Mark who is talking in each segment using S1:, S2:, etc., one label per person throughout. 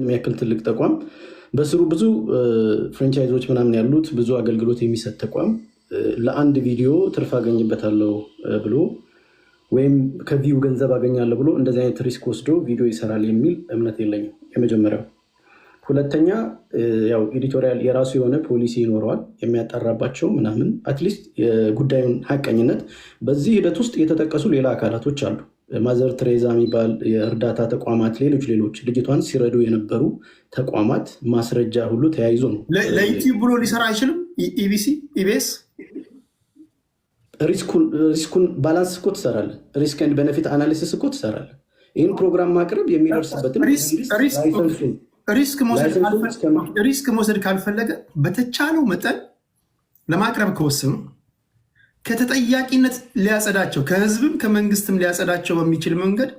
S1: የሚያክል ትልቅ ተቋም በስሩ ብዙ ፍራንቻይዞች ምናምን ያሉት ብዙ አገልግሎት የሚሰጥ ተቋም ለአንድ ቪዲዮ ትርፍ አገኝበታለሁ ብሎ ወይም ከቪው ገንዘብ አገኛለሁ ብሎ እንደዚህ አይነት ሪስክ ወስዶ ቪዲዮ ይሰራል የሚል እምነት የለኝም። የመጀመሪያው። ሁለተኛ ያው ኤዲቶሪያል የራሱ የሆነ ፖሊሲ ይኖረዋል የሚያጣራባቸው ምናምን አትሊስት የጉዳዩን ሀቀኝነት በዚህ ሂደት ውስጥ የተጠቀሱ ሌላ አካላቶች አሉ። ማዘር ትሬዛ የሚባል የእርዳታ ተቋማት፣ ሌሎች ልጅቷን ሲረዱ የነበሩ ተቋማት ማስረጃ ሁሉ ተያይዞ ነው።
S2: ለዩቲዩብ ብሎ ሊሰራ አይችልም። ኢቢኤስ
S1: ሪስኩን ባላንስ እኮ ትሰራለህ። ሪስክ ኤንድ ቤኔፊት አናሊሲስ እኮ ትሰራለህ። ይህን ፕሮግራም ማቅረብ የሚደርስበትን
S2: ሪስክ መውሰድ ካልፈለገ በተቻለው መጠን ለማቅረብ ከወሰኑ ከተጠያቂነት ሊያጸዳቸው ከህዝብም ከመንግስትም ሊያጸዳቸው በሚችል መንገድ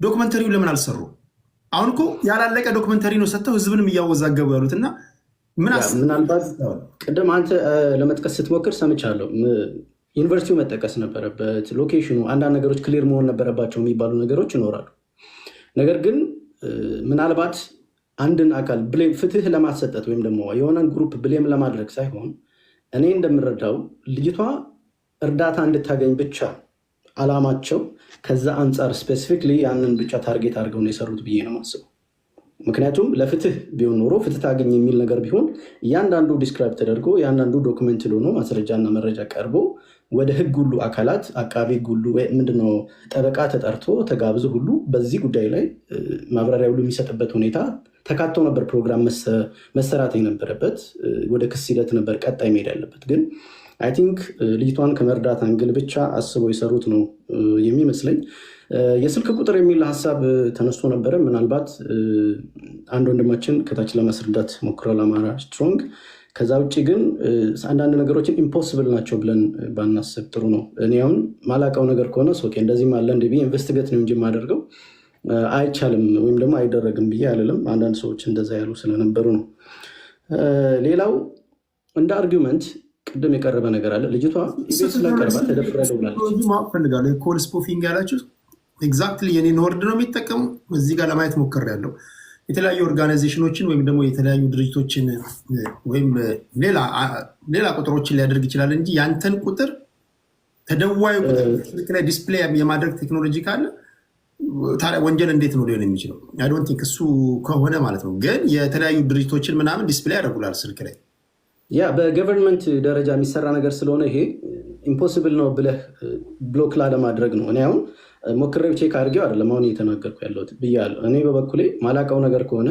S2: ዶክመንተሪው ለምን አልሰሩ? አሁን እኮ ያላለቀ ዶክመንተሪ ነው ሰጥተው ህዝብንም እያወዛገቡ ያሉት እና
S1: ምናልባት ቅድም አንተ ለመጥቀስ ስትሞክር ሰምቻለሁ። ዩኒቨርሲቲው መጠቀስ ነበረበት፣ ሎኬሽኑ፣ አንዳንድ ነገሮች ክሊር መሆን ነበረባቸው የሚባሉ ነገሮች ይኖራሉ። ነገር ግን ምናልባት አንድን አካል ፍትህ ለማሰጠት ወይም ደግሞ የሆነን ግሩፕ ብሌም ለማድረግ ሳይሆን እኔ እንደምረዳው ልጅቷ እርዳታ እንድታገኝ ብቻ አላማቸው ከዛ አንጻር ስፔሲፊክሊ ያንን ብቻ ታርጌት አድርገው ነው የሰሩት ብዬ ነው የማስበው። ምክንያቱም ለፍትህ ቢሆን ኖሮ ፍትህ ታገኝ የሚል ነገር ቢሆን እያንዳንዱ ዲስክራይብ ተደርጎ እያንዳንዱ ዶክመንት ሆኖ ማስረጃና መረጃ ቀርቦ ወደ ህግ ሁሉ አካላት አቃቤ ሁሉ ምንድነው ጠበቃ ተጠርቶ ተጋብዞ ሁሉ በዚህ ጉዳይ ላይ ማብራሪያ ሁሉ የሚሰጥበት ሁኔታ ተካቶ ነበር ፕሮግራም መሰራት የነበረበት። ወደ ክስ ሂደት ነበር ቀጣይ መሄድ ያለበት። ግን አይ ቲንክ ልጅቷን ከመርዳት አንግል ብቻ አስበው የሰሩት ነው የሚመስለኝ። የስልክ ቁጥር የሚል ሀሳብ ተነስቶ ነበረ። ምናልባት አንድ ወንድማችን ከታች ለማስረዳት ሞክሯል፣ አማራ ስትሮንግ። ከዛ ውጭ ግን አንዳንድ ነገሮችን ኢምፖስብል ናቸው ብለን ባናስብ ጥሩ ነው። እኔ አሁን ማላውቀው ነገር ከሆነ ሶኬ እንደዚህም አለ እንደ ኢንቨስቲጌት ነው እንጂ የማደርገው አይቻልም ወይም ደግሞ አይደረግም ብዬ አልልም። አንዳንድ ሰዎች እንደዛ ያሉ ስለነበሩ ነው። ሌላው እንደ አርጊመንት ቅድም የቀረበ ነገር አለ። ልጅቷ ኢቤስ ላይ ቀርባ ተደፍራለሁ ብላለች።
S2: ማወቅ ፈልጋለሁ። ኮል ስፖፊንግ ያላችሁ ኤግዛክትሊ የኔን ወርድ ነው የሚጠቀሙ። እዚህ ጋር ለማየት ሞክሬያለሁ። የተለያዩ ኦርጋናይዜሽኖችን ወይም ደግሞ የተለያዩ ድርጅቶችን ወይም ሌላ ቁጥሮችን ሊያደርግ ይችላል እንጂ ያንተን ቁጥር ተደዋዩ ቁጥር ስልክ ላይ ዲስፕሌይ የማድረግ ቴክኖሎጂ ካለ ታዲያ ወንጀል እንዴት ነው ሊሆን የሚችለው? አይ ዶንት ቲንክ እሱ ከሆነ ማለት ነው። ግን የተለያዩ ድርጅቶችን ምናምን ዲስፕሌይ ያደርጉላል ስልክ ላይ።
S1: ያ በገቨርንመንት ደረጃ የሚሰራ ነገር ስለሆነ ይሄ ኢምፖሲብል ነው ብለህ ብሎክ ላለማድረግ ነው። እኔ አሁን ሞክሬው ቼክ አድርጌው አይደለም አሁን እየተናገርኩ ያለሁት ብያለሁ። እኔ በበኩሌ ማላውቀው ነገር ከሆነ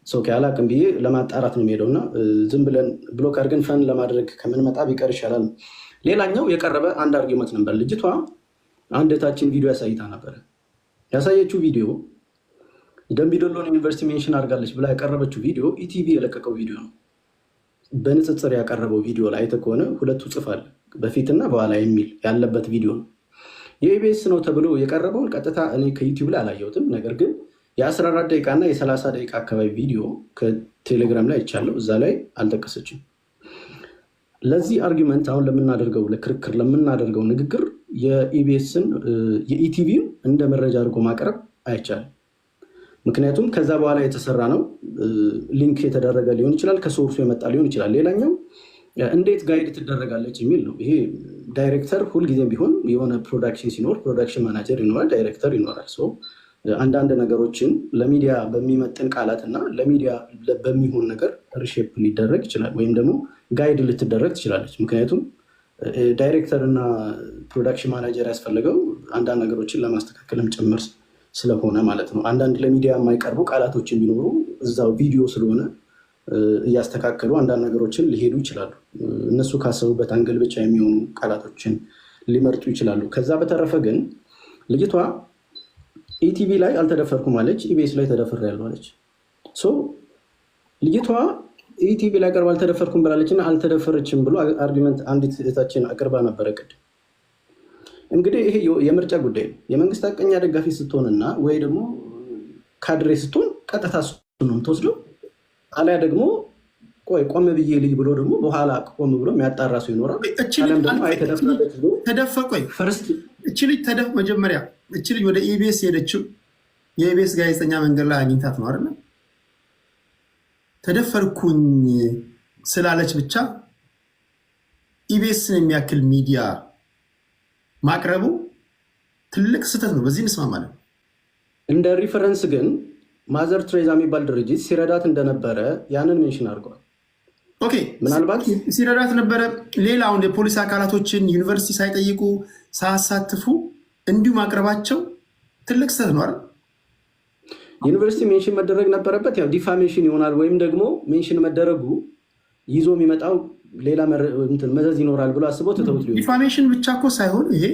S1: ሶኬ አላውቅም ብዬ ለማጣራት ነው የሚሄደው እና ዝም ብለን ብሎክ አድርገን ፈን ለማድረግ ከምንመጣ ቢቀር ይሻላል። ሌላኛው የቀረበ አንድ አርጊመንት ነበር። ልጅቷ አንድ እህታችን ቪዲዮ ያሳይታ ነበረ። ያሳየችው ቪዲዮ ደምቢ ዶሎን ዩኒቨርሲቲ ሜንሽን አድርጋለች ብላ ያቀረበችው ቪዲዮ ኢቲቪ የለቀቀው ቪዲዮ ነው። በንጽጽር ያቀረበው ቪዲዮ ላይ አይተህ ከሆነ ሁለቱ ጽፍ አለ በፊትና በኋላ የሚል ያለበት ቪዲዮ ነው። የኢቢኤስ ነው ተብሎ የቀረበውን ቀጥታ እኔ ከዩቲዩብ ላይ አላየሁትም። ነገር ግን የ14 ደቂቃ እና የ30 ደቂቃ አካባቢ ቪዲዮ ከቴሌግራም ላይ አይቻለሁ። እዛ ላይ አልጠቀሰችም። ለዚህ አርጊመንት አሁን ለምናደርገው ለክርክር ለምናደርገው ንግግር የኢቢኤስን የኢቲቪን እንደ መረጃ አድርጎ ማቅረብ አይቻልም። ምክንያቱም ከዛ በኋላ የተሰራ ነው፣ ሊንክ የተደረገ ሊሆን ይችላል፣ ከሶርሱ የመጣ ሊሆን ይችላል። ሌላኛው እንዴት ጋይድ ትደረጋለች የሚል ነው። ይሄ ዳይሬክተር ሁልጊዜም ቢሆን የሆነ ፕሮዳክሽን ሲኖር ፕሮዳክሽን ማናጀር ይኖራል፣ ዳይሬክተር ይኖራል። አንዳንድ ነገሮችን ለሚዲያ በሚመጥን ቃላት እና ለሚዲያ በሚሆን ነገር ሪሼፕ ሊደረግ ይችላል፣ ወይም ደግሞ ጋይድ ልትደረግ ትችላለች። ምክንያቱም ዳይሬክተር እና ፕሮዳክሽን ማናጀር ያስፈልገው አንዳንድ ነገሮችን ለማስተካከልም ጭምር ስለሆነ ማለት ነው። አንዳንድ ለሚዲያ የማይቀርቡ ቃላቶችን ቢኖሩ እዛው ቪዲዮ ስለሆነ እያስተካከሉ አንዳንድ ነገሮችን ሊሄዱ ይችላሉ። እነሱ ካሰቡበት አንገል ብቻ የሚሆኑ ቃላቶችን ሊመርጡ ይችላሉ። ከዛ በተረፈ ግን ልጅቷ ኢቲቪ ላይ አልተደፈርኩም አለች፣ ኢቢኤስ ላይ ተደፍሬያለሁ አለች። ልጅቷ ኢቲቪ ላይ ቀርባ አልተደፈርኩም ብላለች እና አልተደፈረችም ብሎ አርጊመንት አንዲት እህታችን አቅርባ ነበረ ቅድም። እንግዲህ ይሄ የምርጫ ጉዳይ ነው። የመንግስት ሀቀኛ ደጋፊ ስትሆንና ወይ ደግሞ ካድሬ ስትሆን ቀጥታ ነው የምትወስደው። አሊያ ደግሞ ቆይ ቆም ብዬ ልጅ ብሎ ደግሞ በኋላ ቆም ብሎ የሚያጣራ ሰው ይኖራል።
S2: እቺ ልጅ መጀመሪያ እቺ ልጅ ወደ ኢቢኤስ ሄደችው የኢቢኤስ ጋዜጠኛ መንገድ ላይ አግኝታት ነው አይደል? ተደፈርኩኝ ስላለች ብቻ ኢቢኤስን የሚያክል ሚዲያ ማቅረቡ ትልቅ ስህተት ነው። በዚህ እንስማማለን።
S1: እንደ ሪፈረንስ ግን ማዘር ትሬዛ የሚባል ድርጅት ሲረዳት እንደነበረ ያንን ሜንሽን አድርገዋል።
S2: ኦኬ፣ ምናልባት ሲረዳት ነበረ። ሌላ አሁን የፖሊስ አካላቶችን ዩኒቨርሲቲ ሳይጠይቁ ሳያሳትፉ እንዲሁ ማቅረባቸው ትልቅ ስህተት ነው አይደል?
S1: ዩኒቨርሲቲ ሜንሽን መደረግ ነበረበት። ያው ዲፋሜሽን ይሆናል ወይም ደግሞ ሜንሽን መደረጉ ይዞ የሚመጣው ሌላ መዘዝ ይኖራል ብሎ አስቦ ትተውት ሊሆን።
S2: ዲፋሜሽን ብቻ እኮ ሳይሆን ይሄ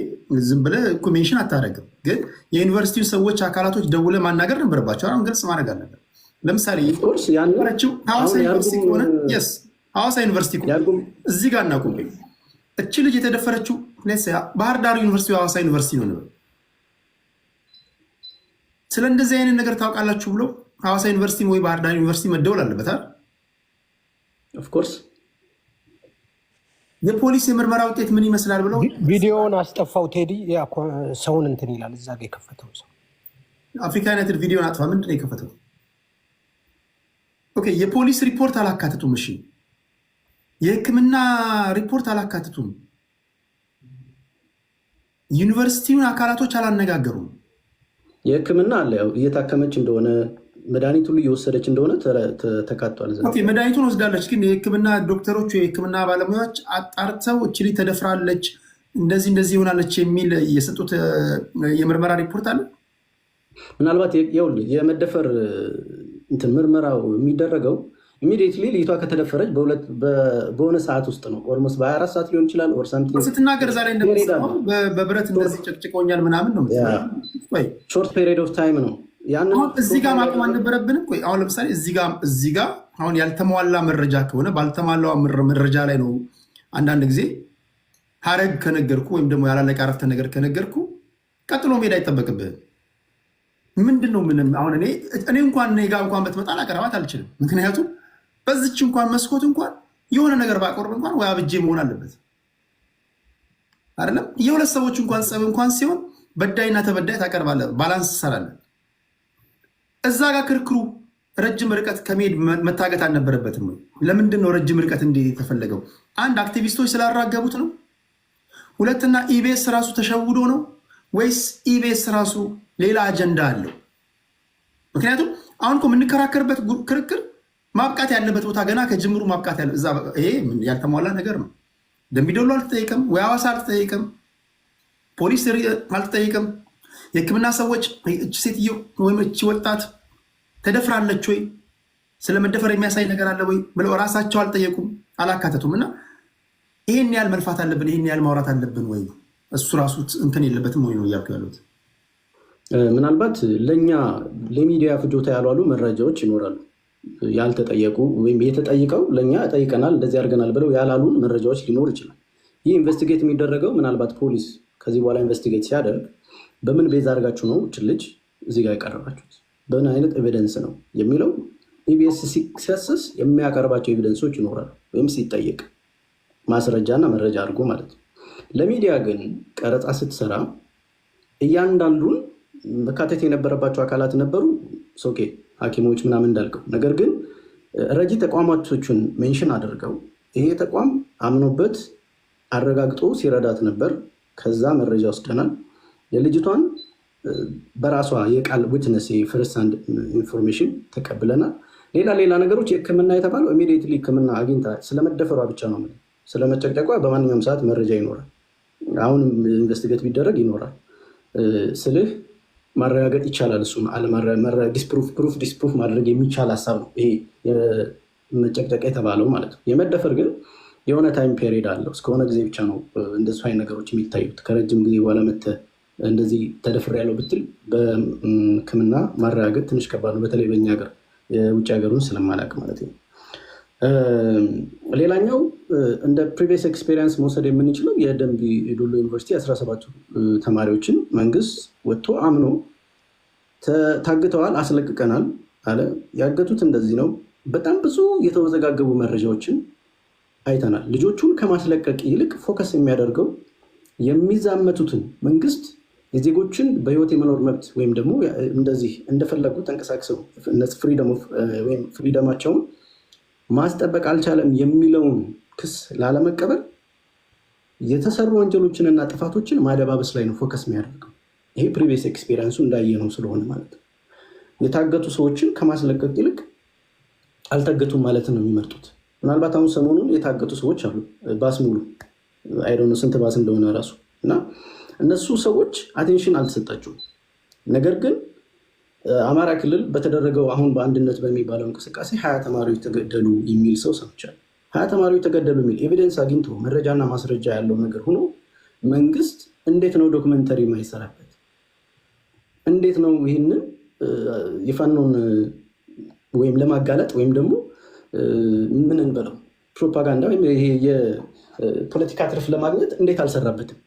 S2: ዝም ብለህ እኮ ሜንሽን አታደርግም፣ ግን የዩኒቨርሲቲው ሰዎች አካላቶች ደውለህ ማናገር ነበረባቸው። አሁን ግልጽ ማድረግ አለበት። ለምሳሌ ሐዋሳ ዩኒቨርሲቲ ከሆነ ሐዋሳ ዩኒቨርሲቲ እዚህ ጋር እናቁም። እቺ ልጅ የተደፈረችው ባህር ዳር ዩኒቨርሲቲ ሐዋሳ ዩኒቨርሲቲ ነው ነበር። ስለ እንደዚህ አይነት ነገር ታውቃላችሁ ብሎ ሐዋሳ ዩኒቨርሲቲ ወይ ባህር ዳር ዩኒቨርሲቲ መደወል አለበታል።
S1: ኦፍኮርስ
S2: የፖሊስ የምርመራ ውጤት ምን ይመስላል ብለው
S3: ቪዲዮውን አስጠፋው። ቴዲ ሰውን እንትን ይላል። እዛ ጋ የከፈተው ሰው
S2: አፍሪካ ዩናይትድ ቪዲዮን አጥፋ። ምንድን ነው የከፈተው? ኦኬ፣ የፖሊስ ሪፖርት አላካትቱም። እሺ፣ የሕክምና ሪፖርት አላካትቱም። ዩኒቨርሲቲውን አካላቶች አላነጋገሩም።
S1: የሕክምና አለ፣ ያው እየታከመች እንደሆነ መድኃኒት ሁሉ እየወሰደች እንደሆነ ተካቷል።
S2: መድኃኒቱን ወስዳለች፣ ግን የሕክምና ዶክተሮች የሕክምና ባለሙያዎች አጣርተው እች ልጅ ተደፍራለች፣ እንደዚህ ይሆናለች የሚል የሰጡት የምርመራ ሪፖርት አለ።
S1: ምናልባት የመደፈር ምርመራው የሚደረገው ኢሚዲየትሊ ልጅቷ ከተደፈረች በሆነ ሰዓት ውስጥ ነው። ኦልሞስት በ24 ሰዓት ሊሆን ይችላል።
S2: ስትናገር ዛሬ በብረት እንደዚህ ጨቅጭቆኛል ምናምን ነው።
S1: ሾርት ፔሪድ ኦፍ ታይም ነው።
S2: እዚህ ጋር ማቆም አልነበረብንም። አሁን ለምሳሌ እዚህ ጋር አሁን ያልተሟላ መረጃ ከሆነ ባልተሟላ መረጃ ላይ ነው አንዳንድ ጊዜ ሀረግ ከነገርኩ ወይም ደግሞ ያላለቀ አረፍተ ነገር ከነገርኩ ቀጥሎ መሄድ አይጠበቅብህም። ምንድን ነው ምንም አሁን እኔ እንኳን ጋ እንኳን በትመጣ ላቀረባት አልችልም። ምክንያቱም በዚች እንኳን መስኮት እንኳን የሆነ ነገር ባቆርብ እንኳን ወይ አብጄ መሆን አለበት አይደለም። የሁለት ሰዎች እንኳን ጸብ እንኳን ሲሆን በዳይና ተበዳይ ታቀርባለህ፣ ባላንስ ትሰራለህ። እዛ ጋር ክርክሩ ረጅም ርቀት ከመሄድ መታገት አልነበረበትም ወይ? ለምንድን ነው ረጅም ርቀት እንዴት የተፈለገው? አንድ አክቲቪስቶች ስላራገቡት ነው? ሁለትና ኢቢኤስ ራሱ ተሸውዶ ነው ወይስ ኢቢኤስ ራሱ ሌላ አጀንዳ አለው? ምክንያቱም አሁን እኮ የምንከራከርበት ክርክር ማብቃት ያለበት ቦታ ገና ከጅምሩ ማብቃት ያለ ይሄ ያልተሟላ ነገር ነው። ደምቢዶሎ አልተጠየቀም ወይ ሐዋሳ አልተጠየቀም፣ ፖሊስ አልተጠየቀም። የሕክምና ሰዎች እች ሴትዮ ወይም እች ወጣት ተደፍራለች ወይ ስለመደፈር የሚያሳይ ነገር አለ ወይ ብለው ራሳቸው አልጠየቁም፣ አላካተቱም። እና ይህን ያህል መልፋት አለብን፣ ይህን ያህል ማውራት አለብን ወይ? እሱ ራሱ እንትን የለበትም ወይ ነው እያልኩ ያሉት።
S1: ምናልባት ለእኛ ለሚዲያ ፍጆታ ያልዋሉ መረጃዎች ይኖራሉ፣ ያልተጠየቁ ወይም የተጠይቀው ለእኛ ጠይቀናል እንደዚህ አድርገናል ብለው ያላሉን መረጃዎች ሊኖር ይችላል። ይህ ኢንቨስቲጌት የሚደረገው ምናልባት ፖሊስ ከዚህ በኋላ ኢንቨስቲጌት ሲያደርግ በምን ቤዝ አድርጋችሁ ነው እችን ልጅ እዚህ ጋር ያቀረባችሁት፣ በምን አይነት ኤቪደንስ ነው የሚለው ኢቢኤስ ሲከሰስ የሚያቀርባቸው ኤቪደንሶች ይኖራሉ፣ ወይም ሲጠየቅ ማስረጃና መረጃ አድርጎ ማለት ነው። ለሚዲያ ግን ቀረጻ ስትሰራ እያንዳንዱን መካተት የነበረባቸው አካላት ነበሩ፣ ኦኬ ሐኪሞች ምናምን እንዳልከው። ነገር ግን ረጂ ተቋማቶቹን ሜንሽን አድርገው ይሄ ተቋም አምኖበት አረጋግጦ ሲረዳት ነበር። ከዛ መረጃ ወስደናል። የልጅቷን በራሷ የቃል ዊትነስ የፈርስት ሃንድ ኢንፎርሜሽን ተቀብለናል። ሌላ ነገሮች የሕክምና የተባለው ኢሚዲየትሊ ሕክምና አግኝታ ስለመደፈሯ ብቻ ነው። ስለመጨቅጨቋ በማንኛውም ሰዓት መረጃ ይኖራል። አሁንም ኢንቨስቲጌት ቢደረግ ይኖራል ስልህ ማረጋገጥ ይቻላል። እሱም ዲስፕሩፍ ማድረግ የሚቻል ሀሳብ ነው ይሄ መጨቅጨቅ የተባለው ማለት ነው። የመደፈር ግን የሆነ ታይም ፔሪድ አለው። እስከሆነ ጊዜ ብቻ ነው እንደሱ አይነት ነገሮች የሚታዩት። ከረጅም ጊዜ በኋላ መተህ እንደዚህ ተደፍሬ ያለው ብትል በሕክምና ማረጋገጥ ትንሽ ከባድ ነው። በተለይ በእኛ ሀገር፣ የውጭ ሀገሩን ስለማላውቅ ማለት ነው። ሌላኛው እንደ ፕሪቪየስ ኤክስፔሪንስ መውሰድ የምንችለው የደምቢ ዶሎ ዩኒቨርሲቲ 17 ተማሪዎችን መንግስት ወጥቶ አምኖ ታግተዋል፣ አስለቅቀናል አለ። ያገቱት እንደዚህ ነው። በጣም ብዙ የተወዘጋገቡ መረጃዎችን አይተናል። ልጆቹን ከማስለቀቅ ይልቅ ፎከስ የሚያደርገው የሚዛመቱትን መንግስት የዜጎችን በህይወት የመኖር መብት ወይም ደግሞ እንደዚህ እንደፈለጉ ተንቀሳቅሰው ፍሪደማቸውን ማስጠበቅ አልቻለም የሚለውን ክስ ላለመቀበል የተሰሩ ወንጀሎችንና ጥፋቶችን ማደባበስ ላይ ነው ፎከስ የሚያደርገው። ይሄ ፕሪቪየስ ኤክስፔሪንሱ እንዳየነው ስለሆነ ማለት ነው። የታገቱ ሰዎችን ከማስለቀቅ ይልቅ አልታገቱም ማለት ነው የሚመርጡት። ምናልባት አሁን ሰሞኑን የታገቱ ሰዎች አሉ፣ ባስ ሙሉ አይዶነ ስንት ባስ እንደሆነ ራሱ እና እነሱ ሰዎች አቴንሽን አልተሰጣቸውም። ነገር ግን አማራ ክልል በተደረገው አሁን በአንድነት በሚባለው እንቅስቃሴ 20 ተማሪዎች ተገደሉ የሚል ሰው ሰምቻለሁ። 20 ተማሪዎች ተገደሉ የሚል ኤቪደንስ አግኝቶ መረጃና ማስረጃ ያለው ነገር ሆኖ መንግስት እንዴት ነው ዶክመንተሪ ማይሰራበት? እንዴት ነው ይህንን የፋኖን ወይም ለማጋለጥ ወይም ደግሞ ምን እንበለው ፕሮፓጋንዳ ወይም የፖለቲካ ትርፍ ለማግኘት እንዴት አልሰራበትም?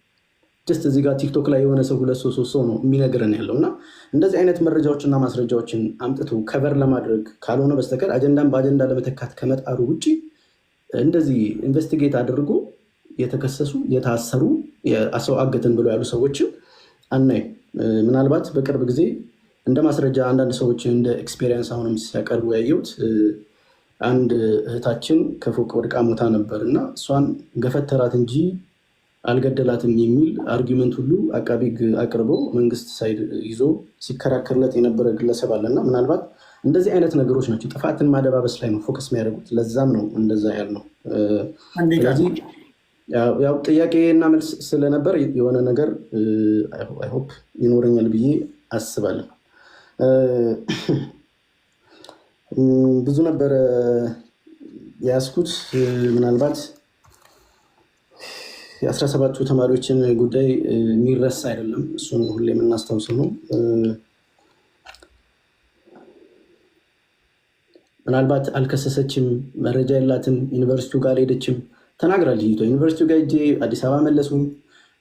S1: ጀስት እዚህ ጋር ቲክቶክ ላይ የሆነ ሰው 2 ሰው ነው የሚነግረን ያለው እና እንደዚህ አይነት መረጃዎችና ማስረጃዎችን አምጥቶ ከቨር ለማድረግ ካልሆነ በስተቀር አጀንዳን በአጀንዳ ለመተካት ከመጣሩ ውጭ እንደዚህ ኢንቨስቲጌት አድርጎ የተከሰሱ የታሰሩ ሰው አገትን ብሎ ያሉ ሰዎችን አናይም። ምናልባት በቅርብ ጊዜ እንደ ማስረጃ አንዳንድ ሰዎች እንደ ኤክስፔሪንስ አሁንም ሲያቀርቡ ያየሁት አንድ እህታችን ከፎቅ ወድቃ ሞታ ነበር እና እሷን ገፈተራት እንጂ አልገደላትም የሚል አርጊመንት ሁሉ አቃቢ ሕግ አቅርቦ መንግስት ሳይድ ይዞ ሲከራከርለት የነበረ ግለሰብ አለና ምናልባት እንደዚህ አይነት ነገሮች ናቸው ጥፋትን ማደባበስ ላይ ነው ፎከስ የሚያደርጉት። ለዛም ነው እንደዛ ያልነው። ስለዚህ ያው ጥያቄ እና መልስ ስለነበር የሆነ ነገር አይ ሆፕ ይኖረኛል ብዬ አስባለሁ። ብዙ ነበረ የያዝኩት። ምናልባት የ17ቱ ተማሪዎችን ጉዳይ የሚረሳ አይደለም። እሱን ሁሌ የምናስታውሰው ነው። ምናልባት አልከሰሰችም፣ መረጃ የላትም፣ ዩኒቨርሲቲው ጋር አልሄደችም ተናግራለች። ዩኒቨርሲቲው ጋር ሄጄ አዲስ አበባ መለሱኝ፣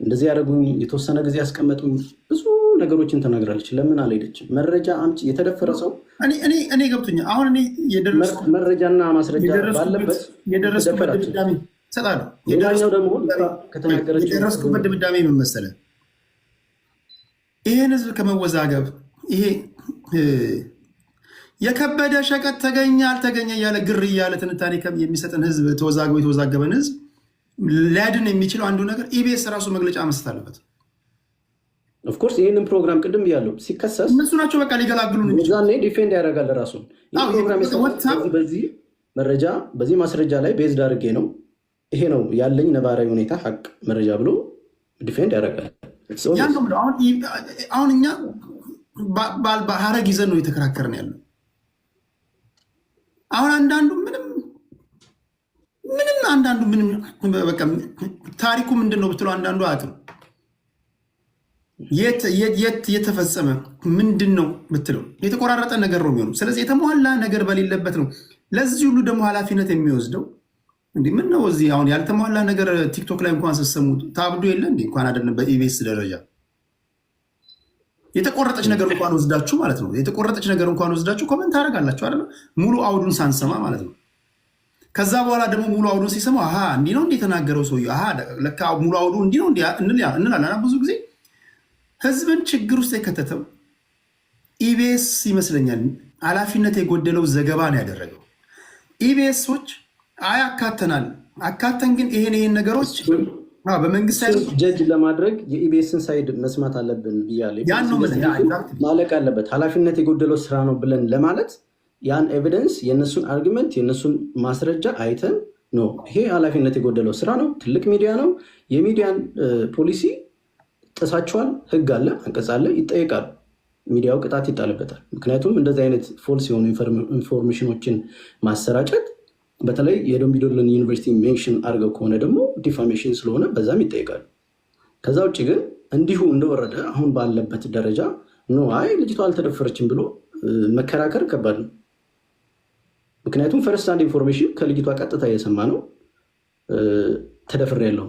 S1: እንደዚህ ያደረጉኝ፣ የተወሰነ ጊዜ ያስቀመጡኝ፣ ብዙ ነገሮችን ተናግራለች። ለምን አልሄደችም? መረጃ አምጪ። የተደፈረ ሰው
S2: እኔ ገብቶኛል። አሁን እኔ
S1: መረጃና ማስረጃ ባለበት
S2: የደረስኩበት ድምዳሜ እሰጣለሁ።
S1: ሌላኛው ደግሞ ከተናገረች
S2: የደረስኩበት ድምዳሜ ምን መሰለህ? ይሄን ህዝብ ከመወዛገብ ይሄ የከበደ ሸቀጥ ተገኘ አልተገኘ እያለ ግር እያለ ትንታኔ የሚሰጥን ህዝብ ተወዛግበው የተወዛገበን ህዝብ ሊያድን የሚችለው አንዱ ነገር ኢቢኤስ ራሱ መግለጫ መስጠት አለበት።
S1: ኦፍኮርስ ይህንን ፕሮግራም ቅድም ብያለሁ ሲከሰስ
S2: እነሱ ናቸው በቃ ሊገላግሉን
S1: ዛኔ ዲፌንድ ያደርጋል ራሱን። ይህ ፕሮግራም በዚህ መረጃ በዚህ ማስረጃ ላይ ቤዝድ አድርጌ ነው ይሄ ነው ያለኝ ነባራዊ ሁኔታ ሀቅ መረጃ ብሎ ዲፌንድ ያደርጋል።
S2: አሁን እኛ ሀረግ ይዘን ነው የተከራከርን ያለው። አሁን አንዳንዱ ምንም አንዳንዱ ምንም በቃ ታሪኩ ምንድን ነው ብትለው አንዳንዱ አያውቅም። የት የተፈጸመ ምንድን ነው ብትለው የተቆራረጠ ነገር ነው የሚሆነው። ስለዚህ የተሟላ ነገር በሌለበት ነው ለዚህ ሁሉ ደግሞ ኃላፊነት የሚወስደው። እንዲህ ምን ነው እዚህ አሁን ያልተሟላ ነገር ቲክቶክ ላይ እንኳን ስትሰሙ ታብዶ የለ እንዲ እንኳን አይደለም በኢቢኤስ ደረጃ የተቆረጠች ነገር እንኳን ወስዳችሁ ማለት ነው የተቆረጠች ነገር እንኳን ወስዳችሁ ኮመንት ታደርጋላችሁ አይደል? ሙሉ አውዱን ሳንሰማ ማለት ነው። ከዛ በኋላ ደግሞ ሙሉ አውዱን ሲሰማ አሃ እንዲህ ነው እንዴ የተናገረው ሰውዬው፣ አሃ ለካ ሙሉ አውዱ እንዲህ ነው እንላለን። ብዙ ጊዜ ህዝብን ችግር ውስጥ የከተተው ኢቢኤስ ይመስለኛል። ኃላፊነት የጎደለው ዘገባ ነው ያደረገው። ኢቢኤሶች አይ አካተን ግን ይሄን ነገሮች በመንግስት
S1: ጀጅ ለማድረግ የኢቢኤስን ሳይድ መስማት አለብን ብያለሁ። ማለቅ አለበት። ኃላፊነት የጎደለው ስራ ነው ብለን ለማለት ያን ኤቪደንስ የነሱን አርጊመንት የነሱን ማስረጃ አይተን ነው ይሄ ኃላፊነት የጎደለው ስራ ነው፣ ትልቅ ሚዲያ ነው፣ የሚዲያን ፖሊሲ ጥሳቸዋል፣ ህግ አለ፣ አንቀጽ አለ፣ ይጠየቃሉ፣ ሚዲያው ቅጣት ይጣልበታል። ምክንያቱም እንደዚህ አይነት ፎልስ የሆኑ ኢንፎርሜሽኖችን ማሰራጨት በተለይ የደምቢ ዶሎ ዩኒቨርሲቲ ሜንሽን አድርገው ከሆነ ደግሞ ዲፋሜሽን ስለሆነ በዛም ይጠይቃሉ። ከዛ ውጭ ግን እንዲሁ እንደወረደ አሁን ባለበት ደረጃ አይ ልጅቷ አልተደፈረችም ብሎ መከራከር ከባድ ነው። ምክንያቱም ፈርስት ሃንድ ኢንፎርሜሽን ከልጅቷ ቀጥታ የሰማ ነው ተደፍሬያለሁ።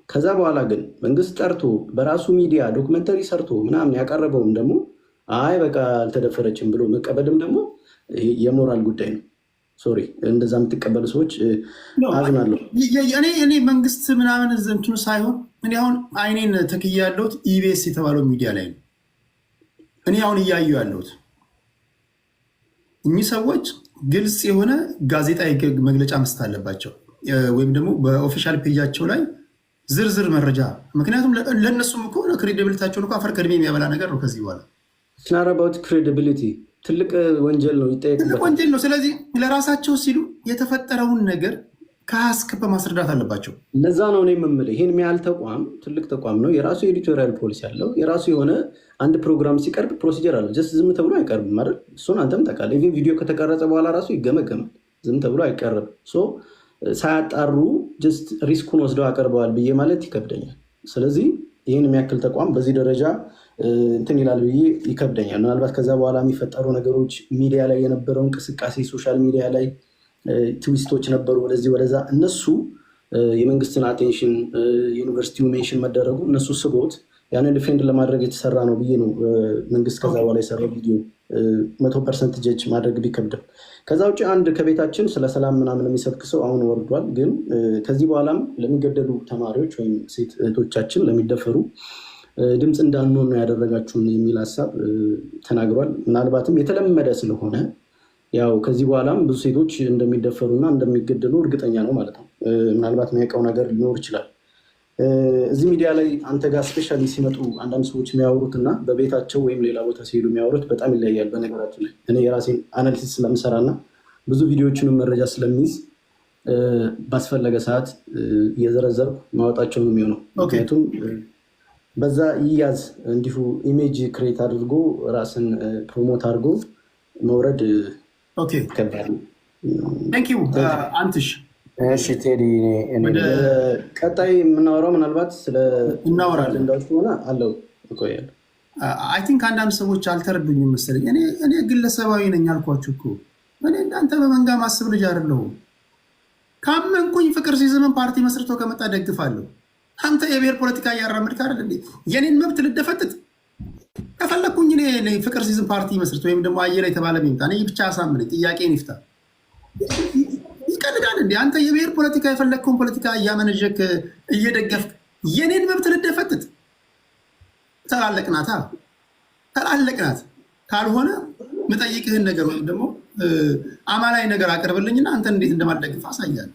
S1: ከዛ በኋላ ግን መንግስት ጠርቶ በራሱ ሚዲያ ዶክመንተሪ ሰርቶ ምናምን ያቀረበውም ደግሞ አይ በቃ አልተደፈረችም ብሎ መቀበልም ደግሞ የሞራል ጉዳይ ነው። ሶሪ እንደዛ የምትቀበሉ ሰዎች አዝናለሁ።
S2: እኔ መንግስት ምናምን እንትኑ ሳይሆን እኔ አሁን አይኔን ተክዬ ያለሁት ኢቢኤስ የተባለው ሚዲያ ላይ ነው። እኔ አሁን እያዩ ያለሁት እኚህ ሰዎች ግልጽ የሆነ ጋዜጣዊ መግለጫ መስጠት አለባቸው፣ ወይም ደግሞ በኦፊሻል ፔጃቸው ላይ ዝርዝር መረጃ። ምክንያቱም ለእነሱም እኮ ክሬዲቢሊታቸውን እኮ አፈር ከድሜ የሚያበላ ነገር ነው። ከዚህ በኋላ
S1: ስናረባውት ክሬዲቢሊቲ ትልቅ ወንጀል ነው፣ ይጠየቅበታል፣
S2: ወንጀል ነው። ስለዚህ ለራሳቸው ሲሉ የተፈጠረውን ነገር ከሀስከ ማስረዳት አለባቸው።
S1: ለዛ ነው እኔ የምልህ ይህን የሚያህል ተቋም ትልቅ ተቋም ነው። የራሱ ኤዲቶሪያል ፖሊሲ አለው። የራሱ የሆነ አንድ ፕሮግራም ሲቀርብ ፕሮሲጀር አለው። ጀስት ዝም ተብሎ አይቀርብም አይደል? እሱን አንተም ታውቃለህ። ኢቭን ቪዲዮ ከተቀረጸ በኋላ ራሱ ይገመገማል። ዝም ተብሎ አይቀርብም። ሳያጣሩ ጀስት ሪስኩን ወስደው አቀርበዋል ብዬ ማለት ይከብደኛል። ስለዚህ ይህን የሚያክል ተቋም በዚህ ደረጃ እንትን ይላል ብዬ ይከብደኛል። ምናልባት ከዛ በኋላ የሚፈጠሩ ነገሮች ሚዲያ ላይ የነበረው እንቅስቃሴ፣ ሶሻል ሚዲያ ላይ ትዊስቶች ነበሩ ወደዚህ ወደዛ፣ እነሱ የመንግስትን አቴንሽን ዩኒቨርሲቲው ሜንሽን መደረጉ እነሱ ስቦት ያንን ዲፌንድ ለማድረግ የተሰራ ነው ብዬ ነው መንግስት ከዛ በኋላ የሰራው ቪዲዮ 100% ጀጅ ማድረግ ቢከብድም። ከዛ ውጭ አንድ ከቤታችን ስለ ሰላም ምናምን የሚሰብክ ሰው አሁን ወርዷል። ግን ከዚህ በኋላም ለሚገደሉ ተማሪዎች ወይም ሴት እህቶቻችን ለሚደፈሩ ድምፅ እንዳንሆን ነው ያደረጋችሁን የሚል ሀሳብ ተናግሯል። ምናልባትም የተለመደ ስለሆነ ያው ከዚህ በኋላም ብዙ ሴቶች እንደሚደፈሩና እንደሚገደሉ እርግጠኛ ነው ማለት ነው። ምናልባት የሚያውቀው ነገር ሊኖር ይችላል። እዚህ ሚዲያ ላይ አንተ ጋር ስፔሻሊ ሲመጡ አንዳንድ ሰዎች የሚያወሩት እና በቤታቸው ወይም ሌላ ቦታ ሲሄዱ የሚያወሩት በጣም ይለያል። በነገራችን ላይ እኔ የራሴን አናሊሲስ ስለምሰራ እና ብዙ ቪዲዮዎችንም መረጃ ስለሚይዝ ባስፈለገ ሰዓት እየዘረዘርኩ ማወጣቸው ነው የሚሆነው። ምክንያቱም በዛ ይያዝ እንዲሁ ኢሜጅ ክሬት አድርጎ ራስን ፕሮሞት አድርጎ መውረድ ከባድ ነው።
S2: አንትሽ
S4: እሺ ቴዲ፣
S1: ቀጣይ የምናወራው ምናልባት እናወራለን እንዳሆነ አለው እቆያለሁ።
S2: አይ ቲንክ አንዳንድ ሰዎች አልተረዱኝም መሰለኝ። እኔ ግለሰባዊ ነኝ አልኳችሁ እኮ። እኔ እንዳንተ በመንጋ ማስብ ልጅ አይደለሁም። ካመንኩኝ ፍቅር ሲዝምን ፓርቲ መስርቶ ከመጣ ደግፋለሁ። አንተ የብሔር ፖለቲካ እያራመድክ አይደል እንዴ? የኔን መብት ልደፈጥጥ ከፈለኩኝ እኔ ፍቅር ሲዝም ፓርቲ መስርቶ ወይም ደግሞ አየለ የተባለ ሚምጣ እኔ ብቻ አሳምነኝ፣ ጥያቄን ይፍታ። ይቀልዳል እንዴ? አንተ የብሔር ፖለቲካ የፈለግከውን ፖለቲካ እያመነዠክ እየደገፍክ የኔን መብት ልደፈጥጥ? ተላለቅናታ ተላለቅናት። ካልሆነ ምጠይቅህን ነገር ወይም ደግሞ አማላይ ነገር አቅርብልኝና አንተን እንዴት እንደማልደግፍ አሳያለሁ።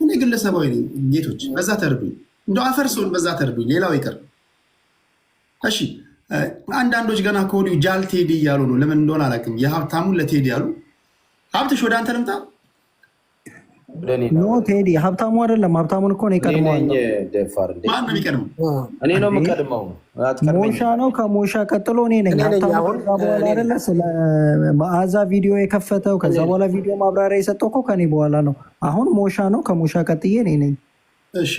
S2: እኔ ግለሰባዊ ነኝ ጌቶች፣ በዛ ተርዱኝ። እንደ አፈር ሰውን በዛ ተርዱኝ። ሌላው ይቅር እሺ። አንዳንዶች ገና ከወዲሁ ጃል ቴዲ እያሉ ነው። ለምን እንደሆነ አላውቅም። የሀብታሙን ለቴዲ ያሉ። ሀብትሽ ወደ አንተ ልምጣ።
S5: ኖ ቴዲ ሀብታሙ አይደለም። ሀብታሙን እኮ ነው የቀድመው።
S2: ማን ነው የሚቀድመው?
S4: እኔ ነው የምቀድመው።
S5: ሞሻ ነው። ከሞሻ ቀጥሎ እኔ ነኝ። ሀብታሙ በኋላ አይደለ ስለ መዓዛ ቪዲዮ የከፈተው። ከዛ በኋላ ቪዲዮ ማብራሪያ የሰጠው እኮ ከኔ በኋላ ነው። አሁን ሞሻ ነው። ከሞሻ ቀጥዬ እኔ ነኝ።
S2: እሺ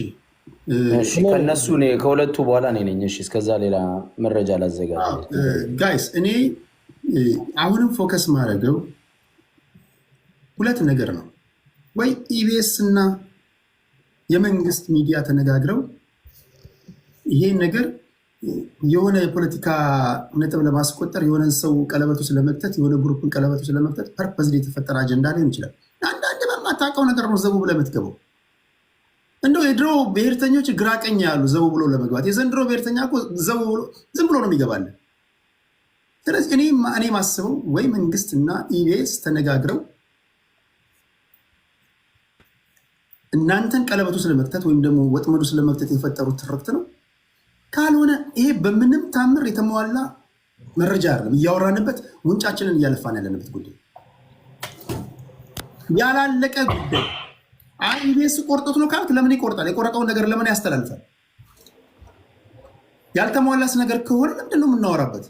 S4: ከነሱ ከሁለቱ በኋላ እኔ ነኝ። እሺ እስከዛ ሌላ መረጃ ላዘጋጅ።
S2: ጋይስ እኔ አሁንም ፎከስ ማድረገው ሁለት ነገር ነው። ወይ ኢቢኤስ እና የመንግስት ሚዲያ ተነጋግረው ይሄን ነገር የሆነ የፖለቲካ ነጥብ ለማስቆጠር የሆነን ሰው ቀለበቱ ስለመክተት የሆነ ግሩፕን ቀለበቱ ስለመክተት ፐርፐዝ የተፈጠረ አጀንዳ ሊሆን ይችላል። አንዳንድ በማታውቀው ነገር ነው ዘቡ ብለህ የምትገባው። እንደው የድሮ ብሔርተኞች ግራቀኝ ያሉ ዘቡ ብሎ ለመግባት፣ የዘንድሮ ብሔርተኛ እኮ ዘቡ ብሎ ዝም ብሎ ነው የሚገባለን። ስለዚህ እኔ ማስበው ወይ መንግስትና ኢቢኤስ ተነጋግረው እናንተን ቀለበቱ ስለመክተት ወይም ደግሞ ወጥመዱ ስለመክተት የፈጠሩት ትርክት ነው። ካልሆነ ይሄ በምንም ታምር የተሟላ መረጃ አይደለም። እያወራንበት ጉንጫችንን እያለፋን ያለንበት ጉዳይ ያላለቀ ጉዳይ። ኢቢኤስ ቆርጦት ነው ካልክ ለምን ይቆርጣል? የቆረጠውን ነገር ለምን ያስተላልፋል? ያልተሟላስ ነገር ከሆነ ምንድን ነው የምናወራበት?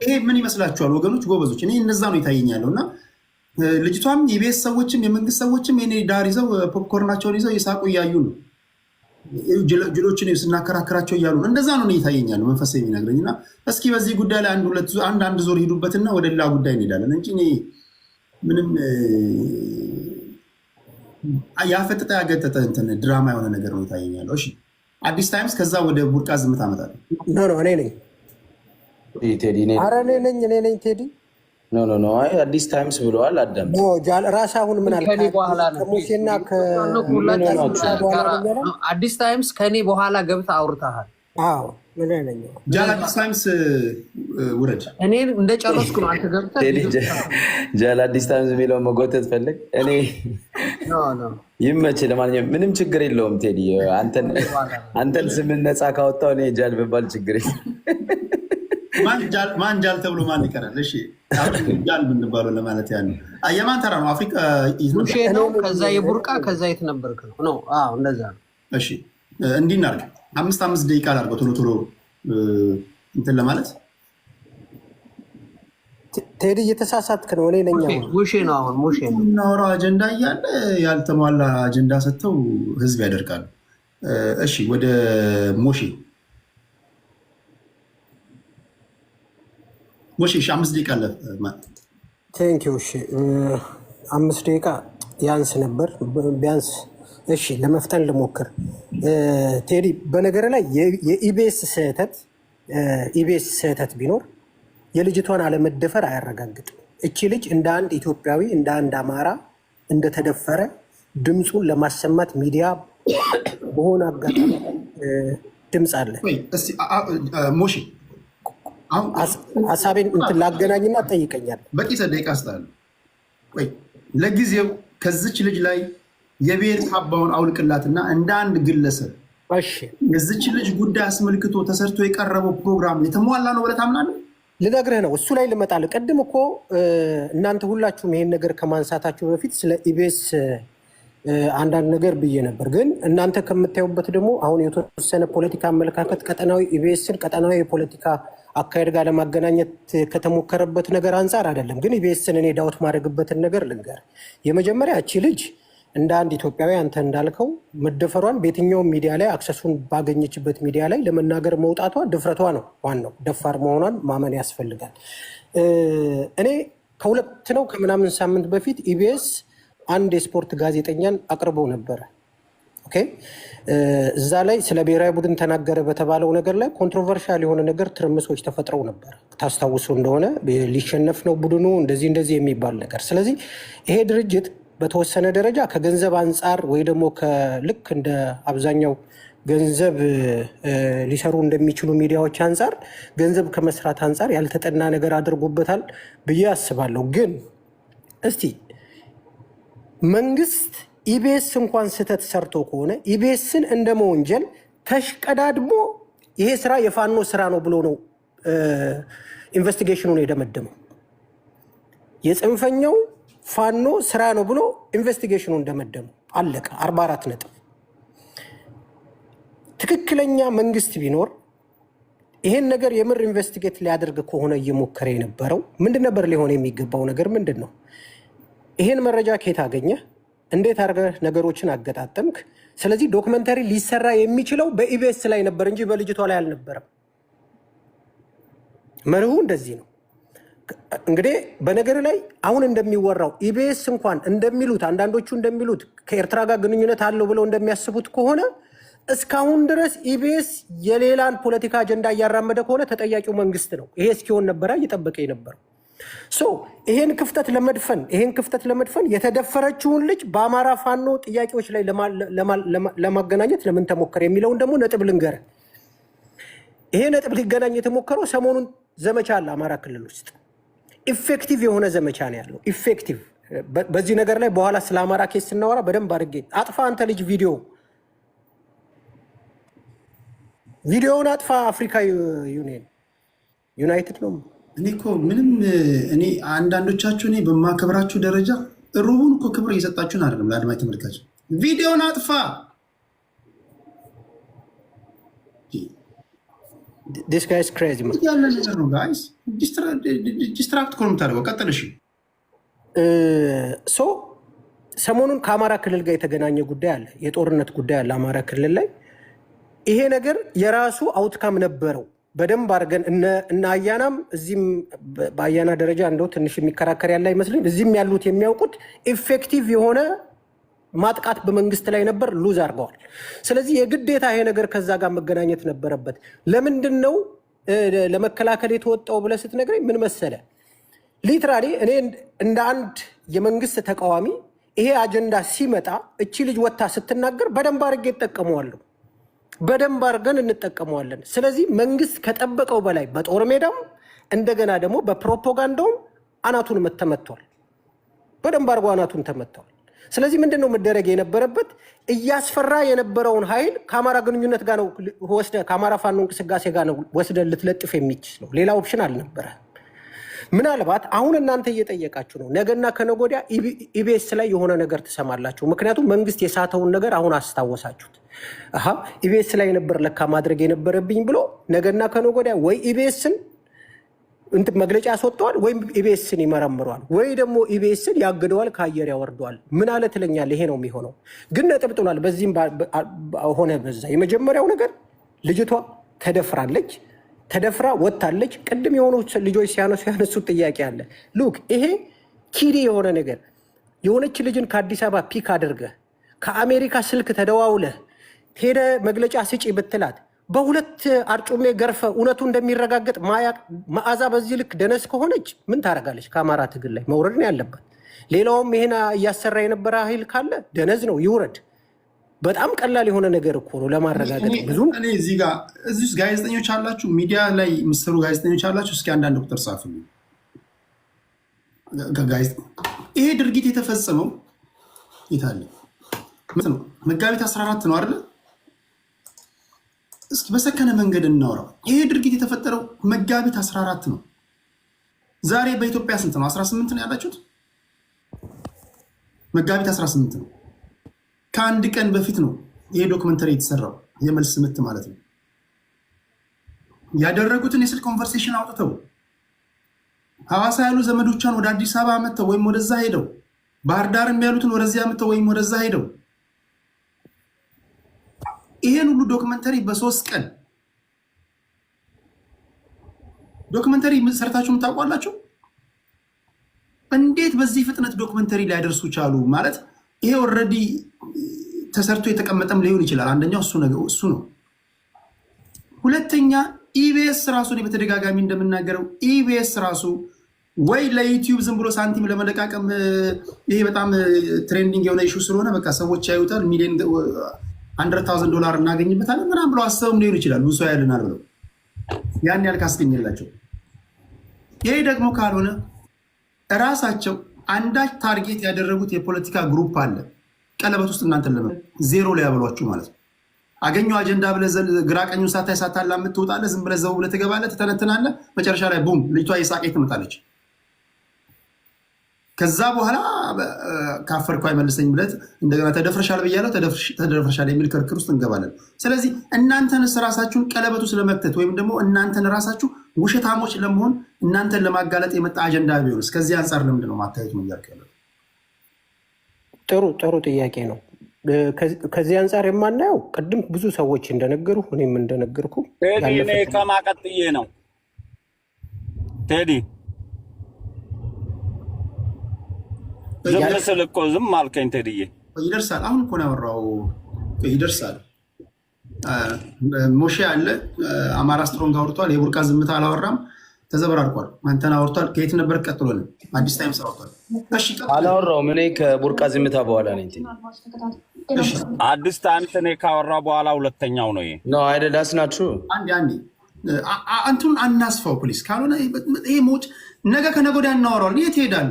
S2: ይሄ ምን ይመስላችኋል ወገኖች፣ ጎበዞች? እኔ እነዛ ነው ይታየኛለሁ። እና ልጅቷም የኢቢኤስ ሰዎችም የመንግስት ሰዎችም የኔ ዳር ይዘው ፖፕኮርናቸውን ይዘው የሳቁ እያዩ ነው። ጅሎችን ስናከራከራቸው እያሉ ነው። እንደዛ ነው ይታየኛለሁ መንፈስ የሚነግረኝ። እና እስኪ በዚህ ጉዳይ ላይ አንድ ዞር ሂዱበትና ወደ ሌላ ጉዳይ እንሄዳለን እንጂ እኔ ምንም ያፈጠጠ ያገጠጠ እንትን ድራማ የሆነ ነገር ነው ይታየኛለሁ። እሺ አዲስ ታይምስ፣ ከዛ ወደ ቡርቃ ዝምታ አመጣለሁ።
S3: እኔ ነኝ ቴዲ።
S4: ኖ አዲስ ታይምስ ብለዋል። አዳም
S3: ራስ አሁን ምን አለ?
S6: አዲስ ታይምስ ከኔ በኋላ ገብተህ አውርተሃል።
S3: አዎ ምን አይነኛው
S2: ጃላዲስ ታይምስ ውረድ።
S3: እኔ እንደጨረስኩ ነው አንተ ገብተህ
S4: ጃላዲስ ታይምስ የሚለው መጎተት ፈልግ። እኔ ይመችህ። ለማንኛውም ምንም ችግር የለውም ቴዲ። አንተን ስምን ነፃ ካወጣው እኔ ጃል በባል ችግር የለም።
S2: ማን ጃል ተብሎ ማን ይቀራል? እሺ ጃል ብንባለው ለማለት ያን የማን ተራ ነው? አፍሪካ
S3: ሙሼ ነው። ከዛ የቡርቃ ከዛ የት ነበርክ ነው? አዎ እንደዛ ነው።
S2: እሺ እንዲህ እናድርግ። 5 ደቂቃ ላድርገው ቶሎ ቶሎ እንትን ለማለት
S3: ቴዲ እየተሳሳትክ ነው። እኔ ነኝ ሙሼ ነው። አሁን ሙሼ ነው
S2: እናወራው አጀንዳ እያለ ያልተሟላ አጀንዳ ሰጥተው ህዝብ ያደርጋሉ። እሺ ወደ ሞሼ 5 ደቂቃ አለ።
S3: ቴንኪው። እሺ 5 ደቂቃ ያንስ ነበር ቢያንስ። እሺ ለመፍጠን ልሞክር። ቴዲ በነገር ላይ የኢቢኤስ ስህተት ቢኖር የልጅቷን አለመደፈር አያረጋግጥም። እቺ ልጅ እንደ አንድ ኢትዮጵያዊ እንደ አንድ አማራ እንደተደፈረ ድምፁን ለማሰማት ሚዲያ በሆነ አጋጣሚ ድምፅ አለ።
S2: ሞሼ
S3: ሀሳቤን እንትን ላገናኝና ጠይቀኛል።
S2: በቂ ደቂቃ ስላለ ቆይ ለጊዜው ከዚች ልጅ ላይ የብሔር ካባውን አውልቅላትና እንደ አንድ ግለሰብ የዚች ልጅ ጉዳይ አስመልክቶ ተሰርቶ የቀረበው ፕሮግራም የተሟላ ነው ብለህ ታምናለህ?
S3: ልነግርህ ነው። እሱ ላይ ልመጣልህ። ቅድም እኮ እናንተ ሁላችሁም ይሄን ነገር ከማንሳታችሁ በፊት ስለ ኢቢኤስ አንዳንድ ነገር ብዬ ነበር። ግን እናንተ ከምታዩበት ደግሞ አሁን የተወሰነ ፖለቲካ አመለካከት ቀጠናዊ ኢቢኤስን ቀጠናዊ የፖለቲካ አካሄድ ጋር ለማገናኘት ከተሞከረበት ነገር አንጻር አይደለም። ግን ኢቢኤስን እኔ ዳውት ማድረግበትን ነገር ልንገር። የመጀመሪያ እቺ ልጅ እንደ አንድ ኢትዮጵያዊ አንተ እንዳልከው መደፈሯን በየትኛውም ሚዲያ ላይ አክሰሱን ባገኘችበት ሚዲያ ላይ ለመናገር መውጣቷ ድፍረቷ ነው። ዋናው ደፋር መሆኗን ማመን ያስፈልጋል። እኔ ከሁለት ነው ከምናምን ሳምንት በፊት ኢቢኤስ አንድ የስፖርት ጋዜጠኛን አቅርበው ነበረ። ኦኬ እዛ ላይ ስለ ብሔራዊ ቡድን ተናገረ በተባለው ነገር ላይ ኮንትሮቨርሻል የሆነ ነገር ትርምሶች ተፈጥረው ነበር። ታስታውሱ እንደሆነ ሊሸነፍ ነው ቡድኑ እንደዚህ የሚባል ነገር። ስለዚህ ይሄ ድርጅት በተወሰነ ደረጃ ከገንዘብ አንጻር ወይ ደግሞ ልክ እንደ አብዛኛው ገንዘብ ሊሰሩ እንደሚችሉ ሚዲያዎች አንጻር ገንዘብ ከመስራት አንጻር ያልተጠና ነገር አድርጎበታል ብዬ አስባለሁ። ግን እስቲ መንግስት ኢቢኤስ እንኳን ስህተት ሰርቶ ከሆነ ኢቢኤስን እንደ መወንጀል ተሽቀዳድሞ ይሄ ስራ የፋኖ ስራ ነው ብሎ ነው ኢንቨስቲጌሽኑን የደመደመው። የጽንፈኛው ፋኖ ስራ ነው ብሎ ኢንቨስቲጌሽኑን እንደመደመው አለቀ። 44 ነጥብ። ትክክለኛ መንግስት ቢኖር ይሄን ነገር የምር ኢንቨስቲጌት ሊያደርግ ከሆነ እየሞከረ የነበረው ምንድን ነበር ሊሆን የሚገባው ነገር ምንድን ነው? ይሄን መረጃ ከየት አገኘህ? እንዴት አድርገህ ነገሮችን አገጣጠምክ? ስለዚህ ዶክመንተሪ ሊሰራ የሚችለው በኢቢኤስ ላይ ነበር እንጂ በልጅቷ ላይ አልነበረም። መርሁ እንደዚህ ነው። እንግዲህ በነገር ላይ አሁን እንደሚወራው ኢቢኤስ እንኳን እንደሚሉት አንዳንዶቹ እንደሚሉት ከኤርትራ ጋር ግንኙነት አለው ብለው እንደሚያስቡት ከሆነ እስካሁን ድረስ ኢቢኤስ የሌላን ፖለቲካ አጀንዳ እያራመደ ከሆነ ተጠያቂው መንግስት ነው። ይሄ እስኪሆን ነበረ እየጠበቀ የነበረው። ይሄን ክፍተት ለመድፈን የተደፈረችውን ልጅ በአማራ ፋኖ ጥያቄዎች ላይ ለማገናኘት ለምን ተሞከረ የሚለውን ደግሞ ነጥብ ልንገር። ይሄ ነጥብ ሊገናኝ የተሞከረው ሰሞኑን ዘመቻ አለ አማራ ክልል ውስጥ። ኢፌክቲቭ የሆነ ዘመቻ ነው ያለው። ኢፌክቲቭ በዚህ ነገር ላይ በኋላ ስለ አማራ ኬስ ስናወራ በደንብ አድርጌ አጥፋ። አንተ ልጅ ቪዲዮውን አጥፋ። አፍሪካ ዩናይትድ ነው።
S2: እኔ እኮ ምንም አንዳንዶቻችሁ እኔ በማከብራችሁ ደረጃ ሩቡን እኮ ክብር እየሰጣችሁን አይደለም። ለአድማጭ ተመልካች ቪዲዮውን አጥፋ
S3: This guy is crazy man.
S2: ያለ ነገር ነው ጋይስ። ዲስትራክት ኮን የምታደርገው ቀጥል። እሺ
S3: ሰሞኑን ከአማራ ክልል ጋር የተገናኘ ጉዳይ አለ፣ የጦርነት ጉዳይ አለ አማራ ክልል ላይ። ይሄ ነገር የራሱ አውትካም ነበረው። በደንብ አድርገን እነ አያናም እዚህም በአያና ደረጃ እንደው ትንሽ የሚከራከር ያለ አይመስልም። እዚህም ያሉት የሚያውቁት ኢፌክቲቭ የሆነ ማጥቃት በመንግስት ላይ ነበር፣ ሉዝ አድርገዋል። ስለዚህ የግዴታ ይሄ ነገር ከዛ ጋር መገናኘት ነበረበት። ለምንድን ነው ለመከላከል የተወጣው ብለህ ስትነግረኝ ምን መሰለ፣ ሊትራሊ እኔ እንደ አንድ የመንግስት ተቃዋሚ ይሄ አጀንዳ ሲመጣ እቺ ልጅ ወታ ስትናገር በደንብ አድርጌ እጠቀመዋለሁ። በደንብ አድርገን እንጠቀመዋለን። ስለዚህ መንግስት ከጠበቀው በላይ በጦር ሜዳም እንደገና ደግሞ በፕሮፓጋንዳውም አናቱን ተመቷል። በደንብ አድርጎ አናቱን ተመቷል። ስለዚህ ምንድነው መደረግ የነበረበት? እያስፈራ የነበረውን ኃይል ከአማራ ግንኙነት ጋር ነው ወስደ ከአማራ ፋኖ እንቅስቃሴ ጋር ነው ወስደ ልትለጥፍ የሚችለው። ሌላ ኦፕሽን አልነበረ። ምናልባት አሁን እናንተ እየጠየቃችሁ ነው፣ ነገና ከነጎዲያ ኢቢኤስ ላይ የሆነ ነገር ትሰማላችሁ። ምክንያቱም መንግስት የሳተውን ነገር አሁን አስታወሳችሁት። ኢቢኤስ ላይ ነበር ለካ ማድረግ የነበረብኝ ብሎ ነገና ከነጎዲያ ወይ ኢቢኤስን መግለጫ ያስወጣዋል ወይም ኢቢኤስን ይመረምረዋል ወይ ደግሞ ኢቢኤስን ያግደዋል፣ ከአየር ያወርደዋል። ምን አለ ትለኛል? ይሄ ነው የሚሆነው። ግን ነጥብ ጥሏል። በዚህም ሆነ በዛ የመጀመሪያው ነገር ልጅቷ ተደፍራለች፣ ተደፍራ ወጥታለች። ቅድም የሆኑ ልጆች ያነሱት ጥያቄ አለ። ሉክ ይሄ ኪዲ የሆነ ነገር የሆነች ልጅን ከአዲስ አበባ ፒክ አድርገህ ከአሜሪካ ስልክ ተደዋውለህ ሄደ መግለጫ ስጪ ብትላት በሁለት አርጩሜ ገርፈ እውነቱ እንደሚረጋገጥ መዓዛ በዚህ ልክ ደነስ ከሆነች ምን ታደርጋለች? ከአማራ ትግል ላይ መውረድ ነው ያለባት። ሌላውም ይሄን እያሰራ የነበረ ኃይል ካለ ደነዝ ነው ይውረድ። በጣም ቀላል የሆነ ነገር እኮ ነው ለማረጋገጥ። ብዙ
S2: እዚህ ውስጥ ጋዜጠኞች አላችሁ፣ ሚዲያ ላይ የሚሰሩ ጋዜጠኞች አላችሁ። እስኪ አንዳንድ ቁጥር ጻፉልኝ። ይሄ ድርጊት የተፈጸመው የታለ ነው? መጋቢት 14 ነው አይደለ? እስኪ በሰከነ መንገድ እናወራው። ይሄ ድርጊት የተፈጠረው መጋቢት 14 ነው። ዛሬ በኢትዮጵያ ስንት ነው? 18 ነው ያላችሁት? መጋቢት 18 ነው። ከአንድ ቀን በፊት ነው ይሄ ዶክመንተሪ የተሰራው፣ የመልስ ምት ማለት ነው። ያደረጉትን የስልክ ኮንቨርሴሽን አውጥተው ሐዋሳ ያሉ ዘመዶቿን ወደ አዲስ አበባ መጥተው ወይም ወደዛ ሄደው፣ ባህር ዳርም ያሉትን ወደዚያ መጥተው ወይም ወደዛ ሄደው ይሄን ሁሉ ዶክመንተሪ በ3 ቀን ዶክመንተሪ ሰርታችሁ የምታውቋላችሁ? እንዴት በዚህ ፍጥነት ዶክመንተሪ ሊያደርሱ ቻሉ? ማለት ይሄ ኦልሬዲ ተሰርቶ የተቀመጠም ሊሆን ይችላል። አንደኛው እሱ ነው። ሁለተኛ ኢቢኤስ ራሱ በተደጋጋሚ እንደምናገረው ኢቢኤስ ራሱ ወይ ለዩቲዩብ ዝም ብሎ ሳንቲም ለመለቃቀም ይሄ በጣም ትሬንዲንግ የሆነ ኢሹ ስለሆነ በቃ ሰዎች ያዩታል፣ ሚሊዮን $100,000 እናገኝበታለን ምናምን ብለው አሰቡም ሊሆን ይችላል። ብዙ ሰው ያልናል ብለው ያን ያህል ካስገኘላቸው። ይሄ ደግሞ ካልሆነ እራሳቸው አንዳች ታርጌት ያደረጉት የፖለቲካ ግሩፕ አለ ቀለበት ውስጥ እናንተን ዜሮ ላይ ያበሏችሁ ማለት ነው። አገኘው አጀንዳ ብለህ ግራ ቀኙን ሳታይ ሳታላምጥ ትወጣለህ። ዝም ብለህ ዘው ብለህ ትገባለህ፣ ትተነትናለህ። መጨረሻ ላይ ቡም ልጅቷ የሳቄ ትመጣለች። ከዛ በኋላ ካፈርኩ አይመልሰኝ ብለት እንደገና ተደፍረሻል ብያለሁ ተደፍረሻል የሚል ክርክር ውስጥ እንገባለን። ስለዚህ እናንተንስ ራሳችሁን ቀለበቱ ስለመክተት ወይም ደግሞ እናንተን ራሳችሁ ውሸታሞች ለመሆን እናንተን ለማጋለጥ የመጣ አጀንዳ ቢሆንስ ከዚህ አንጻር ለምንድን ነው ማታየት ነው እያልክ ያለው?
S3: ጥሩ ጥያቄ ነው። ከዚህ አንጻር የማናየው ቅድም ብዙ ሰዎች እንደነገሩ እኔም እንደነገርኩ
S6: ቴዲ ከማቀጥዬ ነው ቴዲ ዝም ስል እኮ ዝም አልከኝ ቴዲዬ።
S2: ይደርሳል። አሁን እኮ ነው ያወራው። ይደርሳል። ሞሼ አለ አማራ ስትሮንግ አውርቷል። የቡርቃ ዝምታ አላወራም፣ ተዘበራርቋል። አንተን አውርቷል። ከየት ነበር? ቀጥሎልን አዲስ ታይምስ አውርቷል። እሺ
S4: አላወራውም። እኔ ከቡርቃ ዝምታ በኋላ ነኝ።
S6: አዲስ ታይምስ እኔ ካወራው በኋላ ሁለተኛው ነው ይሄ
S4: ነው አይደል? አስናችሁ
S2: አንዴ አንቱን አናስፋው ፕሊስ። ካልሆነ ይሄ ሞጭ ነገ ከነገ ወዲያ እናወራዋለን። የት ይሄዳል?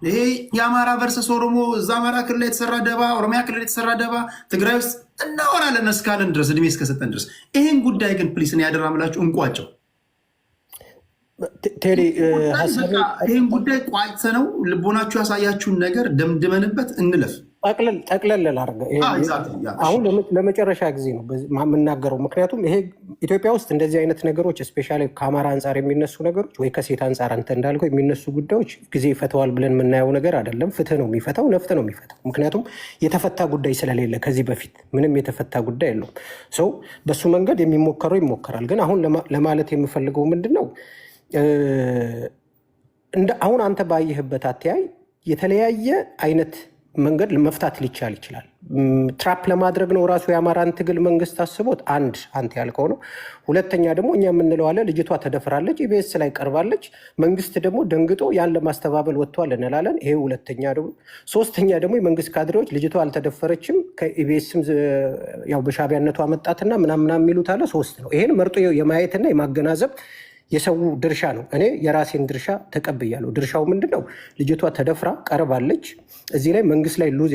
S2: ይሄ የአማራ ቨርሰስ ኦሮሞ እዛ አማራ ክልል የተሰራ ደባ፣ ኦሮሚያ ክልል የተሰራ ደባ፣ ትግራይ ውስጥ እናወራለን እስካለን ድረስ እድሜ እስከሰጠን ድረስ። ይሄን ጉዳይ ግን ፕሊስ እኔ ያደራ ምላችሁ እንቋጨው። ይህን ጉዳይ ቋጭተ ነው ልቦናችሁ ያሳያችሁን ነገር ደምድመንበት እንለፍ።
S3: ጠቅለል ላድርገው። አሁን ለመጨረሻ ጊዜ ነው የምናገረው። ምክንያቱም ይሄ ኢትዮጵያ ውስጥ እንደዚህ አይነት ነገሮች እስፔሻሊ ከአማራ አንጻር የሚነሱ ነገሮች ወይ ከሴት አንጻር አንተ እንዳልከው የሚነሱ ጉዳዮች ጊዜ ይፈተዋል ብለን የምናየው ነገር አይደለም። ፍትህ ነው የሚፈታው፣ ነፍጥ ነው የሚፈታው። ምክንያቱም የተፈታ ጉዳይ ስለሌለ ከዚህ በፊት ምንም የተፈታ ጉዳይ የለውም። ሰው በሱ መንገድ የሚሞከረው ይሞከራል። ግን አሁን ለማለት የምፈልገው ምንድን ነው፣ አሁን አንተ ባየህበት አተያይ የተለያየ አይነት መንገድ መፍታት ሊቻል ይችላል። ትራፕ ለማድረግ ነው ራሱ የአማራን ትግል መንግስት አስቦት። አንተ ያልከው ነው። ሁለተኛ ደግሞ እኛ የምንለው አለ፣ ልጅቷ ተደፍራለች፣ ኢቢኤስ ላይ ቀርባለች፣ መንግስት ደግሞ ደንግጦ ያን ለማስተባበል ወጥቷል እንላለን። ይሄ ሁለተኛ ደግሞ። ሶስተኛ ደግሞ የመንግስት ካድሬዎች ልጅቷ አልተደፈረችም ከኢቢኤስም ያው በሻቢያነቱ አመጣትና ምናምን የሚሉት አለ። ሶስት ነው። ይሄን መርጦ የማየትና የማገናዘብ የሰው ድርሻ ነው። እኔ የራሴን ድርሻ ተቀብያለሁ። ድርሻው ምንድን ነው? ልጅቷ ተደፍራ ቀርባለች። እዚህ ላይ መንግስት ላይ ሉዝ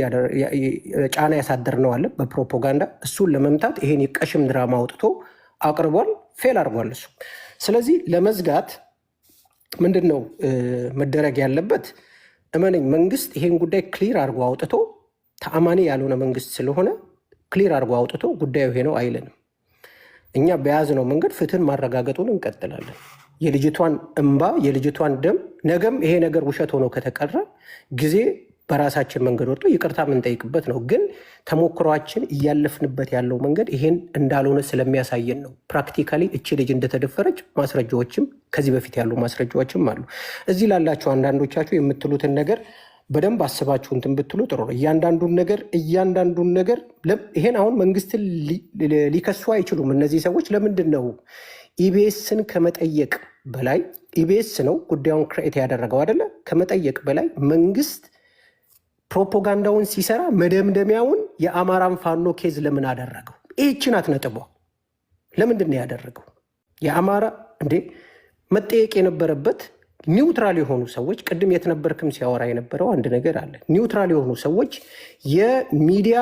S3: ጫና ያሳደርነው አለ በፕሮፓጋንዳ። እሱን ለመምታት ይሄን የቀሽም ድራማ አውጥቶ አቅርቧል። ፌል አድርጓል እሱ። ስለዚህ ለመዝጋት ምንድን ነው መደረግ ያለበት? እመነኝ፣ መንግስት ይሄን ጉዳይ ክሊር አድርጎ አውጥቶ ተአማኒ ያልሆነ መንግስት ስለሆነ ክሊር አድርጎ አውጥቶ ጉዳዩ ይሄ ነው አይለንም። እኛ በያዝነው መንገድ ፍትህን ማረጋገጡን እንቀጥላለን። የልጅቷን እንባ የልጅቷን ደም ነገም ይሄ ነገር ውሸት ሆኖ ከተቀረ ጊዜ በራሳችን መንገድ ወጥቶ ይቅርታ የምንጠይቅበት ነው። ግን ተሞክሯችን እያለፍንበት ያለው መንገድ ይሄን እንዳልሆነ ስለሚያሳየን ነው። ፕራክቲካሊ እቺ ልጅ እንደተደፈረች ማስረጃዎችም ከዚህ በፊት ያሉ ማስረጃዎችም አሉ። እዚህ ላላችሁ አንዳንዶቻችሁ የምትሉትን ነገር በደንብ አስባችሁ እንትን ብትሉ ጥሩ ነው። እያንዳንዱን ነገር ይሄን አሁን መንግስትን ሊከሱ አይችሉም እነዚህ ሰዎች። ለምንድን ነው ኢቢኤስን ከመጠየቅ በላይ ኢቢኤስ ነው ጉዳዩን ክሬት ያደረገው አይደለ? ከመጠየቅ በላይ መንግስት ፕሮፓጋንዳውን ሲሰራ መደምደሚያውን የአማራን ፋኖ ኬዝ ለምን አደረገው? ይህች ናት ነጥቧ። ለምንድን ነው ያደረገው? የአማራ እንዴ መጠየቅ የነበረበት ኒውትራል የሆኑ ሰዎች፣ ቅድም የትነበርክም ሲያወራ የነበረው አንድ ነገር አለ። ኒውትራል የሆኑ ሰዎች የሚዲያ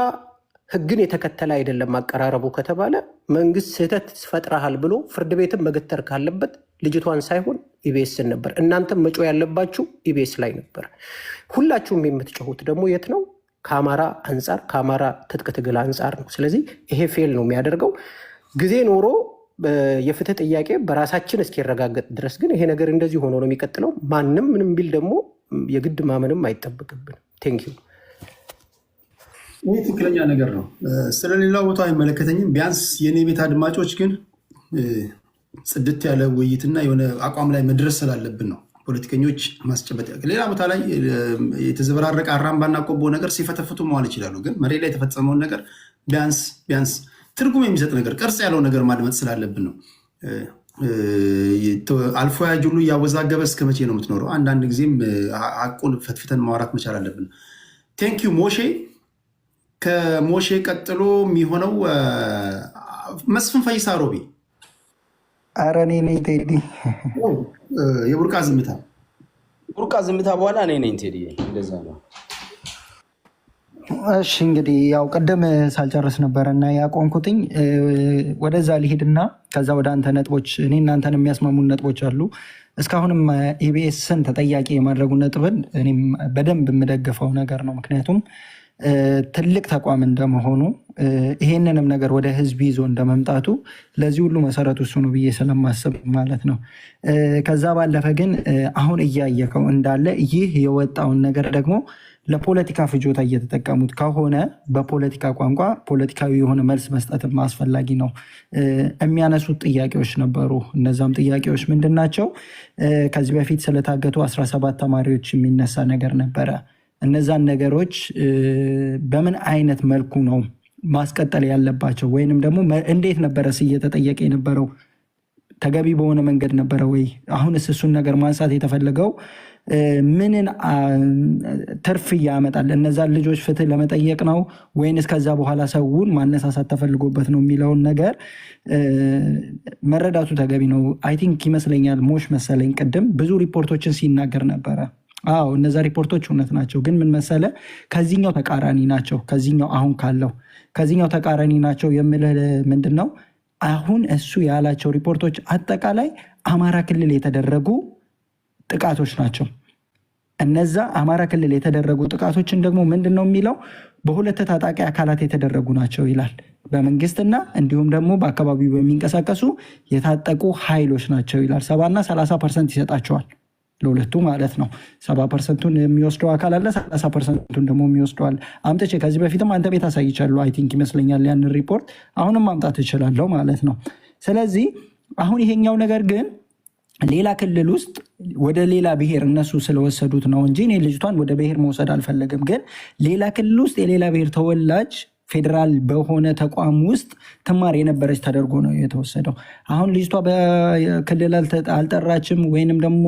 S3: ህግን የተከተለ አይደለም አቀራረቡ ከተባለ መንግስት ስህተት ፈጥረሃል ብሎ ፍርድ ቤትም መገተር ካለበት ልጅቷን ሳይሆን ኢቢኤስን ነበር። እናንተም መጮህ ያለባችሁ ኢቢኤስ ላይ ነበር። ሁላችሁም የምትጮሁት ደግሞ የት ነው? ከአማራ አንጻር፣ ከአማራ ትጥቅ ትግል አንጻር ነው። ስለዚህ ይሄ ፌል ነው የሚያደርገው። ጊዜ ኖሮ የፍትህ ጥያቄ በራሳችን እስኪረጋገጥ ድረስ ግን ይሄ ነገር እንደዚህ ሆኖ ነው የሚቀጥለው። ማንም ምንም ቢል ደግሞ የግድ ማመንም አይጠብቅብን። ቴንክ ዩ።
S2: ይህ ትክክለኛ ነገር ነው። ስለሌላው ቦታ አይመለከተኝም። ቢያንስ የኔ ቤት አድማጮች ግን ጽድት ያለ ውይይትና የሆነ አቋም ላይ መድረስ ስላለብን ነው። ፖለቲከኞች ማስጨበጥ ሌላ ቦታ ላይ የተዘበራረቀ አራምባና ቆቦ ነገር ሲፈተፍቱ መዋል ይችላሉ። ግን መሬት ላይ የተፈጸመውን ነገር ቢያንስ ትርጉም የሚሰጥ ነገር ቅርጽ ያለው ነገር ማድመጥ ስላለብን ነው። አልፎ ያጅ ሁሉ እያወዛገበ እስከ መቼ ነው የምትኖረው? አንዳንድ ጊዜም ሀቁን ፈትፍተን ማውራት መቻል አለብን። ቴንኪዩ ሞሼ። ከሞሼ ቀጥሎ የሚሆነው መስፍን ፈይሳ ሮቢ።
S5: ኧረ እኔ ነኝ ቴዲ።
S2: የቡርቃ ዝምታ
S4: በኋላ እኔ ነኝ ቴዲ። እንደዛ ነው።
S5: እሺ እንግዲህ ያው ቅድም ሳልጨርስ ነበረ እና ያቆምኩትኝ ወደዛ ሊሄድና ከዛ ወደ አንተ ነጥቦች፣ እኔ እናንተን የሚያስማሙን ነጥቦች አሉ። እስካሁንም ኢቢኤስን ተጠያቂ የማድረጉ ነጥብን እኔም በደንብ የምደግፈው ነገር ነው። ምክንያቱም ትልቅ ተቋም እንደመሆኑ ይሄንንም ነገር ወደ ህዝብ ይዞ እንደመምጣቱ ለዚህ ሁሉ መሰረቱ እሱ ነው ብዬ ስለማስብ ማለት ነው። ከዛ ባለፈ ግን አሁን እያየከው እንዳለ ይህ የወጣውን ነገር ደግሞ ለፖለቲካ ፍጆታ እየተጠቀሙት ከሆነ በፖለቲካ ቋንቋ ፖለቲካዊ የሆነ መልስ መስጠትም አስፈላጊ ነው። የሚያነሱት ጥያቄዎች ነበሩ። እነዛም ጥያቄዎች ምንድን ናቸው? ከዚህ በፊት ስለታገቱ 17 ተማሪዎች የሚነሳ ነገር ነበረ። እነዛን ነገሮች በምን አይነት መልኩ ነው ማስቀጠል ያለባቸው? ወይንም ደግሞ እንዴት ነበረስ እየተጠየቀ የነበረው? ተገቢ በሆነ መንገድ ነበረ ወይ? አሁንስ እሱን ነገር ማንሳት የተፈለገው ምንን ትርፍ ያመጣል? እነዛን ልጆች ፍትህ ለመጠየቅ ነው ወይንስ ከዛ በኋላ ሰውን ማነሳሳት ተፈልጎበት ነው የሚለውን ነገር መረዳቱ ተገቢ ነው። አይ ቲንክ ይመስለኛል ሞሽ መሰለኝ ቅድም ብዙ ሪፖርቶችን ሲናገር ነበረ። አዎ እነዛ ሪፖርቶች እውነት ናቸው። ግን ምን መሰለ ከዚህኛው ተቃራኒ ናቸው። አሁን ካለው ከዚህኛው ተቃራኒ ናቸው የምልህ ምንድን ነው? አሁን እሱ ያላቸው ሪፖርቶች አጠቃላይ አማራ ክልል የተደረጉ ጥቃቶች ናቸው። እነዛ አማራ ክልል የተደረጉ ጥቃቶችን ደግሞ ምንድን ነው የሚለው? በሁለት ታጣቂ አካላት የተደረጉ ናቸው ይላል። በመንግስትና እንዲሁም ደግሞ በአካባቢው በሚንቀሳቀሱ የታጠቁ ኃይሎች ናቸው ይላል። 70% እና 30% ይሰጣቸዋል ለሁለቱ ማለት ነው። 70%ቱን የሚወስደው አካል አለ፣ 30%ቱን ደግሞ የሚወስደዋል። አምጥቼ ከዚህ በፊትም አንተ ቤት አሳይቻለሁ። አይ ቲንክ ይመስለኛል ያንን ሪፖርት አሁንም ማምጣት እችላለሁ ማለት ነው። ስለዚህ አሁን ይሄኛው ነገር ግን ሌላ ክልል ውስጥ ወደ ሌላ ብሔር እነሱ ስለወሰዱት ነው እንጂ እኔ ልጅቷን ወደ ብሔር መውሰድ አልፈለግም። ግን ሌላ ክልል ውስጥ የሌላ ብሔር ተወላጅ ፌዴራል በሆነ ተቋም ውስጥ ትማር የነበረች ተደርጎ ነው የተወሰደው። አሁን ልጅቷ በክልል አልጠራችም ወይንም ደግሞ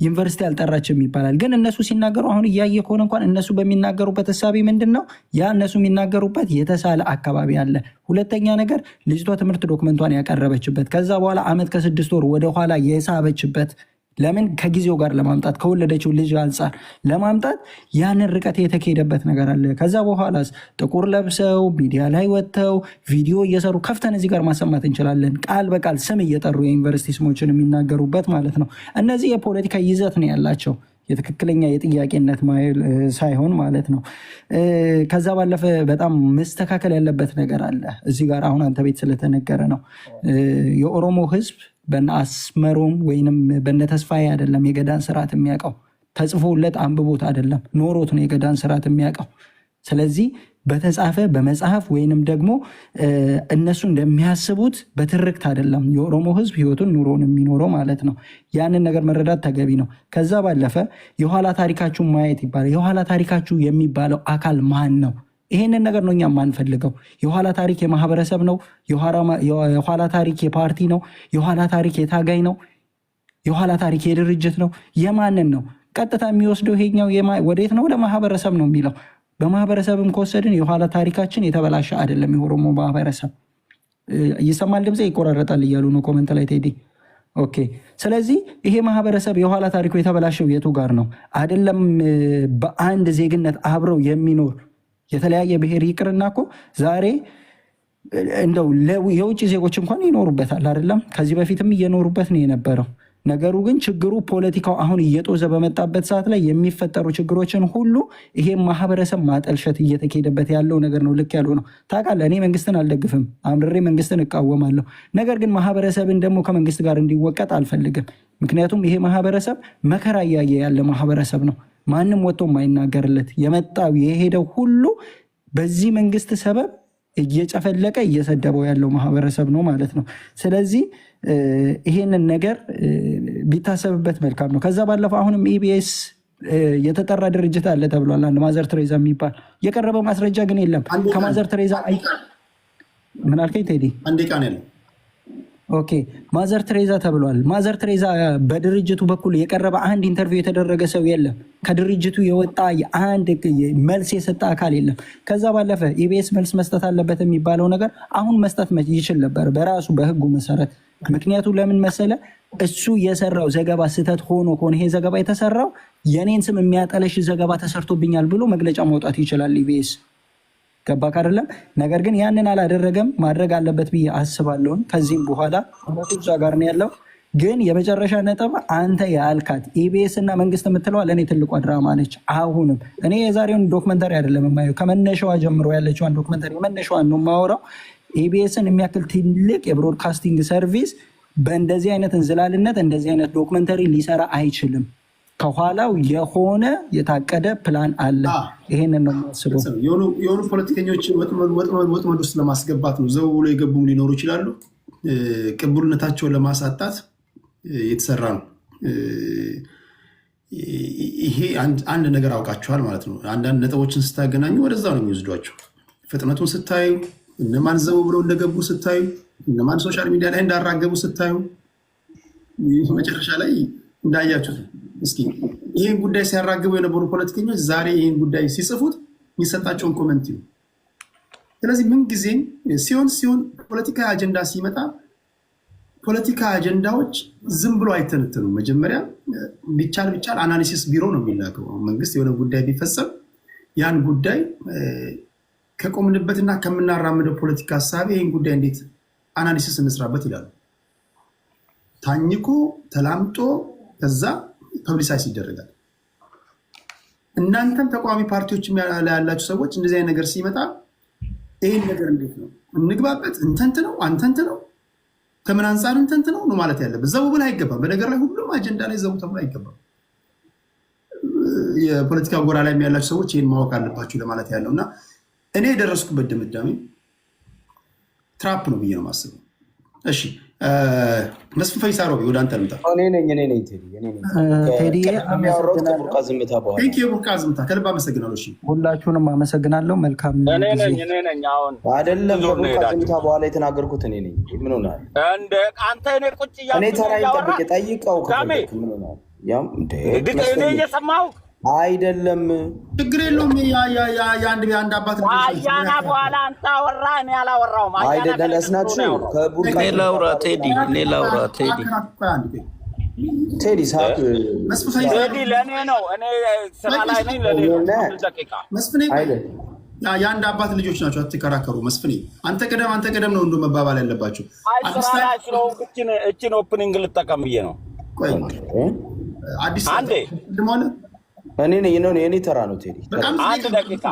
S5: ዩኒቨርሲቲ አልጠራችም ይባላል። ግን እነሱ ሲናገሩ አሁን እያየ ከሆነ እንኳን እነሱ በሚናገሩበት እሳቤ ምንድን ነው ያ እነሱ የሚናገሩበት የተሳለ አካባቢ አለ። ሁለተኛ ነገር ልጅቷ ትምህርት ዶክመንቷን ያቀረበችበት ከዛ በኋላ ዓመት ከ6 ወር ወደኋላ የሳበችበት ለምን ከጊዜው ጋር ለማምጣት ከወለደችው ልጅ አንጻር ለማምጣት ያንን ርቀት የተካሄደበት ነገር አለ። ከዛ በኋላ ጥቁር ለብሰው ሚዲያ ላይ ወጥተው ቪዲዮ እየሰሩ ከፍተን እዚህ ጋር ማሰማት እንችላለን። ቃል በቃል ስም እየጠሩ የዩኒቨርሲቲ ስሞችን የሚናገሩበት ማለት ነው። እነዚህ የፖለቲካ ይዘት ነው ያላቸው የትክክለኛ የጥያቄነት ሳይሆን ማለት ነው። ከዛ ባለፈ በጣም መስተካከል ያለበት ነገር አለ እዚህ ጋር አሁን አንተ ቤት ስለተነገረ ነው። የኦሮሞ ህዝብ በነ አስመሮም ወይንም በነ ተስፋዬ አይደለም የገዳን ስርዓት የሚያውቀው፣ ተጽፎለት አንብቦት አይደለም ኖሮት ነው የገዳን ስርዓት የሚያውቀው። ስለዚህ በተጻፈ በመጽሐፍ ወይንም ደግሞ እነሱ እንደሚያስቡት በትርክት አይደለም የኦሮሞ ህዝብ ህይወቱን ኑሮን የሚኖረው ማለት ነው። ያንን ነገር መረዳት ተገቢ ነው። ከዛ ባለፈ የኋላ ታሪካችሁ ማየት ይባላል። የኋላ ታሪካችሁ የሚባለው አካል ማን ነው? ይሄንን ነገር ነው እኛ የማንፈልገው። የኋላ ታሪክ የማህበረሰብ ነው። የኋላ ታሪክ የፓርቲ ነው። የኋላ ታሪክ የታጋይ ነው። የኋላ ታሪክ የድርጅት ነው። የማንን ነው? ቀጥታ የሚወስደው ይሄኛው ወዴት ነው? ወደ ማህበረሰብ ነው የሚለው። በማህበረሰብም ከወሰድን የኋላ ታሪካችን የተበላሸ አይደለም። የኦሮሞ ማህበረሰብ ይሰማል፣ ድምፄ ይቆራረጣል እያሉ ነው ኮመንት ላይ ቴዲ። ኦኬ። ስለዚህ ይሄ ማህበረሰብ የኋላ ታሪኩ የተበላሸው የቱ ጋር ነው? አይደለም በአንድ ዜግነት አብረው የሚኖር የተለያየ ብሔር ይቅርና እኮ ዛሬ እንደው የውጭ ዜጎች እንኳን ይኖሩበታል አይደለም? ከዚህ በፊትም እየኖሩበት ነው የነበረው። ነገሩ ግን ችግሩ ፖለቲካው አሁን እየጦዘ በመጣበት ሰዓት ላይ የሚፈጠሩ ችግሮችን ሁሉ ይሄ ማህበረሰብ ማጠልሸት እየተካሄደበት ያለው ነገር ነው። ልክ ያለው ነው። ታውቃለህ፣ እኔ መንግስትን አልደግፍም፣ አምርሬ መንግስትን እቃወማለሁ። ነገር ግን ማህበረሰብን ደግሞ ከመንግስት ጋር እንዲወቀጥ አልፈልግም። ምክንያቱም ይሄ ማህበረሰብ መከራ እያየ ያለ ማህበረሰብ ነው። ማንም ወጥቶ የማይናገርለት የመጣው የሄደው ሁሉ በዚህ መንግስት ሰበብ እየጨፈለቀ እየሰደበው ያለው ማህበረሰብ ነው ማለት ነው። ስለዚህ ይሄንን ነገር ቢታሰብበት መልካም ነው። ከዛ ባለፈው አሁንም ኢቢኤስ የተጠራ ድርጅት አለ ተብሏል። አንድ ማዘር ትሬዛ የሚባል የቀረበ ማስረጃ ግን የለም። ከማዘር ትሬዛ ምን አልከኝ ቴዲ?
S2: አንዴ ቃን ያለ
S5: ኦኬ፣ ማዘር ትሬዛ ተብሏል። ማዘር ትሬዛ በድርጅቱ በኩል የቀረበ አንድ ኢንተርቪው የተደረገ ሰው የለም። ከድርጅቱ የወጣ አንድ መልስ የሰጠ አካል የለም። ከዛ ባለፈ ኢቢኤስ መልስ መስጠት አለበት የሚባለው ነገር አሁን መስጠት ይችል ነበር በራሱ በህጉ መሰረት። ምክንያቱ ለምን መሰለ? እሱ የሰራው ዘገባ ስህተት ሆኖ ከሆነ ይሄ ዘገባ የተሰራው የኔን ስም የሚያጠለሽ ዘገባ ተሰርቶብኛል ብሎ መግለጫ ማውጣት ይችላል ኢቢኤስ። ገባክ አይደለም? ነገር ግን ያንን አላደረገም። ማድረግ አለበት ብዬ አስባለሁን። ከዚህም በኋላ እዛ ጋር ነው ያለው። ግን የመጨረሻ ነጥብ አንተ ያልካት ኢቢኤስ እና መንግስት የምትለዋ ለእኔ ትልቋ ድራማ ነች። አሁንም እኔ የዛሬውን ዶክመንተሪ አይደለም የማየው፣ ከመነሻዋ ጀምሮ ያለችዋን ዶክመንተሪ መነሻዋን ነው የማወራው። ኢቢኤስን የሚያክል ትልቅ የብሮድካስቲንግ ሰርቪስ በእንደዚህ አይነት እንዝላልነት እንደዚህ አይነት ዶክመንተሪ ሊሰራ አይችልም። ከኋላው የሆነ የታቀደ ፕላን አለ። ይሄንን ነው የማስበው።
S2: የሆኑ ፖለቲከኞችን ወጥመድ ውስጥ ለማስገባት ነው ዘው ብሎ የገቡም ሊኖሩ ይችላሉ። ቅቡልነታቸውን ለማሳጣት የተሰራ ነው። ይሄ አንድ ነገር አውቃችኋል ማለት ነው። አንዳንድ ነጥቦችን ስታገናኙ ወደዛ ነው የሚወስዷቸው። ፍጥነቱን ስታዩ፣ እነማን ዘው ብለው እንደገቡ ስታዩ፣ እነማን ሶሻል ሚዲያ ላይ እንዳራገቡ ስታዩ፣ መጨረሻ ላይ እንዳያችሁት እስኪ ይህን ጉዳይ ሲያራግቡ የነበሩ ፖለቲከኞች ዛሬ ይህን ጉዳይ ሲጽፉት የሚሰጣቸውን ኮመንት ነው። ስለዚህ ምንጊዜም ሲሆን ፖለቲካ አጀንዳ ሲመጣ ፖለቲካ አጀንዳዎች ዝም ብሎ አይተነትኑም። መጀመሪያ ቢቻል አናሊሲስ ቢሮ ነው የሚላከው። መንግስት የሆነ ጉዳይ ቢፈጸም ያን ጉዳይ ከቆምንበትና ከምናራምደው ፖለቲካ ሀሳቢ ይህን ጉዳይ እንዴት አናሊሲስ እንስራበት ይላሉ። ታኝኮ ተላምጦ ከዛ ፐብሊሳይዝ ይደረጋል። እናንተም ተቃዋሚ ፓርቲዎች ላይ ያላችሁ ሰዎች እንደዚህ አይነት ነገር ሲመጣ ይህን ነገር እንዴት ነው እንግባበት፣ እንተንት ነው አንተንት ነው ከምን አንጻር እንተንት ነው ማለት ያለበት። ዘቡ ብላ አይገባም። በነገር ላይ ሁሉም አጀንዳ ላይ ዘቡ ተብሎ አይገባም። የፖለቲካ ጎራ ላይ ያላችሁ ሰዎች ይህን ማወቅ አለባችሁ ለማለት ያለው እና እኔ የደረስኩበት ድምዳሜ ትራፕ ነው ብዬ ነው የማስበው። እሺ መስፍን ፈይሳ ሮቢ ወደ አንተ ልምጣ።
S4: እኔ ነኝ
S5: ቴዲ
S4: ከሚያወራው ከቡርቃ ዝምታ በኋላ
S2: ቡርቃ ዝምታ ከልብ አመሰግናለሁ።
S5: ሁላችሁንም አመሰግናለሁ። መልካም
S6: እኔ ነኝ። አሁን
S4: አይደለም ከቡርቃ ዝምታ በኋላ የተናገርኩት እኔ ነኝ። ምን ሆናል
S6: እንደ አንተ እኔ ቁጭ እያልኩ
S4: እኔ ተራይ ጠብቄ ጠይቀው ከፈለክ ምን ሆናል? ያም እንደ
S6: እኔ እየሰማሁ
S4: አይደለም
S2: ችግር የለውም። የአንድ አባት
S6: አያና በኋላ አንተ አወራ እኔ አላወራሁም።
S4: አይደለም ያስናችሁ ከቡርቃ
S7: ሌላውራ
S4: ቴዲ ሰዓት
S6: ቴዲ ለእኔ ነው። እኔ ስራ ላይ ነኝ። ለእኔ ነው ደቂቃ
S2: መስፍኔ የአንድ አባት ልጆች ናቸው። አትከራከሩ። መስፍኔ አንተ ቀደም ነው እንዶ መባባል ያለባቸው።
S6: ስራ ላይ ስለሆንኩ እችን ኦፕኒንግ ልጠቀም ብዬ ነው።
S2: አዲስ
S6: አንዴ
S4: እኔ ነኝ ነው የኔ ተራ ነው። ቴዲ
S6: አንድ ደቂቃ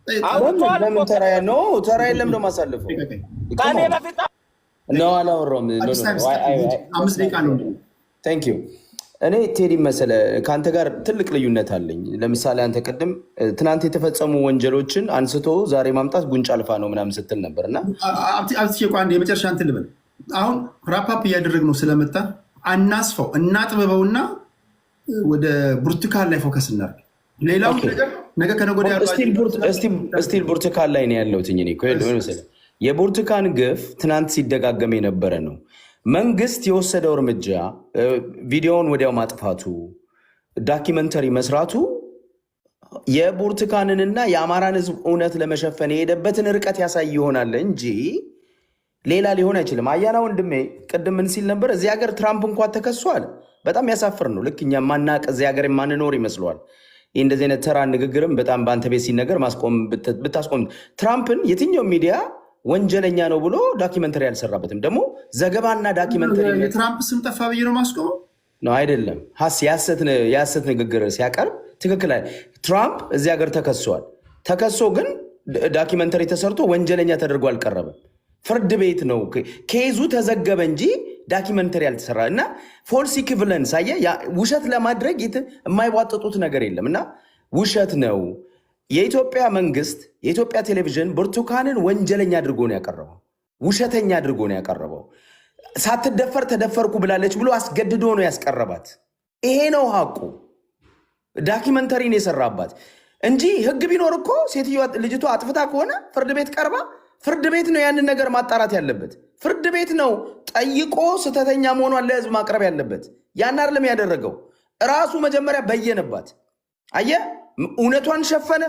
S4: ለምን ተራ ነው? ተራ የለም ነው ማሳልፈው
S6: ከኔ በፊት
S4: ነው አላወራሁም።
S2: አምስት ደቂቃ ነው።
S4: ታንክ ዩ። እኔ ቴዲ መሰለ ከአንተ ጋር ትልቅ ልዩነት አለኝ። ለምሳሌ አንተ ቅድም ትናንት የተፈጸሙ ወንጀሎችን አንስቶ ዛሬ ማምጣት ጉንጭ አልፋ ነው ምናምን ስትል ነበር እና
S2: አንድ የመጨረሻ እንትን ልበል። አሁን ራፓፕ እያደረግነው ስለመጣ አናስፈው እናጥበበውና ወደ ብርቱካን ላይ ፎከስ እናድርግ። ሌላው ነገ ከነገ ወዲያ
S4: እስቲል ብርቱካን ላይ ነው ያለሁት። የብርቱካን ግፍ ትናንት ሲደጋገም የነበረ ነው። መንግስት የወሰደው እርምጃ ቪዲዮውን ወዲያው ማጥፋቱ፣ ዳኪመንተሪ መስራቱ የብርቱካንንና የአማራን ሕዝብ እውነት ለመሸፈን የሄደበትን ርቀት ያሳይ ይሆናል እንጂ ሌላ ሊሆን አይችልም። አያና ወንድሜ ቅድም ምን ሲል ነበር? እዚህ ሀገር ትራምፕ እንኳን ተከሷል። በጣም ያሳፍር ነው። ልክ እኛ ማናቅ እዚህ ሀገር የማንኖር ይመስለዋል። ይህ እንደዚህ አይነት ተራ ንግግርም በጣም በአንተ ቤት ሲነገር ብታስቆም። ትራምፕን የትኛው ሚዲያ ወንጀለኛ ነው ብሎ ዳኪመንተሪ አልሰራበትም። ደግሞ ዘገባና ዳኪመንተሪ
S2: የትራምፕ ስም ጠፋ ብዬ ነው ማስቆመው
S4: ነው አይደለም። የሐሰት ንግግር ሲያቀርብ ትክክል። ትራምፕ እዚህ ሀገር ተከሷል። ተከሶ ግን ዳኪመንተሪ ተሰርቶ ወንጀለኛ ተደርጎ አልቀረበም። ፍርድ ቤት ነው ኬዙ ተዘገበ እንጂ ዳኪመንተሪ አልተሰራ እና ፎልስ ኢኩቪለንስ ውሸት ለማድረግ የማይቧጥጡት ነገር የለም እና ውሸት ነው። የኢትዮጵያ መንግስት የኢትዮጵያ ቴሌቪዥን ብርቱካንን ወንጀለኛ አድርጎ ነው ያቀረበው፣ ውሸተኛ አድርጎ ነው ያቀረበው። ሳትደፈር ተደፈርኩ ብላለች ብሎ አስገድዶ ነው ያስቀረባት። ይሄ ነው ሀቁ። ዳኪመንተሪን የሰራባት እንጂ ህግ ቢኖር እኮ ሴትዮዋ ልጅቷ አጥፍታ ከሆነ ፍርድ ቤት ቀርባ ፍርድ ቤት ነው ያንን ነገር ማጣራት ያለበት። ፍርድ ቤት ነው ጠይቆ ስህተተኛ መሆኗን ለህዝብ ማቅረብ ያለበት። ያን አይደለም ያደረገው። እራሱ መጀመሪያ በየነባት። አየ እውነቷን ሸፈነ፣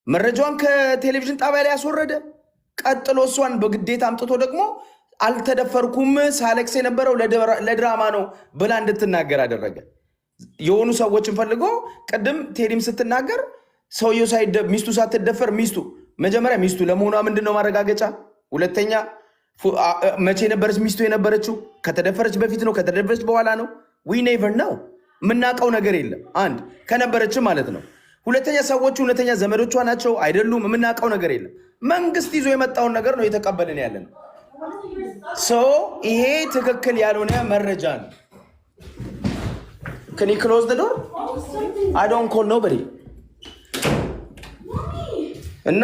S4: መረጃዋን ከቴሌቪዥን ጣቢያ ላይ ያስወረደ። ቀጥሎ እሷን በግዴታ አምጥቶ ደግሞ አልተደፈርኩም ሳለቅስ የነበረው ለድራማ ነው ብላ እንድትናገር አደረገ። የሆኑ ሰዎችን ፈልጎ ቅድም ቴዲም ስትናገር ሰውየው ሚስቱ ሳትደፈር መጀመሪያ ሚስቱ ለመሆኗ ምንድነው ማረጋገጫ? ሁለተኛ መቼ ነበረች ሚስቱ የነበረችው? ከተደፈረች በፊት ነው? ከተደፈረች በኋላ ነው? ዊ ኔቨር ነው። የምናውቀው ነገር የለም። አንድ ከነበረችም ማለት ነው። ሁለተኛ ሰዎቹ እውነተኛ ዘመዶቿ ናቸው አይደሉም? የምናውቀው ነገር የለም። መንግስት ይዞ የመጣውን ነገር ነው የተቀበልን ያለ ነው። ይሄ ትክክል ያልሆነ መረጃ ነው። Can you close the door? I don't call nobody. እና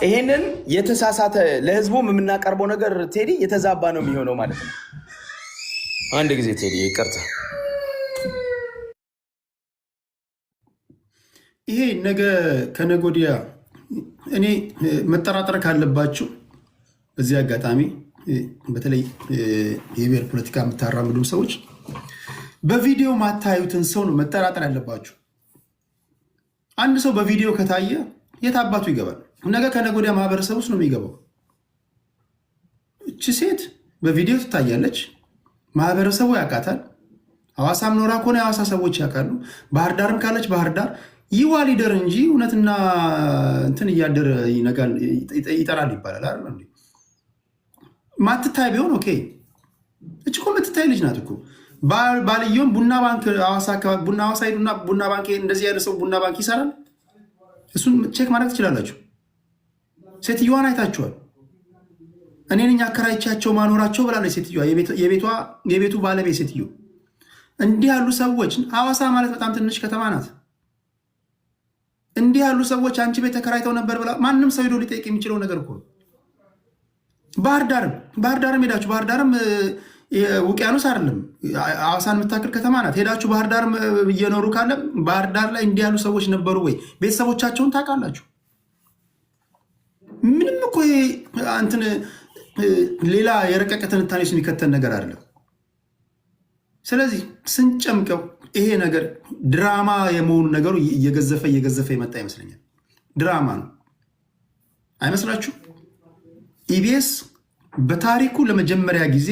S4: ይሄንን የተሳሳተ ለህዝቡም የምናቀርበው ነገር ቴዲ የተዛባ ነው የሚሆነው ማለት ነው። አንድ ጊዜ ቴዲ ይቅርታ።
S2: ይሄ ነገ ከነገ ወዲያ እኔ መጠራጠር ካለባችሁ በዚህ አጋጣሚ በተለይ የብሔር ፖለቲካ የምታራምዱ ሰዎች በቪዲዮ ማታዩትን ሰው ነው መጠራጠር ያለባችሁ። አንድ ሰው በቪዲዮ ከታየ የት አባቱ ይገባል? ነገ ከነገ ወዲያ ማህበረሰብ ውስጥ ነው የሚገባው። እቺ ሴት በቪዲዮ ትታያለች፣ ማህበረሰቡ ያውቃታል። ሐዋሳም ኖራ ከሆነ የሐዋሳ ሰዎች ያውቃሉ። ባህር ዳርም ካለች ባህር ዳር ይዋ ሊደር እንጂ እውነትና እንትን እያደር ይጠራል ይባላል አይደል? ማትታይ ቢሆን ኦኬ። እች እኮ የምትታይ ልጅ ናት እኮ። ባልየውም ቡና ባንክ ሐዋሳ አካባቢ ቡና ባንክ እንደዚህ ያለ ሰው ቡና ባንክ ይሰራል። እሱን ቼክ ማድረግ ትችላላችሁ። ሴትዮዋን አይታችኋል። እኔ ነኝ አከራይቻቸው ማኖራቸው ብላለች ሴትዮዋ፣ የቤቱ ባለቤት ሴትዮ። እንዲህ ያሉ ሰዎች ሐዋሳ ማለት በጣም ትንሽ ከተማ ናት። እንዲህ ያሉ ሰዎች አንቺ ቤት ተከራይተው ነበር ብላ ማንም ሰው ሄዶ ሊጠይቅ የሚችለው ነገር እኮ ባህር ዳርም ሄዳችሁ ባህር ዳርም ውቅያኖስ አይደለም ሐዋሳን የምታክል ከተማ ናት። ሄዳችሁ ባህር ዳር እየኖሩ ካለ ባህር ዳር ላይ እንዲህ ያሉ ሰዎች ነበሩ ወይ? ቤተሰቦቻቸውን ታውቃላችሁ? ምንም እኮ እንትን ሌላ የረቀቀ ትንታኔ ውስጥ የሚከተል ነገር አይደለም። ስለዚህ ስንጨምቀው ይሄ ነገር ድራማ የመሆኑ ነገሩ እየገዘፈ የመጣ ይመስለኛል። ድራማ ነው አይመስላችሁ? ኢቢኤስ በታሪኩ ለመጀመሪያ ጊዜ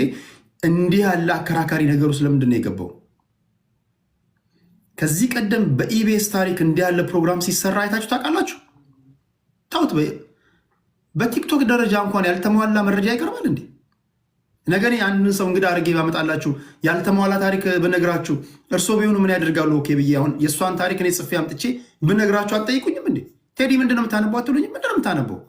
S2: እንዲህ ያለ አከራካሪ ነገር ውስጥ ለምንድን ነው የገባው? ከዚህ ቀደም በኢቢኤስ ታሪክ እንዲህ ያለ ፕሮግራም ሲሰራ አይታችሁ ታውቃላችሁ? ታውት በቲክቶክ ደረጃ እንኳን ያልተሟላ መረጃ ይቀርባል እንዴ? ነገ አንድ ሰው እንግዲህ አድርጌ ባመጣላችሁ ያልተሟላ ታሪክ ብነግራችሁ እርስዎ ቢሆኑ ምን ያደርጋሉ? ኦኬ ብዬ አሁን የእሷን ታሪክ እኔ ጽፌ አምጥቼ ብነግራችሁ አትጠይቁኝም እንዴ? ቴዲ ምንድነው የምታነበው አትሉኝም? ምንድነው የምታነበው?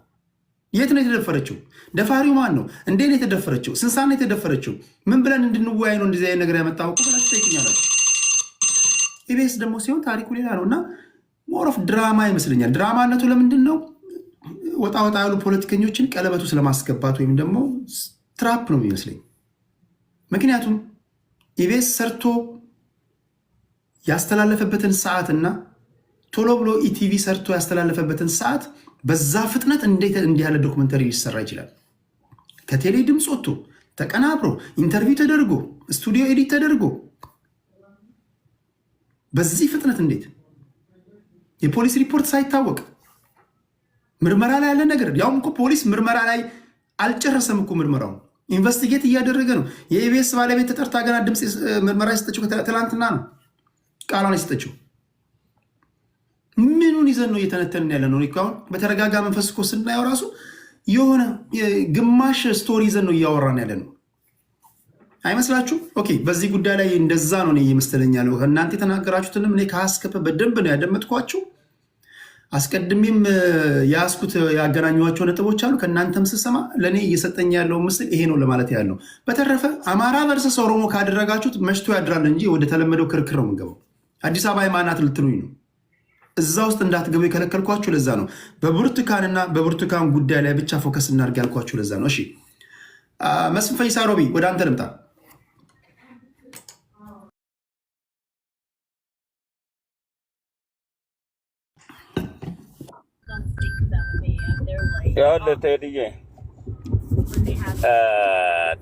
S2: የት ነው የተደፈረችው? ደፋሪው ማን ነው? እንዴ ነው የተደፈረችው? ስንት ሰዓት ነው የተደፈረችው? ምን ብለን እንድንወያይ ነው እንደዚህ አይነት ነገር ያመጣው ብላችሁ ትጠይቁኛላችሁ። ኢቢኤስ ደግሞ ሲሆን ታሪኩ ሌላ ነው እና ሞር ኦፍ ድራማ ይመስለኛል። ድራማነቱ ለምንድን ነው? ወጣ ያሉ ፖለቲከኞችን ቀለበቱ ስለማስገባት ወይም ደግሞ ትራፕ ነው የሚመስለኝ። ምክንያቱም ኢቢኤስ ሰርቶ ያስተላለፈበትን ሰዓትና ቶሎ ብሎ ኢቲቪ ሰርቶ ያስተላለፈበትን ሰዓት በዛ ፍጥነት እንዴት እንዲህ ያለ ዶክመንተሪ ሊሰራ ይችላል? ከቴሌ ድምፅ ወጥቶ ተቀናብሮ ኢንተርቪው ተደርጎ ስቱዲዮ ኤዲት ተደርጎ በዚህ ፍጥነት እንዴት? የፖሊስ ሪፖርት ሳይታወቅ ምርመራ ላይ ያለ ነገር ያውም እኮ ፖሊስ ምርመራ ላይ አልጨረሰም እኮ ምርመራውን ኢንቨስቲጌት እያደረገ ነው። የኢቢኤስ ባለቤት ተጠርታ ገና ድምፅ ምርመራ የሰጠችው ትላንትና ነው ቃሏን የሰጠችው። ምኑን ይዘን ነው እየተነተንን ያለ ነው? አሁን በተረጋጋ መንፈስ እኮ ስናየው ራሱ የሆነ ግማሽ ስቶሪ ይዘን ነው እያወራን ያለ ነው አይመስላችሁ? ኦኬ በዚህ ጉዳይ ላይ እንደዛ ነው እየመሰለኛለሁ። እናንተ የተናገራችሁትንም እኔ ከሀስከፈ በደንብ ነው ያደመጥኳችሁ። አስቀድሜም ያስኩት ያገናኟቸው ነጥቦች አሉ። ከእናንተም ስሰማ ለእኔ እየሰጠኝ ያለው ምስል ይሄ ነው ለማለት ያለው። በተረፈ አማራ ቨርሰስ ኦሮሞ ካደረጋችሁት መሽቶ ያድራል እንጂ ወደ ተለመደው ክርክር ነው የምንገባው። አዲስ አበባ የማናት ልትሉኝ ነው? እዛ ውስጥ እንዳትገቡ የከለከልኳችሁ ለዛ ነው። በብርቱካንና በብርቱካን ጉዳይ ላይ ብቻ ፎከስ እናድርግ ያልኳችሁ ለዛ ነው። እሺ መስፍን ፈይሳ ሮቢ ወደ አንተ ልምጣ።
S6: ይኸውልህ ቴዲዬ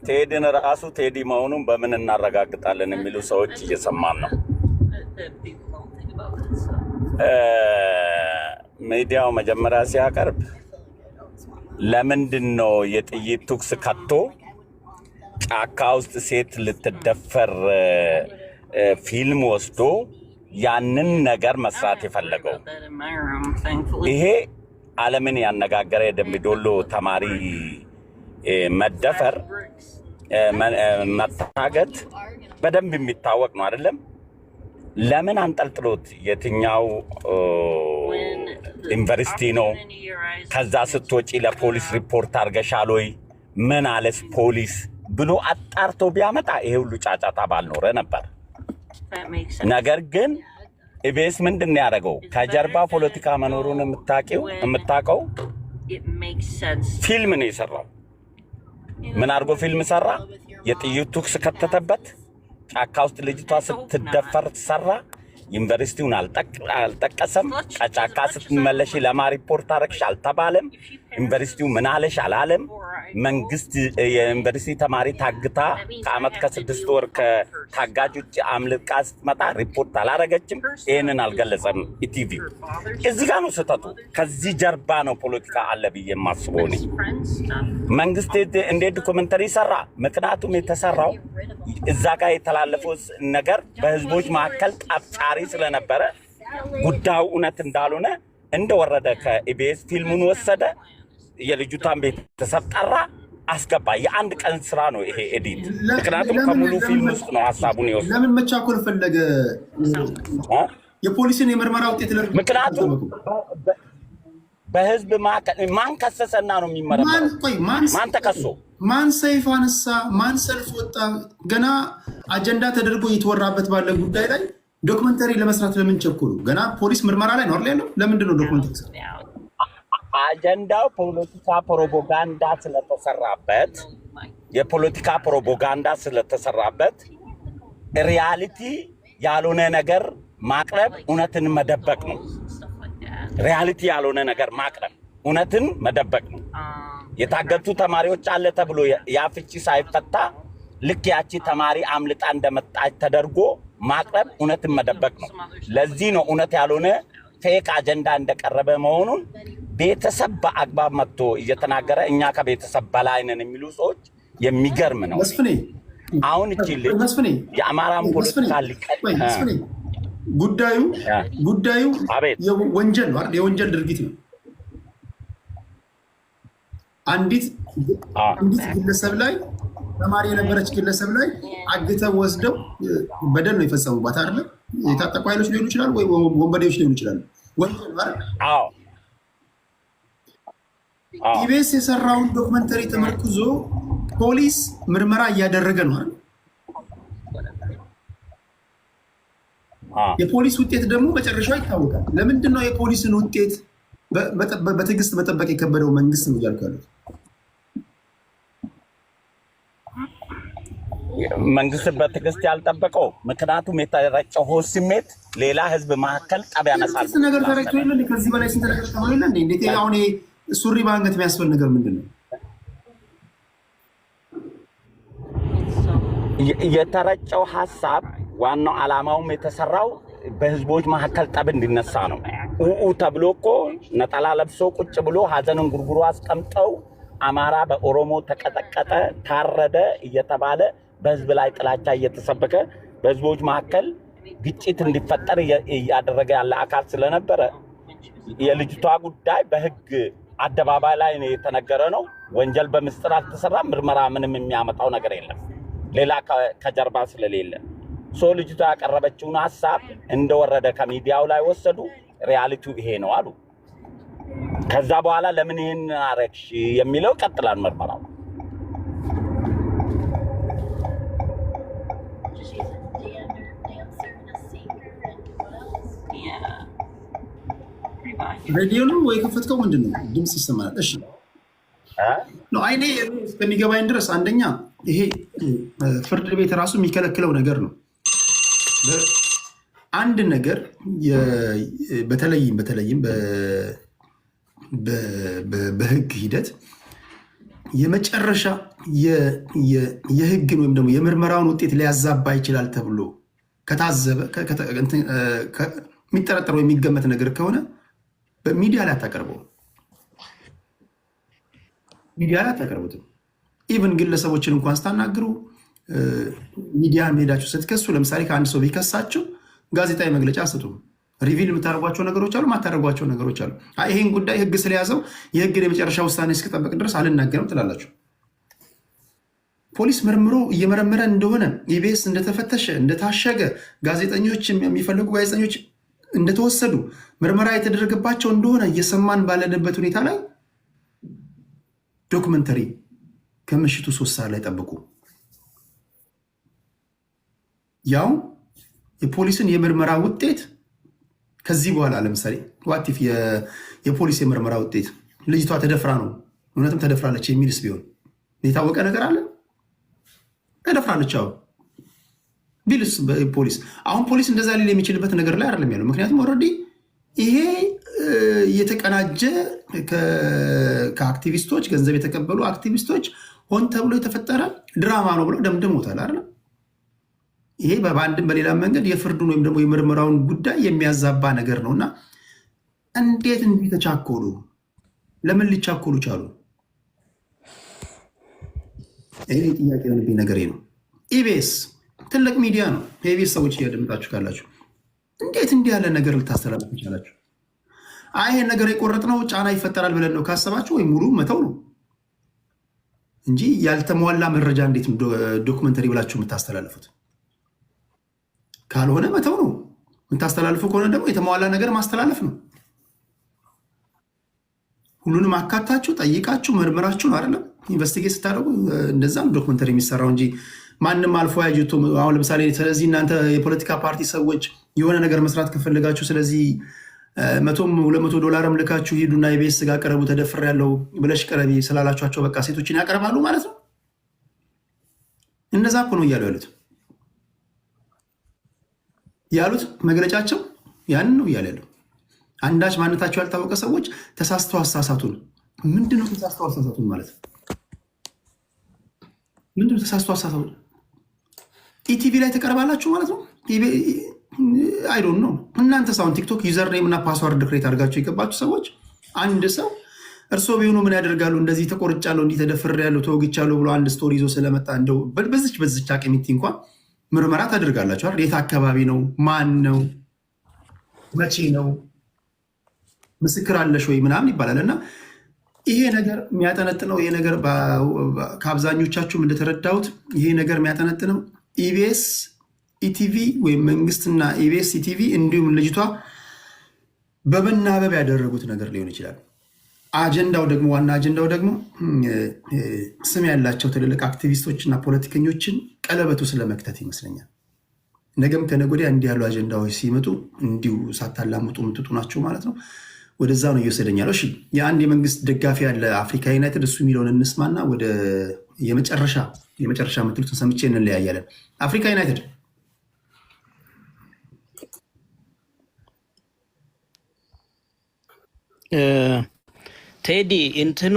S6: ቴዲን ራሱ ቴዲ መሆኑን በምን እናረጋግጣለን የሚሉ ሰዎች እየሰማን ነው። ሚዲያው መጀመሪያ ሲያቀርብ ለምንድን ነው የጥይት ተኩስ ከቶ ጫካ ውስጥ ሴት ልትደፈር ፊልም ወስዶ ያንን ነገር መስራት የፈለገው? ይሄ ዓለምን ያነጋገረ የደምቢዶሎ ተማሪ መደፈር መታገት በደንብ የሚታወቅ ነው አይደለም? ለምን አንጠልጥሎት የትኛው ዩኒቨርሲቲ ነው? ከዛ ስትወጪ ለፖሊስ ሪፖርት አድርገሻል ወይ? ምን አለስ ፖሊስ ብሎ አጣርቶ ቢያመጣ ይሄ ሁሉ ጫጫታ ባልኖረ ነበር። ነገር ግን ኢቢኤስ ምንድን ነው ያደረገው? ከጀርባ ፖለቲካ መኖሩን የምታውቀው ፊልም ነው የሰራው። ምን አድርጎ ፊልም ሰራ? የጥይት ተኩስ ከተተበት ጫካ ውስጥ ልጅቷ ስትደፈር ሰራ። ዩኒቨርሲቲውን አልጠቀሰም። ከጫካ ስትመለሽ ለማ ሪፖርት አረግሽ አልተባለም። ዩኒቨርሲቲው ምን አለሽ አላለም። መንግስት የዩኒቨርሲቲ ተማሪ ታግታ ከአመት ከ6 ወር ከታጋጅ ውጭ አምልቃ ስትመጣ ሪፖርት አላረገችም። ይህንን አልገለጸም ኢቲቪ። እዚህ ጋር ነው ስህተቱ። ከዚህ ጀርባ ነው ፖለቲካ አለ ብዬ የማስበው እኔ። መንግስት እንዴት ዶክመንተሪ ሰራ? ምክንያቱም የተሰራው እዛ ጋር የተላለፈው ነገር በህዝቦች መካከል ጠብጫሪ ስለነበረ ጉዳዩ እውነት እንዳልሆነ እንደወረደ ከኢቢኤስ ፊልሙን ወሰደ። የልጅቷን ቤተሰብ ጠራ፣ አስገባ። የአንድ ቀን ስራ ነው ይሄ ኤዲት። ምክንያቱም ከሙሉ ፊልም ውስጥ ነው ሀሳቡን ይወስድ።
S2: ለምን መቻኮል ፈለገ? የፖሊስን የምርመራ ውጤት
S6: ምክንያቱም በህዝብ ማን ከሰሰና ነው የሚመረመረው? ማን ተከሶ?
S2: ማን ሰይፍ አነሳ? ማን ሰልፍ ወጣ? ገና አጀንዳ ተደርጎ እየተወራበት ባለ ጉዳይ ላይ ዶክመንተሪ ለመስራት ለምን ቸኮሉ? ገና ፖሊስ ምርመራ ላይ ነው አይደል ያለው? ለምንድን ነው ዶክመንተሪ?
S6: አጀንዳው ፖለቲካ ፕሮፓጋንዳ ስለተሰራበት የፖለቲካ ፕሮፓጋንዳ ስለተሰራበት ሪያሊቲ ያልሆነ ነገር ማቅረብ እውነትን መደበቅ ነው። ሪያሊቲ ያልሆነ ነገር ማቅረብ እውነትን መደበቅ ነው። የታገቱ ተማሪዎች አለ ተብሎ ያ ፍቺ ሳይፈታ ልክ ያቺ ተማሪ አምልጣ እንደመጣች ተደርጎ ማቅረብ እውነትን መደበቅ ነው። ለዚህ ነው እውነት ያልሆነ ፌክ አጀንዳ እንደቀረበ መሆኑን ቤተሰብ በአግባብ መጥቶ እየተናገረ እኛ ከቤተሰብ በላይ ነን የሚሉ ሰዎች የሚገርም ነው። አሁን እቺ ልጅ የአማራን ፖለቲካ
S2: ጉዳዩ ወንጀል ነው አይደል? የወንጀል ድርጊት ነው። አንዲት ግለሰብ ላይ ተማሪ የነበረች ግለሰብ ላይ አግተው ወስደው በደል ነው የፈጸሙባት አይደል? የታጠቁ ኃይሎች ሊሆኑ ይችላሉ ወይ ወንበዴዎች ሊሆኑ ይችላሉ። ወንጀል አይደል? አዎ። ኢቢኤስ የሰራውን ዶክመንተሪ ተመርኩዞ ፖሊስ ምርመራ እያደረገ ነው አይደል? የፖሊስ ውጤት ደግሞ መጨረሻው ይታወቃል። ለምንድን ነው የፖሊስን ውጤት በትዕግስት መጠበቅ የከበደው መንግስት ነው እያልኩ ያሉት?
S6: መንግስት በትዕግስት ያልጠበቀው ምክንያቱም የተረጨው ሆስ ስሜት ሌላ ህዝብ መካከል ጠብ ያነሳል።
S2: ስንት ነገር ተረጭቶ የለ ከዚህ በላይ ስንት ነገር ተባለ የለ እንዴ? አሁን ሱሪ በአንገት የሚያስፈል ነገር ምንድን ነው?
S6: የተረጨው ሀሳብ ዋናው ዓላማውም የተሰራው በህዝቦች መካከል ጠብ እንዲነሳ ነው። ተብሎ እኮ ነጠላ ለብሶ ቁጭ ብሎ ሀዘንን ጉርጉሮ አስቀምጠው አማራ በኦሮሞ ተቀጠቀጠ፣ ታረደ እየተባለ በህዝብ ላይ ጥላቻ እየተሰበከ በህዝቦች መካከል ግጭት እንዲፈጠር እያደረገ ያለ አካል ስለነበረ የልጅቷ ጉዳይ በህግ አደባባይ ላይ ነው የተነገረ ነው። ወንጀል በምስጢር አልተሰራም። ምርመራ ምንም የሚያመጣው ነገር የለም ሌላ ከጀርባ ስለሌለ። ልጅቷ ያቀረበችውን ሀሳብ እንደወረደ ከሚዲያው ላይ ወሰዱ። ሪያሊቲው ይሄ ነው አሉ። ከዛ በኋላ ለምን ይሄን አረግሽ የሚለው ቀጥላል ምርመራው።
S2: ሬዲዮ ነው ወይ ከፈትከው? ምንድን ነው ድምፅ ይሰማል? እሺ ነው አይኔ እስከሚገባኝ ድረስ አንደኛ ይሄ ፍርድ ቤት ራሱ የሚከለክለው ነገር ነው። አንድ ነገር በተለይም በህግ ሂደት የመጨረሻ የህግን ወይም ደግሞ የምርመራውን ውጤት ሊያዛባ ይችላል ተብሎ ከታዘበ የሚጠረጠር ወይ የሚገመት ነገር ከሆነ በሚዲያ ላይ አታቀርበውም። ሚዲያ ላይ አታቀርቡትም። ኢቨን ግለሰቦችን እንኳን ስታናግሩ ሚዲያ ሄዳችሁ ስትከሱ፣ ለምሳሌ ከአንድ ሰው ቢከሳችሁ ጋዜጣዊ መግለጫ አስጡም። ሪቪል የምታደርጓቸው ነገሮች አሉ፣ ማታደርጓቸው ነገሮች አሉ። ይሄን ጉዳይ ህግ ስለያዘው የህግን የመጨረሻ ውሳኔ እስከጠበቅ ድረስ አልናገርም ትላላችሁ። ፖሊስ መርምሮ እየመረመረ እንደሆነ ኢቢኤስ እንደተፈተሸ እንደታሸገ፣ ጋዜጠኞች የሚፈልጉ ጋዜጠኞች እንደተወሰዱ ምርመራ የተደረገባቸው እንደሆነ እየሰማን ባለንበት ሁኔታ ላይ ዶክመንተሪ ከምሽቱ 3 ሰዓት ላይ ጠብቁ። ያው የፖሊስን የምርመራ ውጤት ከዚህ በኋላ ለምሳሌ ዋቲፍ የፖሊስ የምርመራ ውጤት ልጅቷ ተደፍራ ነው እውነትም ተደፍራለች የሚልስ ቢሆን የታወቀ ነገር አለ? ተደፍራለች አሁን ቢልስ ፖሊስ አሁን ፖሊስ እንደዛ ሊል የሚችልበት ነገር ላይ አይደለም ያለው። ምክንያቱም ኦልሬዲ ይሄ የተቀናጀ ከአክቲቪስቶች ገንዘብ የተቀበሉ አክቲቪስቶች ሆን ተብሎ የተፈጠረ ድራማ ነው ብሎ ደምድሞታል አይደል? ይሄ በአንድም በሌላ መንገድ የፍርዱን ወይም ደግሞ የምርመራውን ጉዳይ የሚያዛባ ነገር ነው እና እንዴት እንዲህ ተቻኮሉ? ለምን ሊቻኮሉ ቻሉ? ይሄ ጥያቄ የሆነብኝ ነገር ነው። ኢቢኤስ ትልቅ ሚዲያ ነው። የኢቢኤስ ሰዎች እያደምጣችሁ ካላችሁ እንዴት እንዲህ ያለ ነገር ልታስተላልፉ ይቻላችሁ? ይሄን ነገር የቆረጥነው ጫና ይፈጠራል ብለን ነው ካሰባችሁ ወይ ሙሉ መተው ነው እንጂ ያልተሟላ መረጃ እንዴት ዶክመንተሪ ብላችሁ የምታስተላልፉት? ካልሆነ መተው ነው። የምታስተላልፉ ከሆነ ደግሞ የተሟላ ነገር ማስተላለፍ ነው። ሁሉንም አካታችሁ ጠይቃችሁ መርምራችሁ ነው አይደለም ኢንቨስቲጌት ስታደርጉ እንደዛም ዶክመንተሪ የሚሰራው እንጂ ማንም አልፎ ያጅቶ አሁን ለምሳሌ ስለዚህ እናንተ የፖለቲካ ፓርቲ ሰዎች የሆነ ነገር መስራት ከፈለጋችሁ ስለዚህ $100-200 ልካችሁ ሂዱና ኢቢኤስ ጋር ቀረቡ ተደፍሬያለሁ ብለሽ ቀረቢ ስላላችኋቸው በቃ ሴቶችን ያቀርባሉ ማለት ነው። እነዛ እኮ ነው እያሉ ያሉት መግለጫቸው ያን ነው እያሉ ያለው። አንዳች ማንነታቸው ያልታወቀ ሰዎች ተሳስተው አሳሳቱን። ምንድነው ተሳስተው አሳሳቱን ማለት? ምንድነው ተሳስተው አሳሳቱን? ኢቲቪ ላይ ተቀርባላችሁ ማለት ነው። አይ ዶንት ኖ። እናንተ ሳውን ቲክቶክ ዩዘር ኔም እና ፓስዋርድ ክሬት አድርጋችሁ የገባችሁ ሰዎች አንድ ሰው እርስዎ ቢሆኑ ምን ያደርጋሉ? እንደዚህ ተቆርጫለሁ፣ እንዲህ ተደፍሬያለሁ፣ ተወግቻለሁ ብሎ አንድ ስቶሪ ይዞ ስለመጣ እንደው በዚች አቅሚቲ እንኳን ምርመራ ታደርጋላችሁ አይደል? የት አካባቢ ነው? ማን ነው? መቼ ነው? ምስክር አለሽ ወይ ምናምን ይባላል። እና ይሄ ነገር የሚያጠነጥነው ይሄ ነገር ከአብዛኞቻችሁም እንደተረዳሁት ይሄ ነገር የሚያጠነጥነው ኢቢኤስ ኢቲቪ ወይም መንግስትና ኢቢኤስ ኢቲቪ እንዲሁም ልጅቷ በመናበብ ያደረጉት ነገር ሊሆን ይችላል። አጀንዳው ደግሞ ዋና አጀንዳው ደግሞ ስም ያላቸው ትልልቅ አክቲቪስቶችና ፖለቲከኞችን ቀለበቱ ስለመክተት ይመስለኛል። ነገም ከነገ ወዲያ እንዲህ ያሉ አጀንዳዎች ሲመጡ እንዲሁ ሳታላምጡ የምትጡ ናቸው ማለት ነው። ወደዛ ነው እየወሰደኛል። እሺ የአንድ የመንግስት ደጋፊ ያለ አፍሪካ ዩናይትድ እሱ የሚለውን እንስማና ወደ የመጨረሻ የምትሉትን ሰምቼ እንለያያለን። አፍሪካ ዩናይትድ
S7: ቴዲ እንትኑ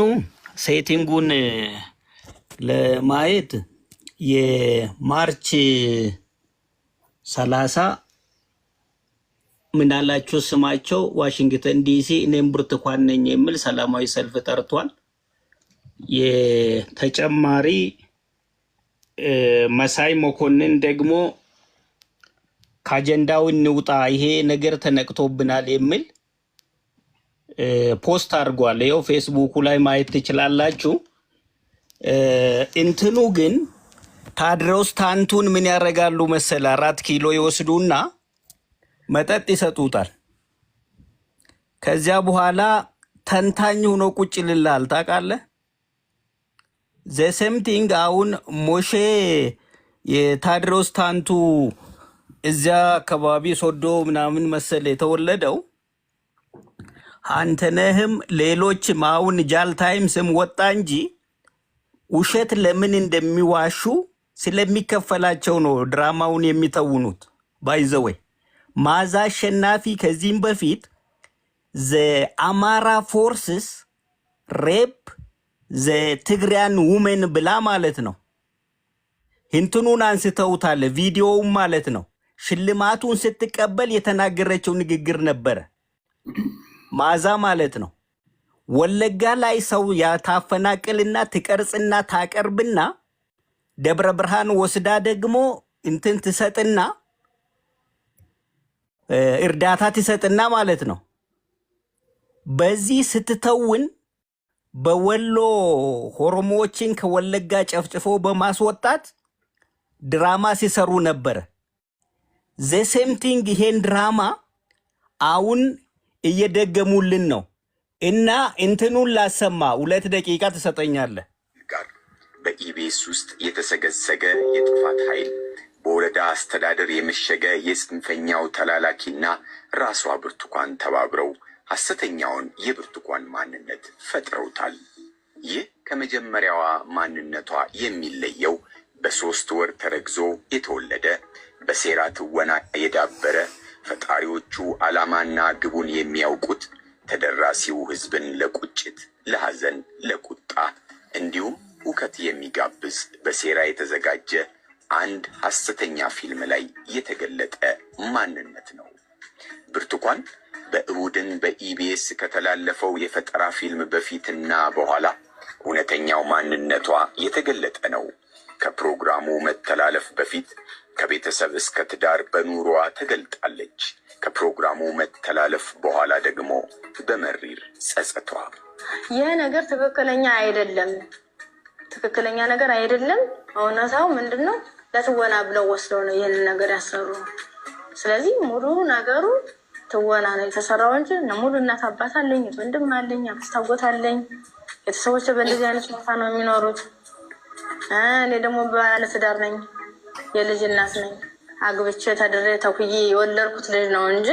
S7: ሴቲንጉን ለማየት የማርች 30 ምናላችሁ ስማቸው ዋሽንግተን ዲሲ እኔም ብርቱካን ነኝ የሚል ሰላማዊ ሰልፍ ጠርቷል። የተጨማሪ መሳይ መኮንን ደግሞ ከአጀንዳው እንውጣ ይሄ ነገር ተነቅቶብናል የሚል ፖስት አድርጓል። ይኸው ፌስቡኩ ላይ ማየት ትችላላችሁ። እንትኑ ግን ታድረውስ ታንቱን ምን ያደርጋሉ መሰለ 4 ኪሎ ይወስዱና መጠጥ ይሰጡታል። ከዚያ በኋላ ተንታኝ ሆኖ ቁጭ ልላል ታውቃለህ። ዘሰምቲንግ አሁን ሞሼ የታድረውስ ታንቱ እዚያ አካባቢ ሶዶ ምናምን መሰለ የተወለደው አንተነህም ሌሎችም አሁን ጃል ታይምስም ወጣ እንጂ ውሸት ለምን እንደሚዋሹ ስለሚከፈላቸው ነው ድራማውን የሚተውኑት። ባይዘወይ ማዛ አሸናፊ ከዚህም በፊት ዘ አማራ ፎርስስ ሬፕ ዘ ትግሪያን ውመን ብላ ማለት ነው እንትኑን አንስተውታል። ቪዲዮውም ማለት ነው ሽልማቱን ስትቀበል የተናገረችው ንግግር ነበረ። ማዛ ማለት ነው ወለጋ ላይ ሰው ያታፈናቅልና ትቀርጽና ታቀርብና ደብረ ብርሃን ወስዳ ደግሞ እንትን ትሰጥና እርዳታ ትሰጥና ማለት ነው። በዚህ ስትተውን በወሎ ኦሮሞዎችን ከወለጋ ጨፍጭፎ በማስወጣት ድራማ ሲሰሩ ነበር። ዘሴምቲንግ ይሄን ድራማ አሁን እየደገሙልን ነው። እና እንትኑን ላሰማ 2 ደቂቃ ትሰጠኛለህ።
S8: ጋር በኢቢኤስ ውስጥ የተሰገሰገ የጥፋት ኃይል በወረዳ አስተዳደር የመሸገ የጽንፈኛው ተላላኪና ራሷ ብርቱካን ተባብረው ሐሰተኛውን የብርቱካን ማንነት ፈጥረውታል። ይህ ከመጀመሪያዋ ማንነቷ የሚለየው በ3 ወር ተረግዞ የተወለደ በሴራ ትወና የዳበረ ፈጣሪዎቹ ዓላማና ግቡን የሚያውቁት ተደራሲው ህዝብን ለቁጭት፣ ለሐዘን፣ ለቁጣ እንዲሁም ሁከት የሚጋብዝ በሴራ የተዘጋጀ አንድ ሐሰተኛ ፊልም ላይ የተገለጠ ማንነት ነው። ብርቱካን በእሁድን በኢቢኤስ ከተላለፈው የፈጠራ ፊልም በፊትና በኋላ እውነተኛው ማንነቷ የተገለጠ ነው። ከፕሮግራሙ መተላለፍ በፊት ከቤተሰብ እስከ ትዳር በኑሯ ተገልጣለች። ከፕሮግራሙ መተላለፍ በኋላ ደግሞ በመሪር ጸጸቷ
S9: ይህ ነገር ትክክለኛ አይደለም፣ ትክክለኛ ነገር አይደለም። እውነታው ምንድነው? ለትወና ብለው ወስደው ነው ይህን ነገር ያሰሩ። ስለዚህ ሙሉ ነገሩ ትወና ነው የተሰራው እንጂ ሙሉ እናት አባት አለኝ፣ ወንድም አለኝ፣ አክስት አጎት አለኝ። ቤተሰቦች በእንደዚህ አይነት ቦታ ነው የሚኖሩት። እኔ ደግሞ ባለ ትዳር ነኝ፣ የልጅ እናት ነኝ። አግብቼ ተድሬ ተኩዬ የወለድኩት ልጅ ነው እንጂ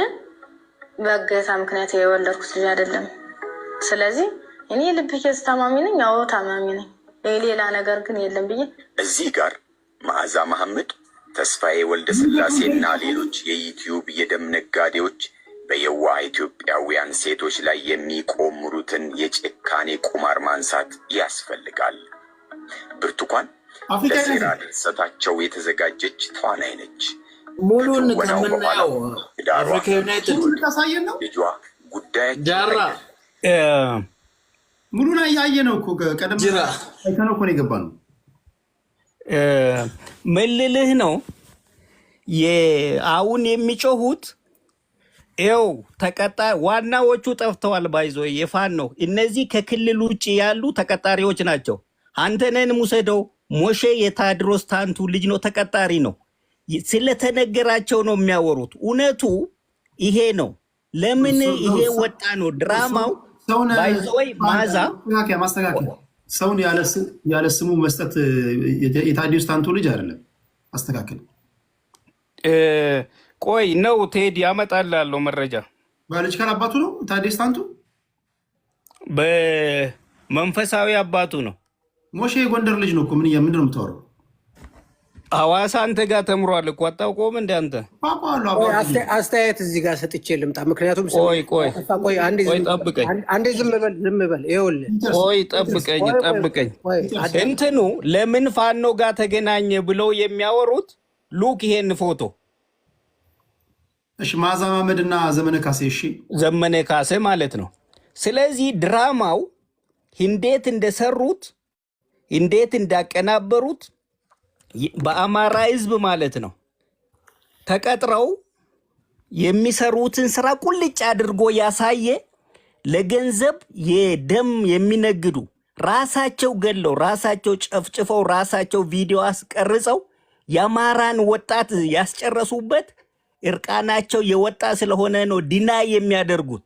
S9: በእገታ ምክንያት የወለድኩት ልጅ አይደለም። ስለዚህ እኔ ልብ ኬዝ ታማሚ ነኝ። አዎ ታማሚ ነኝ። ሌላ ነገር ግን የለም ብዬ
S8: እዚህ ጋር መዓዛ መሐመድ፣ ተስፋዬ ወልደ ስላሴና ሌሎች የዩቲዩብ የደም ነጋዴዎች በየዋህ ኢትዮጵያውያን ሴቶች ላይ የሚቆምሩትን የጭካኔ ቁማር ማንሳት ያስፈልጋል። ብርቱካን ለሴራ ድርሰታቸው የተዘጋጀች ተዋናይ ነች።
S10: ሙሉን ከምናየው አፍሪካ ዩናይትድ
S8: ልጇ ጉዳያችን
S2: ሙሉን ያየ ነው እኮ ቀደም አይተነው እኮ ነው የገባ ነው።
S7: ምን ልልህ ነው አሁን የሚጮሁት ይኸው ተቀጣይ ዋናዎቹ ጠፍተዋል። ባይዞ የፋን ነው። እነዚህ ከክልል ውጭ ያሉ ተቀጣሪዎች ናቸው። አንተነን ሙሰደው ሞሼ የታድሮስ ታንቱ ልጅ ነው፣ ተቀጣሪ ነው። ስለተነገራቸው ነው የሚያወሩት። እውነቱ ይሄ ነው። ለምን ይሄ ወጣ ነው ድራማው። ባይዞይ ማዛ
S2: ማስተካከል ሰውን ያለ ስሙ መስጠት የታዲዮስ ታንቱ ልጅ አይደለም። አስተካከል
S7: ቆይ ነው ቴዲ ያመጣልሃለሁ መረጃ።
S2: ባዮሎጂካል አባቱ ነው ታዲዮስ ታንቱ፣
S7: በመንፈሳዊ አባቱ ነው።
S2: ሞሼ የጎንደር ልጅ ነው እኮ። ምንድን ነው የምታወራው?
S7: ሐዋሳ አንተ ጋር ተምሯል እኮ አታውቀውም? እንደ አንተ
S3: አስተያየት እዚህ ጋር ሰጥቼ ልምጣ። ምክንያቱም
S7: ቆይ አንዴ ዝም በል ይኸውልህ። ቆይ ጠብቀኝ። እንትኑ ለምን ፋኖ ጋር ተገናኘ ብለው የሚያወሩት ሉክ ይሄን ፎቶ
S2: እሺ፣ መዓዛ መሐመድ እና ዘመነ ካሴ። እሺ፣
S7: ዘመነ ካሴ ማለት ነው። ስለዚህ ድራማው እንዴት እንደሰሩት እንዴት እንዳቀናበሩት በአማራ ህዝብ ማለት ነው ተቀጥረው የሚሰሩትን ስራ ቁልጭ አድርጎ ያሳየ፣ ለገንዘብ የደም የሚነግዱ ራሳቸው ገለው ራሳቸው ጨፍጭፈው ራሳቸው ቪዲዮ አስቀርጸው የአማራን ወጣት ያስጨረሱበት እርቃናቸው የወጣ ስለሆነ ነው ዲና የሚያደርጉት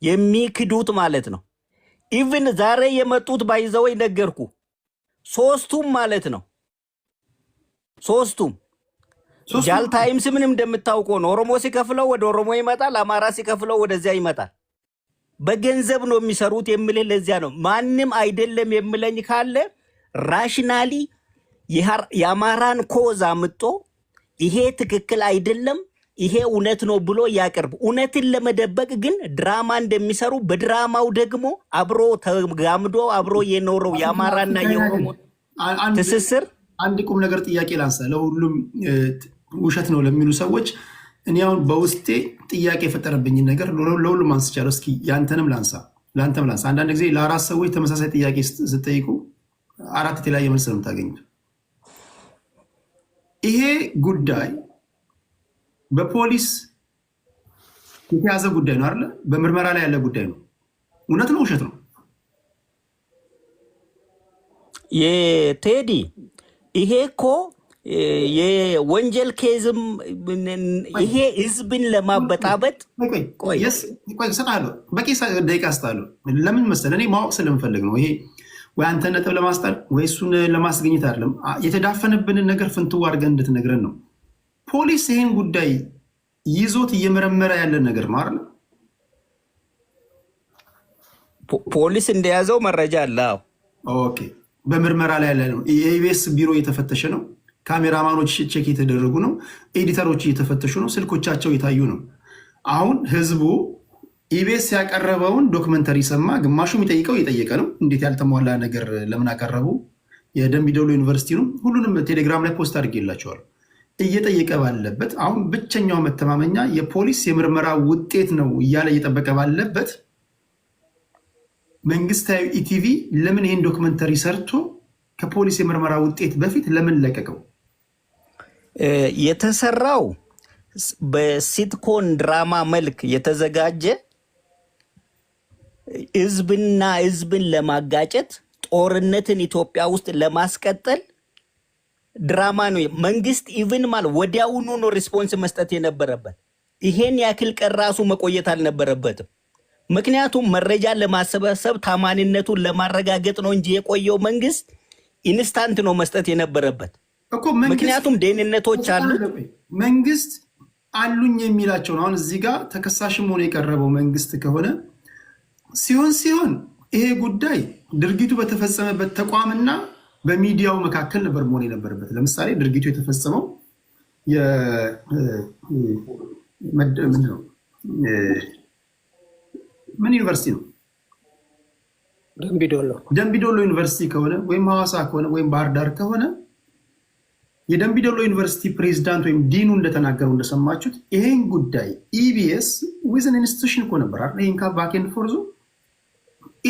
S7: የሚክዱት ማለት ነው። ኢቭን ዛሬ የመጡት ባይዘው ነገርኩ፣ ሶስቱም ማለት ነው። ሶስቱም ጃል ታይምስ ምንም እንደምታውቀው ነው። ኦሮሞ ሲከፍለው ወደ ኦሮሞ ይመጣል፣ አማራ ሲከፍለው ወደዚያ ይመጣል። በገንዘብ ነው የሚሰሩት የምልህ ለዚያ ነው። ማንም አይደለም የምለኝ ካለ ራሽናሊ የአማራን ኮዝ አምጦ ይሄ ትክክል አይደለም ይሄ እውነት ነው ብሎ ያቀርብ። እውነትን ለመደበቅ ግን ድራማ እንደሚሰሩ በድራማው ደግሞ አብሮ ተጋምዶ አብሮ የኖረው የአማራና የኦሮሞ ትስስር።
S2: አንድ ቁም ነገር ጥያቄ ላንሳ ለሁሉም ውሸት ነው ለሚሉ ሰዎች። እኔ አሁን በውስጤ ጥያቄ የፈጠረብኝን ነገር ለሁሉም አንስቻለሁ። እስኪ ያንተንም ላንሳ፣ ለአንተም ላንሳ። አንዳንድ ጊዜ ለአራት ሰዎች ተመሳሳይ ጥያቄ ስትጠይቁ አራት የተለያየ መልስ ነው የምታገኙት። ይሄ ጉዳይ በፖሊስ የተያዘ ጉዳይ ነው አይደለ? በምርመራ ላይ ያለ ጉዳይ ነው። እውነት ነው ውሸት ነው?
S7: የቴዲ ይሄ እኮ የወንጀል ኬዝም ይሄ ህዝብን ለማበጣበጥ
S2: እሰጥሃለሁ፣ በቂ ደቂቃ እሰጥሃለሁ። ለምን መሰለህ? እኔ ማወቅ ስለምፈልግ ነው። ይሄ ወይ አንተ ነጥብ ለማስጣል ወይ እሱን ለማስገኘት አይደለም። የተዳፈንብንን ነገር ፍንትው አድርገን እንድትነግረን ነው። ፖሊስ ይህን ጉዳይ ይዞት እየመረመረ ያለን ነገር ነው አይደል?
S7: ፖሊስ እንደያዘው መረጃ አለ።
S2: ኦኬ፣ በምርመራ ላይ ያለ ነው። የኢቢኤስ ቢሮ እየተፈተሸ ነው። ካሜራማኖች ቼክ የተደረጉ ነው። ኤዲተሮች እየተፈተሹ ነው። ስልኮቻቸው የታዩ ነው። አሁን ህዝቡ ኢቢኤስ ያቀረበውን ዶክመንተሪ ሰማ። ግማሹ የሚጠይቀው እየጠየቀ ነው። እንዴት ያልተሟላ ነገር ለምን አቀረቡ? የደምቢ ዶሎ ዩኒቨርሲቲ ነው። ሁሉንም ቴሌግራም ላይ ፖስት አድርጌላቸዋል። እየጠየቀ ባለበት አሁን ብቸኛው መተማመኛ የፖሊስ የምርመራ ውጤት ነው እያለ እየጠበቀ ባለበት መንግስታዊ ኢቲቪ ለምን ይህን ዶክመንተሪ ሰርቶ ከፖሊስ የምርመራ ውጤት በፊት ለምን ለቀቀው?
S7: የተሰራው በሲትኮን ድራማ መልክ የተዘጋጀ ህዝብና ህዝብን ለማጋጨት ጦርነትን ኢትዮጵያ ውስጥ ለማስቀጠል ድራማ ነው። መንግስት ኢቭን ማለት ወዲያውኑ ነው ሪስፖንስ መስጠት የነበረበት። ይሄን ያክል ቀን ራሱ መቆየት አልነበረበትም። ምክንያቱም መረጃ ለማሰባሰብ ታማኒነቱን ለማረጋገጥ ነው እንጂ የቆየው መንግስት ኢንስታንት ነው መስጠት የነበረበት። ምክንያቱም ደህንነቶች አሉት።
S2: መንግስት አሉኝ የሚላቸውን አሁን እዚህ ጋር ተከሳሽም ሆኖ የቀረበው መንግስት ከሆነ ሲሆን ይሄ ጉዳይ ድርጊቱ በተፈጸመበት ተቋምና በሚዲያው መካከል ነበር መሆን የነበረበት። ለምሳሌ ድርጊቱ የተፈጸመው ምን ዩኒቨርሲቲ ነው? ደምቢዶሎ ዩኒቨርሲቲ ከሆነ ወይም ሐዋሳ ከሆነ ወይም ባህር ዳር ከሆነ የደምቢዶሎ ዩኒቨርሲቲ ፕሬዚዳንት ወይም ዲኑ እንደተናገሩ እንደሰማችሁት ይሄን ጉዳይ ኢቢኤስ ዊዝን ኢንስቲቱሽን እኮ ነበር አይደል? ይሄን ባኬንድ ፎርዙ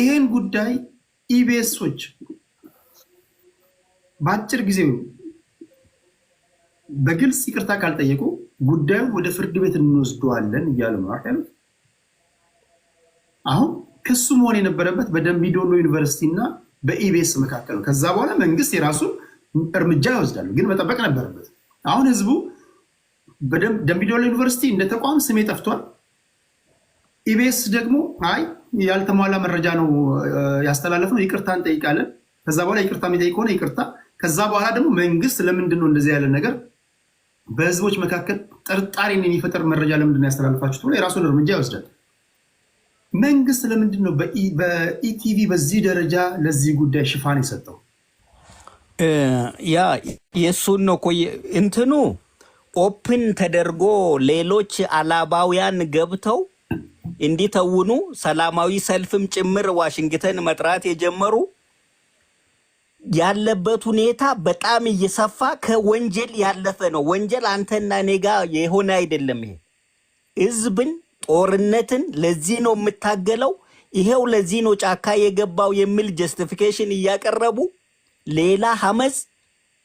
S2: ይሄን ጉዳይ ኢቢኤሶች በአጭር ጊዜ በግልጽ ይቅርታ ካልጠየቁ ጉዳዩ ወደ ፍርድ ቤት እንወስደዋለን እያሉ ነው አይደል? አሁን ክሱ መሆን የነበረበት በደምቢዶሎ ዩኒቨርሲቲ እና በኢቢኤስ መካከል ነው። ከዛ በኋላ መንግስት የራሱን እርምጃ ይወስዳሉ፣ ግን መጠበቅ ነበረበት። አሁን ህዝቡ ደምቢዶሎ ዩኒቨርሲቲ እንደ ተቋም ስሜ ጠፍቷል፣ ኢቢኤስ ደግሞ አይ ያልተሟላ መረጃ ነው ያስተላለፍ ነው፣ ይቅርታ እንጠይቃለን። ከዛ በኋላ ይቅርታ የሚጠይቅ ሆነ ይቅርታ። ከዛ በኋላ ደግሞ መንግስት ለምንድን ነው እንደዚህ ያለ ነገር በህዝቦች መካከል ጥርጣሬን የሚፈጠር መረጃ ለምንድን ነው ያስተላልፋችሁት ብሎ የራሱን እርምጃ ይወስዳል። መንግስት ለምንድን ነው በኢቲቪ በዚህ ደረጃ ለዚህ ጉዳይ ሽፋን የሰጠው?
S7: ያ የእሱን ነው እኮ እንትኑ ኦፕን ተደርጎ ሌሎች አላባውያን ገብተው እንዲተውኑ ሰላማዊ ሰልፍም ጭምር ዋሽንግተን መጥራት የጀመሩ ያለበት ሁኔታ በጣም እየሰፋ ከወንጀል ያለፈ ነው። ወንጀል አንተና እኔ ጋር የሆነ አይደለም። ይሄ ህዝብን ጦርነትን ለዚህ ነው የምታገለው፣ ይሄው ለዚህ ነው ጫካ የገባው የሚል ጀስቲፊኬሽን እያቀረቡ ሌላ ሐመስ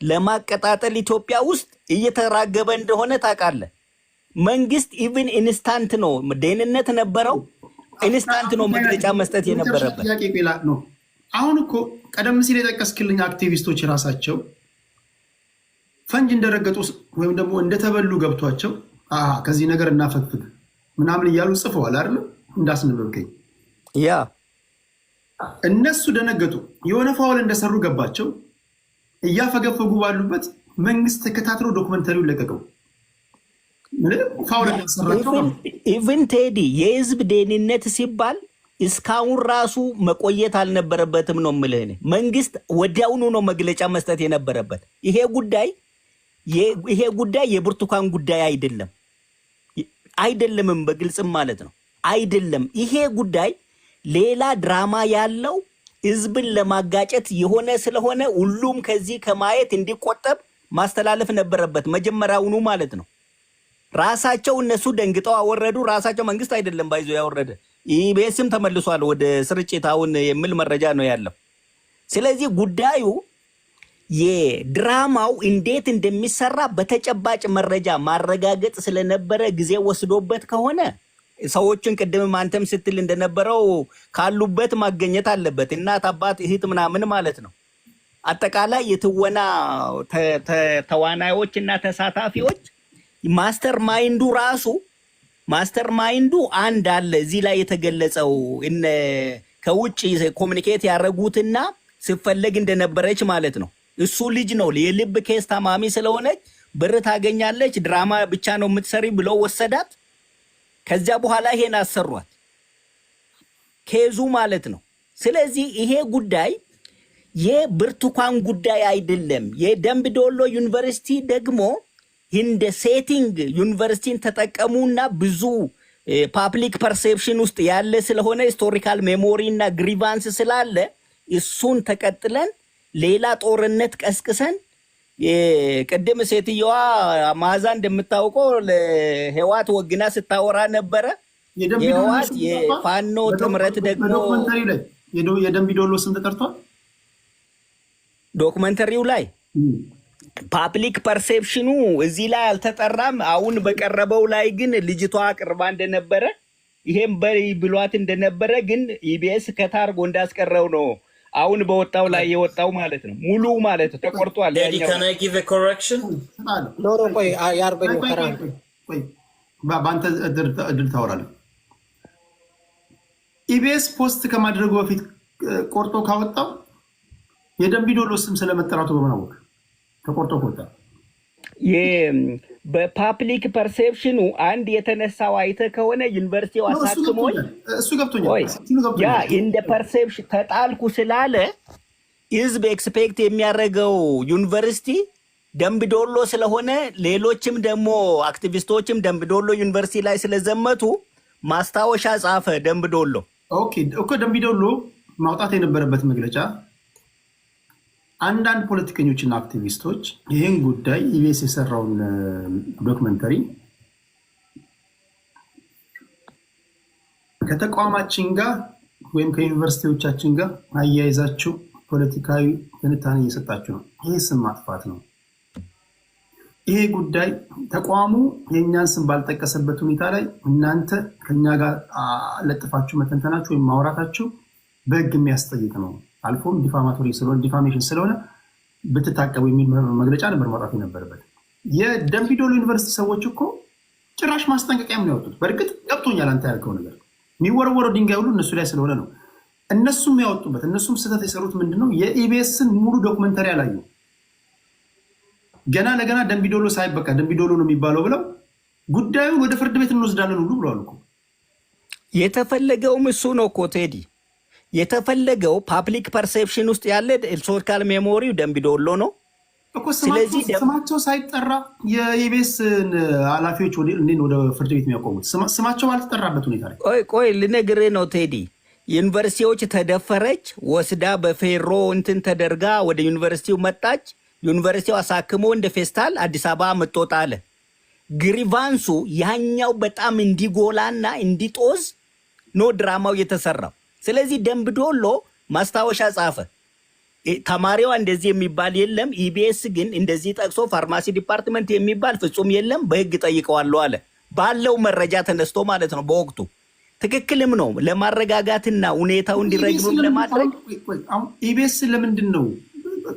S7: ለማቀጣጠል ኢትዮጵያ ውስጥ እየተራገበ እንደሆነ ታውቃለህ። መንግስት ኢቭን ኢንስታንት ነው ደህንነት ነበረው፣ ኢንስታንት ነው መግለጫ መስጠት የነበረበት
S2: ነው። አሁን እኮ ቀደም ሲል የጠቀስክልኝ አክቲቪስቶች ራሳቸው ፈንጅ እንደረገጡ ወይም ደግሞ እንደተበሉ ገብቷቸው ከዚህ ነገር እናፈግፍግ ምናምን እያሉ ጽፈዋል አይደል? እንዳስነበብከኝ
S7: ያ
S2: እነሱ ደነገጡ። የሆነ ፋውል እንደሰሩ ገባቸው። እያፈገፈጉ ባሉበት መንግስት ተከታትሎ ዶክመንተሪውን ለቀቀው። ፋውል እንደሰራቸው
S7: ኢቭን ቴዲ የህዝብ ደህንነት ሲባል እስካሁን ራሱ መቆየት አልነበረበትም ነው የምልህ። መንግስት ወዲያውኑ ነው መግለጫ መስጠት የነበረበት። ይሄ ጉዳይ የብርቱካን ጉዳይ አይደለምም፣ በግልጽም ማለት ነው አይደለም። ይሄ ጉዳይ ሌላ ድራማ ያለው ህዝብን ለማጋጨት የሆነ ስለሆነ ሁሉም ከዚህ ከማየት እንዲቆጠብ ማስተላለፍ ነበረበት መጀመሪያውኑ ማለት ነው። ራሳቸው እነሱ ደንግጠው አወረዱ። ራሳቸው መንግስት አይደለም ባይዞ ያወረደ። ኢቢኤስም ተመልሷል ወደ ስርጭት አሁን የሚል መረጃ ነው ያለው። ስለዚህ ጉዳዩ የድራማው እንዴት እንደሚሰራ በተጨባጭ መረጃ ማረጋገጥ ስለነበረ ጊዜ ወስዶበት ከሆነ ሰዎችን ቅድም አንተም ስትል እንደነበረው ካሉበት ማገኘት አለበት። እናት፣ አባት፣ እህት ምናምን ማለት ነው። አጠቃላይ የትወና ተዋናዮች እና ተሳታፊዎች ማስተር ማይንዱ አንድ አለ እዚህ ላይ የተገለጸው ከውጭ ኮሚኒኬት ያደረጉትና ሲፈለግ እንደነበረች ማለት ነው። እሱ ልጅ ነው የልብ ኬስ ታማሚ ስለሆነች ብር ታገኛለች፣ ድራማ ብቻ ነው የምትሰሪ ብሎ ወሰዳት። ከዚያ በኋላ ይሄን አሰሯት ኬዙ ማለት ነው። ስለዚህ ይሄ ጉዳይ የብርቱካን ጉዳይ አይደለም። የደምቢዶሎ ዩኒቨርሲቲ ደግሞ እንደ ሴቲንግ ዩኒቨርሲቲን ተጠቀሙና ብዙ ፓብሊክ ፐርሴፕሽን ውስጥ ያለ ስለሆነ ሂስቶሪካል ሜሞሪ እና ግሪቫንስ ስላለ እሱን ተቀጥለን ሌላ ጦርነት ቀስቅሰን ቅድም ሴትየዋ ማዛ እንደምታውቀው ለህዋት ወግና ስታወራ ነበረ። የህዋት የፋኖ ጥምረት ደግሞ
S2: የደምቢዶሎ ስም ተጠርቷል
S7: ዶክመንተሪው ላይ። ፓብሊክ ፐርሴፕሽኑ እዚህ ላይ አልተጠራም። አሁን በቀረበው ላይ ግን ልጅቷ አቅርባ እንደነበረ ይሄም ብሏት እንደነበረ ግን ኢቢኤስ ከታርጎ እንዳስቀረው ነው አሁን በወጣው ላይ የወጣው ማለት ነው። ሙሉ ማለት ተቆርጧል።
S2: በአንተ እድል ታወራለህ። ኢቢኤስ ፖስት ከማድረጉ በፊት ቆርጦ ካወጣው የደምቢዶሎ ስም ስለመጠራቱ በምን አወቅ? ተቆርጦ ከወጣ
S7: በፓብሊክ ፐርሴፕሽኑ አንድ የተነሳው አይተህ ከሆነ ዩኒቨርሲቲው አሳክሞኝ
S2: እሱ ገብቶኛል።
S7: ያ እንደ ፐርሴፕሽን ተጣልኩ ስላለ ህዝብ ኤክስፔክት የሚያደርገው ዩኒቨርሲቲ ደምቢዶሎ ስለሆነ ሌሎችም ደግሞ አክቲቪስቶችም ደምቢዶሎ ዩኒቨርሲቲ ላይ ስለዘመቱ ማስታወሻ ጻፈ። ደምቢዶሎ
S2: እኮ ደምቢዶሎ ማውጣት የነበረበት መግለጫ አንዳንድ ፖለቲከኞችና አክቲቪስቶች ይህን ጉዳይ ኢቢኤስ የሰራውን ዶክመንተሪ ከተቋማችን ጋር ወይም ከዩኒቨርሲቲዎቻችን ጋር አያይዛችሁ ፖለቲካዊ ትንታኔ እየሰጣችሁ ነው። ይህ ስም ማጥፋት ነው። ይሄ ጉዳይ ተቋሙ የእኛን ስም ባልጠቀሰበት ሁኔታ ላይ እናንተ ከኛ ጋር ለጥፋችሁ መተንተናችሁ ወይም ማውራታችሁ በህግ የሚያስጠይቅ ነው። አልፎም ዲፋማቶሪ ስለሆነ ዲፋሜሽን ስለሆነ ብትታቀቡ የሚል መግለጫ ነበር ማውጣት የነበረበት። የደምቢዶሎ ዩኒቨርሲቲ ሰዎች እኮ ጭራሽ ማስጠንቀቂያ ምን ያወጡት? በእርግጥ ገብቶኛል አንተ ያልከው ነገር፣ የሚወረወረው ድንጋይ ሁሉ እነሱ ላይ ስለሆነ ነው። እነሱም ያወጡበት እነሱም ስህተት የሰሩት ምንድነው? የኢቢኤስን ሙሉ ዶክመንተሪ አላዩ። ገና ለገና ደምቢዶሎ ሳይበቃ ደምቢዶሎ ነው የሚባለው ብለው ጉዳዩን ወደ ፍርድ ቤት እንወስዳለን ሁሉ ብለዋል እኮ።
S7: የተፈለገውም እሱ ነው እኮ ቴዲ። የተፈለገው ፓብሊክ ፐርሴፕሽን ውስጥ ያለ ሂስቶሪካል ሜሞሪው ደምቢዶሎ ነው
S2: እኮ። ስማቸው ሳይጠራ የኢቢኤስን ኃላፊዎች ወደ ፍርድ ቤት የሚያቆሙት ስማቸው ባልተጠራበት ሁኔታ ላይ
S7: ቆይ ልነግርህ ነው ቴዲ። ዩኒቨርሲቲዎች ተደፈረች፣ ወስዳ በፌሮ እንትን ተደርጋ ወደ ዩኒቨርሲቲው መጣች። ዩኒቨርሲቲው አሳክሞ እንደ ፌስታል አዲስ አበባ መጦጣ አለ። ግሪቫንሱ ያኛው በጣም እንዲጎላና እንዲጦዝ ነው ድራማው የተሰራው። ስለዚህ ደምቢዶሎ ማስታወሻ ጻፈ። ተማሪዋ እንደዚህ የሚባል የለም፣ ኢቢኤስ ግን እንደዚህ ጠቅሶ ፋርማሲ ዲፓርትመንት የሚባል ፍጹም የለም፣ በህግ ጠይቀዋለሁ አለ። ባለው መረጃ ተነስቶ ማለት ነው። በወቅቱ ትክክልም ነው። ለማረጋጋትና ሁኔታው እንዲረግብም ለማድረግ
S2: ኢቢኤስ ለምንድን ነው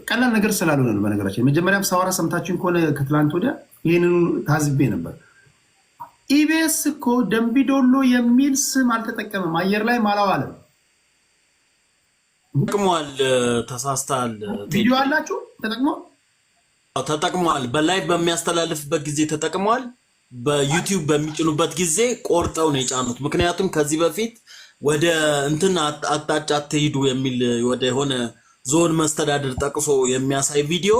S2: ቀላል ነገር ስላልሆነ ነው። በነገራችን መጀመሪያም ሳወራ ሰምታችሁን ከሆነ ከትላንት ወዲያ ይህንን ታዝቤ ነበር። ኢቢኤስ እኮ ደምቢዶሎ የሚል ስም አልተጠቀመም፣ አየር ላይ አላዋለም።
S10: ተጠቅሟል። ተሳስተሃል።
S2: ቪዲዮ አላችሁ?
S10: ተጠቅሟል። በላይቭ በሚያስተላልፍበት ጊዜ ተጠቅሟል። በዩቲዩብ በሚጭኑበት ጊዜ ቆርጠው ነው የጫኑት። ምክንያቱም ከዚህ በፊት ወደ እንትን አቅጣጫ አትሄዱ የሚል ወደ ሆነ ዞን መስተዳድር ጠቅሶ የሚያሳይ ቪዲዮ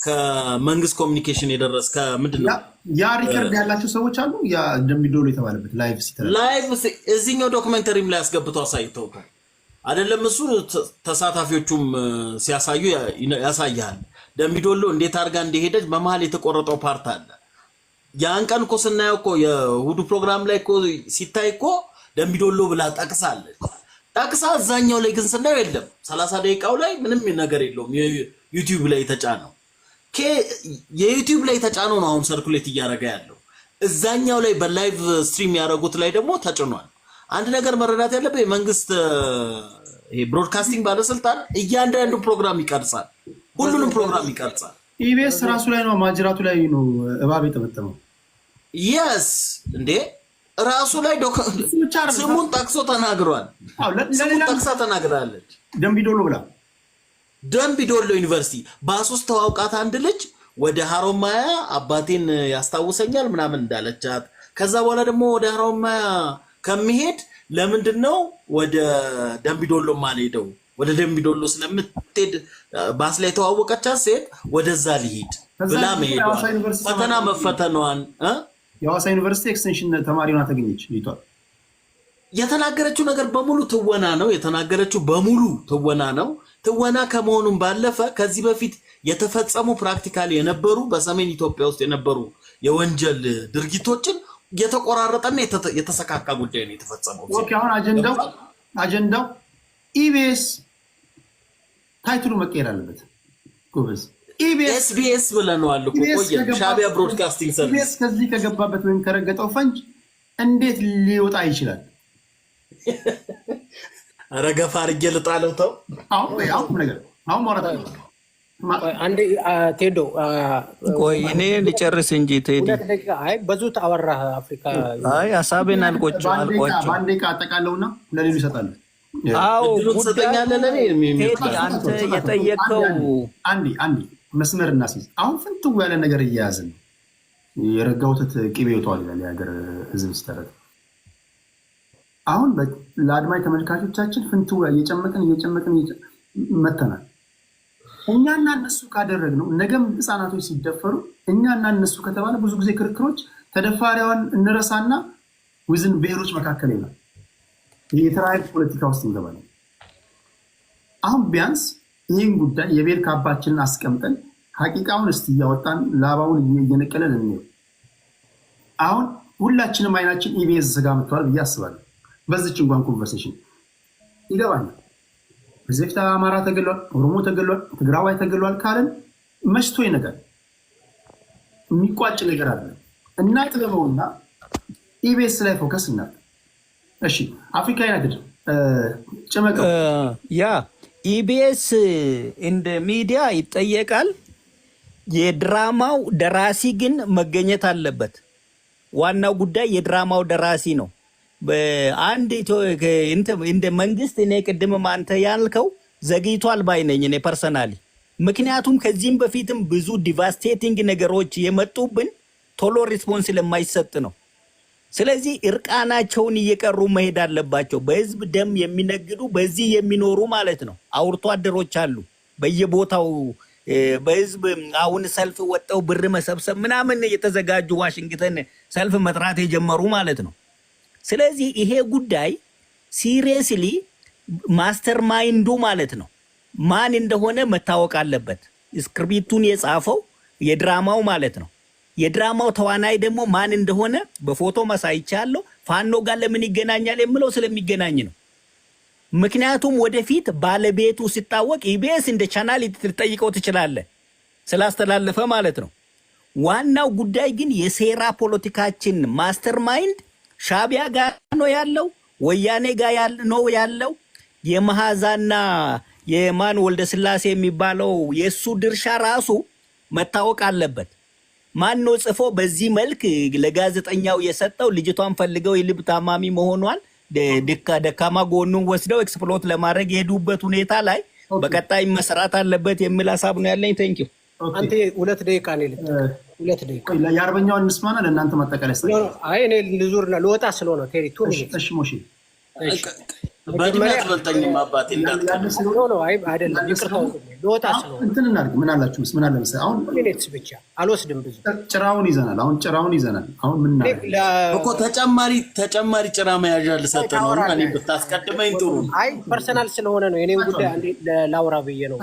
S10: ከመንግስት ኮሚኒኬሽን የደረስ ከምንድን ነው
S2: ያ ሪከርድ ያላቸው ሰዎች አሉ። ያ ደምቢዶሎ የተባለበት ላይቭ
S10: እዚህኛው ዶክመንተሪም ላይ አስገብተው አሳይተውታል አይደለም? እሱ ተሳታፊዎቹም ሲያሳዩ ያሳያል። ደምቢዶሎ እንዴት አድርጋ እንደሄደች በመሀል የተቆረጠው ፓርት አለ። ያን ቀን እኮ ስናየው እኮ የእሑዱ ፕሮግራም ላይ እኮ ሲታይ እኮ ደምቢዶሎ ብላ ጠቅሳለች። ጠቅሳ እዛኛው ላይ ግን ስናየው የለም። 30 ደቂቃው ላይ ምንም ነገር የለውም። ዩቲዩብ ላይ የተጫነው የዩቲዩብ ላይ የተጫነው ነው አሁን ሰርኩሌት እያደረገ ያለው። እዛኛው ላይ በላይቭ ስትሪም ያደረጉት ላይ ደግሞ ተጭኗል። አንድ ነገር መረዳት ያለበት የመንግስት ብሮድካስቲንግ ባለስልጣን እያንዳንዱ ፕሮግራም ይቀርጻል፣ ሁሉንም ፕሮግራም ይቀርጻል።
S2: ኢቢኤስ ራሱ ላይ ነው ማጅራቱ ላይ ነው እባብ የጠመጠመው።
S10: የስ እንዴ ራሱ ላይ ስሙን ጠቅሶ ተናግሯል። ስሙን ጠቅሳ ተናግራለች።
S2: ደምቢዶሎ ብላ
S10: ደምቢዶሎ ዩኒቨርሲቲ በ3 ተዋውቃት አንድ ልጅ ወደ ሀሮማያ አባቴን ያስታውሰኛል ምናምን እንዳለቻት፣ ከዛ በኋላ ደግሞ ወደ ሀሮማያ ከመሄድ ለምንድን ነው ወደ ደምቢዶሎ ማልሄደው? ወደ ደምቢዶሎ ስለምትሄድ ባስ ላይ ተዋወቀቻት ሴት ወደዛ ሊሄድ ብላ መሄዷን ፈተና መፈተኗን
S2: የሐዋሳ ዩኒቨርሲቲ ኤክስቴንሽን ተማሪና ተገኘች ልጅቷ።
S10: የተናገረችው ነገር በሙሉ ትወና ነው። የተናገረችው በሙሉ ትወና ነው። ትወና ከመሆኑም ባለፈ ከዚህ በፊት የተፈጸሙ ፕራክቲካሊ የነበሩ በሰሜን ኢትዮጵያ ውስጥ የነበሩ የወንጀል ድርጊቶችን የተቆራረጠና የተሰካካ ጉዳይ ነው የተፈጸመው።
S2: አሁን አጀንዳው ኢቢኤስ ታይትሉ መቀየር አለበት። ጎበዝ
S10: ኤስቢኤስ ብለነዋል እኮ ቆየ። ሻዕቢያ ብሮድካስቲንግ ሰርቪስ
S2: ከዚህ ከገባበት ወይም ከረገጠው ፈንጅ እንዴት ሊወጣ ይችላል?
S10: ኧረ ገፋ አድርጌ ልጣለው። ተው
S2: አሁን ማውራት
S3: አንዴ ቴዶ
S7: ቆይ እኔ ልጨርስ እንጂ ቴዲ
S3: ብዙ አወራህ። አፍሪካ
S7: ሀሳቤን አልቆጭ
S2: በአንድ ደቂቃ አጠቃለውና ለሌሉ ይሰጣሉ።
S7: አዎ አንተ የጠየቀው
S2: አንዴ መስመር እናስይዝ። አሁን ፍንትው ያለ ነገር እያያዝን የረጋ ወተት ቅቤ ይወጣዋል ይላል የሀገር ህዝብ ሲተረት። አሁን ለአድማጭ ተመልካቾቻችን ፍንትው እየጨመቅን መተናል። እኛና እነሱ ካደረግነው ነገም ህፃናቶች ሲደፈሩ እኛና እነሱ ከተባለ ብዙ ጊዜ ክርክሮች ተደፋሪዋን እንረሳና ውዝን ብሔሮች መካከል ይላል የትራይብ ፖለቲካ ውስጥ እንገባለን። አሁን ቢያንስ ይህን ጉዳይ የብሔር ካባችንን አስቀምጠን ሀቂቃውን እስቲ እያወጣን ላባውን እየነቀለን እንየው። አሁን ሁላችንም አይናችን ኢቢኤስ ስጋ መጥተዋል ብዬ አስባለሁ። በዚች እንኳን ኮንቨርሴሽን ይገባል። በዚህ ፊት አማራ ተገሏል፣ ኦሮሞ ተገሏል፣ ትግራዋይ ተገሏል ካለን መሽቶ ይነጋል። የሚቋጭ ነገር አለ። እናጥበበውና ኢቢኤስ ላይ ፎከስ እናት። እሺ አፍሪካ ዩናይትድ ጨመቀው
S7: ያ ኢቢኤስ እንደ ሚዲያ ይጠየቃል። የድራማው ደራሲ ግን መገኘት አለበት። ዋናው ጉዳይ የድራማው ደራሲ ነው። በአንድ እንደ መንግስት እኔ ቅድም አንተ ያልከው ዘግይቷል ባይነኝ እኔ ፐርሰናሊ። ምክንያቱም ከዚህም በፊትም ብዙ ዲቫስቴቲንግ ነገሮች የመጡብን ቶሎ ሪስፖንስ ለማይሰጥ ነው። ስለዚህ እርቃናቸውን እየቀሩ መሄድ አለባቸው። በህዝብ ደም የሚነግዱ በዚህ የሚኖሩ ማለት ነው አውርቶ አደሮች አሉ በየቦታው በህዝብ አሁን ሰልፍ ወጠው ብር መሰብሰብ ምናምን የተዘጋጁ ዋሽንግተን ሰልፍ መጥራት የጀመሩ ማለት ነው። ስለዚህ ይሄ ጉዳይ ሲሪየስሊ ማስተር ማይንዱ ማለት ነው ማን እንደሆነ መታወቅ አለበት። ስክሪፕቱን የጻፈው የድራማው ማለት ነው። የድራማው ተዋናይ ደግሞ ማን እንደሆነ በፎቶ ማሳይቻለሁ። ፋኖ ጋር ለምን ይገናኛል የምለው ስለሚገናኝ ነው። ምክንያቱም ወደፊት ባለቤቱ ሲታወቅ ኢቢኤስ እንደ ቻናል ልትጠይቀው ትችላለህ ስላስተላለፈ ማለት ነው። ዋናው ጉዳይ ግን የሴራ ፖለቲካችን ማስተር ማይንድ ሻቢያ ጋር ነው ያለው፣ ወያኔ ጋር ነው ያለው። የመሃዛና የማን ወልደ ስላሴ የሚባለው የሱ ድርሻ ራሱ መታወቅ አለበት። ማን ነው ጽፎ በዚህ መልክ ለጋዜጠኛው የሰጠው? ልጅቷን ፈልገው የልብ ታማሚ መሆኗን ደካማ ጎኑን ወስደው ኤክስፕሎት ለማድረግ የሄዱበት ሁኔታ ላይ በቀጣይ መሰራት አለበት የሚል ሀሳብ ነው ያለኝ። ቴንኪው።
S3: አንተ 2 ደቂቃ ነው 2 ደቂቃ
S2: የአርበኛውን እንስማና ለእናንተ ማጠቃለያ ሰ
S3: አይ እኔ ልዙርና ልወጣ ስለሆነ ቴሪቶሪ
S2: እሺ ሞሺ
S10: በእድሜ አትበልጠኝም አባቴ
S3: ነው። አይ አይደለም ይቅርታው ልወጣ ስለሆነ
S2: እንትን እናድርግ። ምን አላችሁ? ምን አለ መሰለህ አሁን
S3: ሚኒትስ ብቻ አልወስድም። ብዙ
S2: ጭራውን ይዘናል። አሁን ምን
S10: እኮ ተጨማሪ ጭራ መያዣ ልሰጥ ነው እና እኔ ብታስቀድመኝ ጥሩ።
S3: አይ ፐርሰናል ስለሆነ ነው የኔን ጉዳይ አንዴ ላውራ ብዬ ነው።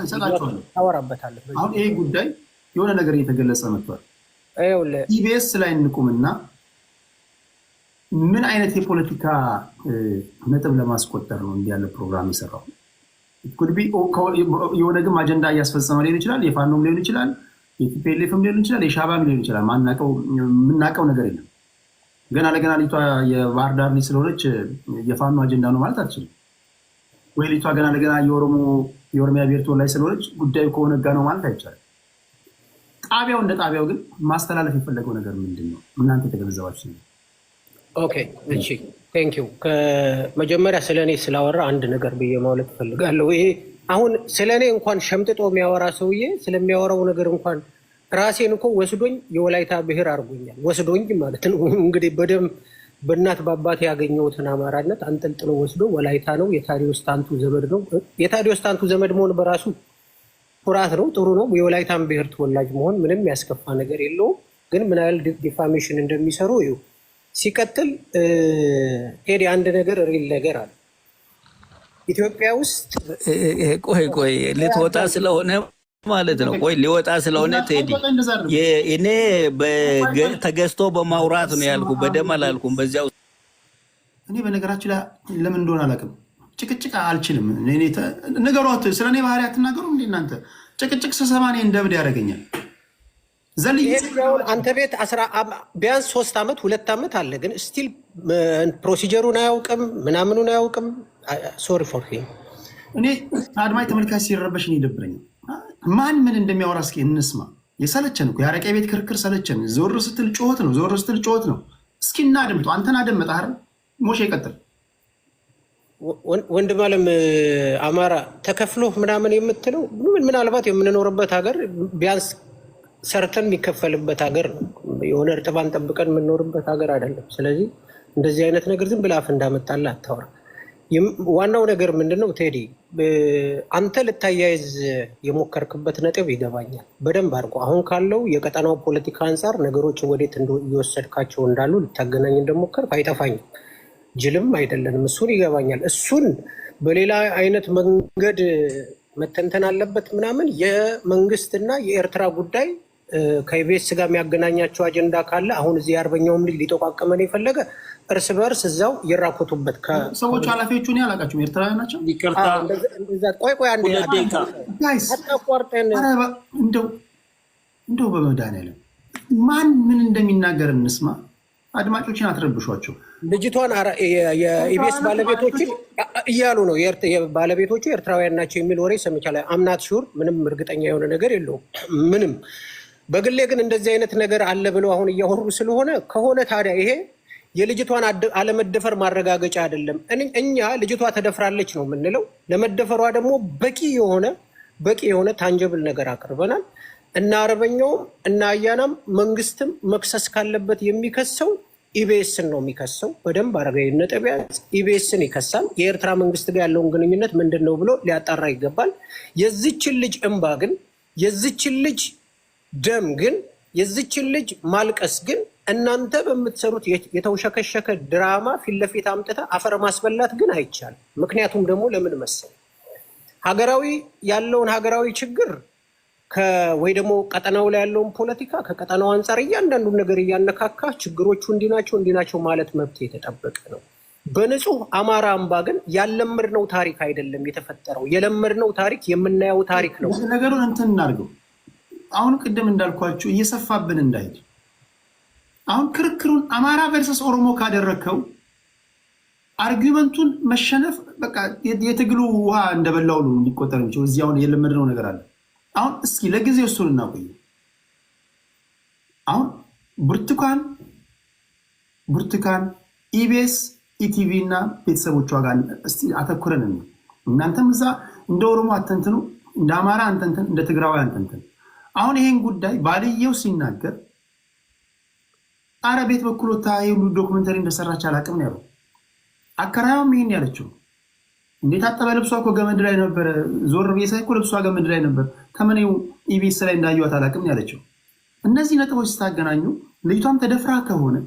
S3: ታወራበታለህ።
S2: አሁን ይሄ ጉዳይ የሆነ ነገር እየተገለጸ መጥቷል። ኢቢኤስ ላይ እንቁምና ምን አይነት የፖለቲካ ነጥብ ለማስቆጠር ነው እንዲህ ያለ ፕሮግራም የሰራው? የሆነ ግን አጀንዳ እያስፈጸመ ሊሆን ይችላል። የፋኖም ሊሆን ይችላል፣ የቲፒኤልኤፍም ሊሆን ይችላል፣ የሻባም ሊሆን ይችላል። የምናውቀው ነገር የለም። ገና ለገና ልጅቷ የባህር ዳር ልጅ ስለሆነች የፋኖ አጀንዳ ነው ማለት አትችልም። ወይ ልጅቷ ገና ለገና የኦሮሚያ ብሔር ተወላጅ ስለሆነች ጉዳዩ ከሆነ ጋ ነው ማለት አይቻልም። ጣቢያው እንደ ጣቢያው ግን ማስተላለፍ የፈለገው ነገር ምንድን ነው? እናንተ የተገነዘባችሁ ነው?
S3: ኦኬ እሺ ቴንክ ዩ። ከመጀመሪያ ስለ እኔ ስላወራ አንድ ነገር ብዬ ማለት እፈልጋለሁ። ይሄ አሁን ስለ እኔ እንኳን ሸምጥጦ የሚያወራ ሰውዬ ስለሚያወራው ነገር እንኳን ራሴን እኮ ወስዶኝ የወላይታ ብሔር አድርጎኛል። ወስዶኝ ማለት ነው እንግዲህ በደም በእናት በአባት ያገኘሁትን አማራነት አንጠልጥሎ ወስዶ ወላይታ ነው፣ የታዲዮስ ታንቱ ዘመድ ነው። የታዲዮስ ታንቱ ዘመድ መሆን በራሱ ኩራት ነው፣ ጥሩ ነው። የወላይታን ብሔር ተወላጅ መሆን ምንም ያስከፋ ነገር የለውም። ግን ምን ያህል ዲፋሜሽን እንደሚሰሩ እዩ። ሲቀጥል ቴዲ አንድ ነገር ሪል ነገር አለ ኢትዮጵያ ውስጥ።
S7: ቆይ ልትወጣ ስለሆነ ማለት ነው። ቆይ ሊወጣ ስለሆነ ቴዲ እኔ ተገዝቶ በማውራት ነው ያልኩ፣ በደም አላልኩም። በዚያው
S2: እኔ በነገራችን ላይ ለምን እንደሆነ አላውቅም፣ ጭቅጭቅ አልችልም። ነገሯት ስለ እኔ ባህሪ አትናገሩ እንዴ እናንተ። ጭቅጭቅ ስሰማ እኔ እንደብድ ያደርገኛል።
S3: አንተ ቤት ቢያንስ 3 ዓመት 2 ዓመት አለ፣ ግን ስቲል ፕሮሲጀሩን አያውቅም፣ ምናምኑን አያውቅም። ሶሪ ፎር ሂም።
S2: እኔ አድማጭ ተመልካች ሲረበሽ ይደብረኛል። ማን ምን እንደሚያወራ እስኪ እንስማ። የሰለቸን እኮ የአረቄ ቤት ክርክር ሰለቸን። ዞር ስትል ጩኸት ነው። እስኪ እናድምጡ። አንተን አደመጠ አይደል? ሞሼ ይቀጥል።
S3: ወንድም አለም አማራ ተከፍሎ ምናምን የምትለው ምናልባት የምንኖርበት ሀገር ቢያንስ ሰርተን የሚከፈልበት ሀገር ነው። የሆነ እርጥባን ጠብቀን የምንኖርበት ሀገር አይደለም። ስለዚህ እንደዚህ አይነት ነገር ዝም ብለህ አፍ እንዳመጣልህ አታወራ። ዋናው ነገር ምንድነው ቴዲ፣ አንተ ልታያይዝ የሞከርክበት ነጥብ ይገባኛል በደንብ አድርጎ። አሁን ካለው የቀጠናው ፖለቲካ አንጻር ነገሮችን ወዴት እየወሰድካቸው እንዳሉ ልታገናኝ እንደሞከርክ አይጠፋኝም። ጅልም አይደለንም፣ እሱን ይገባኛል። እሱን በሌላ አይነት መንገድ መተንተን አለበት ምናምን። የመንግስትና የኤርትራ ጉዳይ ከኢቢኤስ ጋር የሚያገናኛቸው አጀንዳ ካለ አሁን እዚህ የአርበኛውም ልጅ ሊጠቋቀመን የፈለገ እርስ በእርስ እዛው ይራኮቱበት።
S2: ሰዎች ኃላፊዎቹን ያላቃቸው ኤርትራውያን ናቸው።
S3: ቆይ አታቋርጠን።
S2: እንደው በመድኃኒዓለም ማን ምን እንደሚናገር እንስማ። አድማጮችን አትረብሿቸው።
S3: ልጅቷን የኢቢኤስ ባለቤቶችን እያሉ ነው ባለቤቶቹ ኤርትራውያን ናቸው የሚል ወሬ ሰምቻለሁ። አምናት ሹር ምንም እርግጠኛ የሆነ ነገር የለውም ምንም። በግሌ ግን እንደዚህ አይነት ነገር አለ ብለው አሁን እያወሩ ስለሆነ ከሆነ ታዲያ ይሄ የልጅቷን አለመደፈር ማረጋገጫ አይደለም። እኛ ልጅቷ ተደፍራለች ነው የምንለው። ለመደፈሯ ደግሞ በቂ የሆነ ታንጀብል ነገር አቅርበናል። እና አርበኛውም እና አያናም መንግስትም መክሰስ ካለበት የሚከሰው ኢቢኤስን ነው የሚከሰው። በደንብ አረጋዊ ነጥብ ኢቢኤስን ይከሳል። የኤርትራ መንግስት ጋር ያለውን ግንኙነት ምንድን ነው ብሎ ሊያጣራ ይገባል። የዚችን ልጅ እንባ ግን፣ የዚችን ልጅ ደም ግን፣ የዚችን ልጅ ማልቀስ ግን እናንተ በምትሰሩት የተውሸከሸከ ድራማ ፊት ለፊት አምጥታ አፈር ማስበላት ግን አይቻልም። ምክንያቱም ደግሞ ለምን መሰል ያለውን ሀገራዊ ችግር ወይ ደግሞ ቀጠናው ላይ ያለውን ፖለቲካ ከቀጠናው አንጻር እያንዳንዱን ነገር እያነካካ ችግሮቹ እንዲናቸው ማለት መብት የተጠበቀ ነው። በንጹህ አማራ አምባ ግን ያለመድነው ታሪክ አይደለም የተፈጠረው። የለመድነው ታሪክ የምናየው ታሪክ ነው።
S2: ነገሩን እንትን እናድርገው። አሁን ቅድም እንዳልኳችሁ እየሰፋብን እንዳይሄድ አሁን ክርክሩን አማራ ቨርሰስ ኦሮሞ ካደረግከው አርጊመንቱን መሸነፍ በቃ የትግሉ ውሃ እንደበላው ነው እንዲቆጠር የሚችለው። እዚህ አሁን የለመድነው ነገር አለ። አሁን እስኪ ለጊዜው እሱን እናቆይ። አሁን ብርቱካን ኢቢኤስ ኢቲቪ እና ቤተሰቦቿ ጋር እስቲ አተኩረን ነው። እናንተም እዛ እንደ ኦሮሞ አተንትኑ፣ እንደ አማራ አንተንትን፣ እንደ ትግራዊ አንተንትን። አሁን ይሄን ጉዳይ ባልየው ሲናገር አረ ቤት በኩል ወታ ሁሉ ዶክመንተሪ እንደሰራች አላቅም ነው ያለው። አከራዩም ይሄን ያለችው እንዴት አጠበ ልብሷ እኮ ገመድ ላይ ነበር። ዞር ብዬ ሳይ እኮ ልብሷ ገመድ ላይ ነበር። ከመኔው ኢቢኤስ ላይ እንዳየዋት አላቅም ያለችው። እነዚህ ነጥቦች ስታገናኙ ልጅቷም ተደፍራ ከሆነ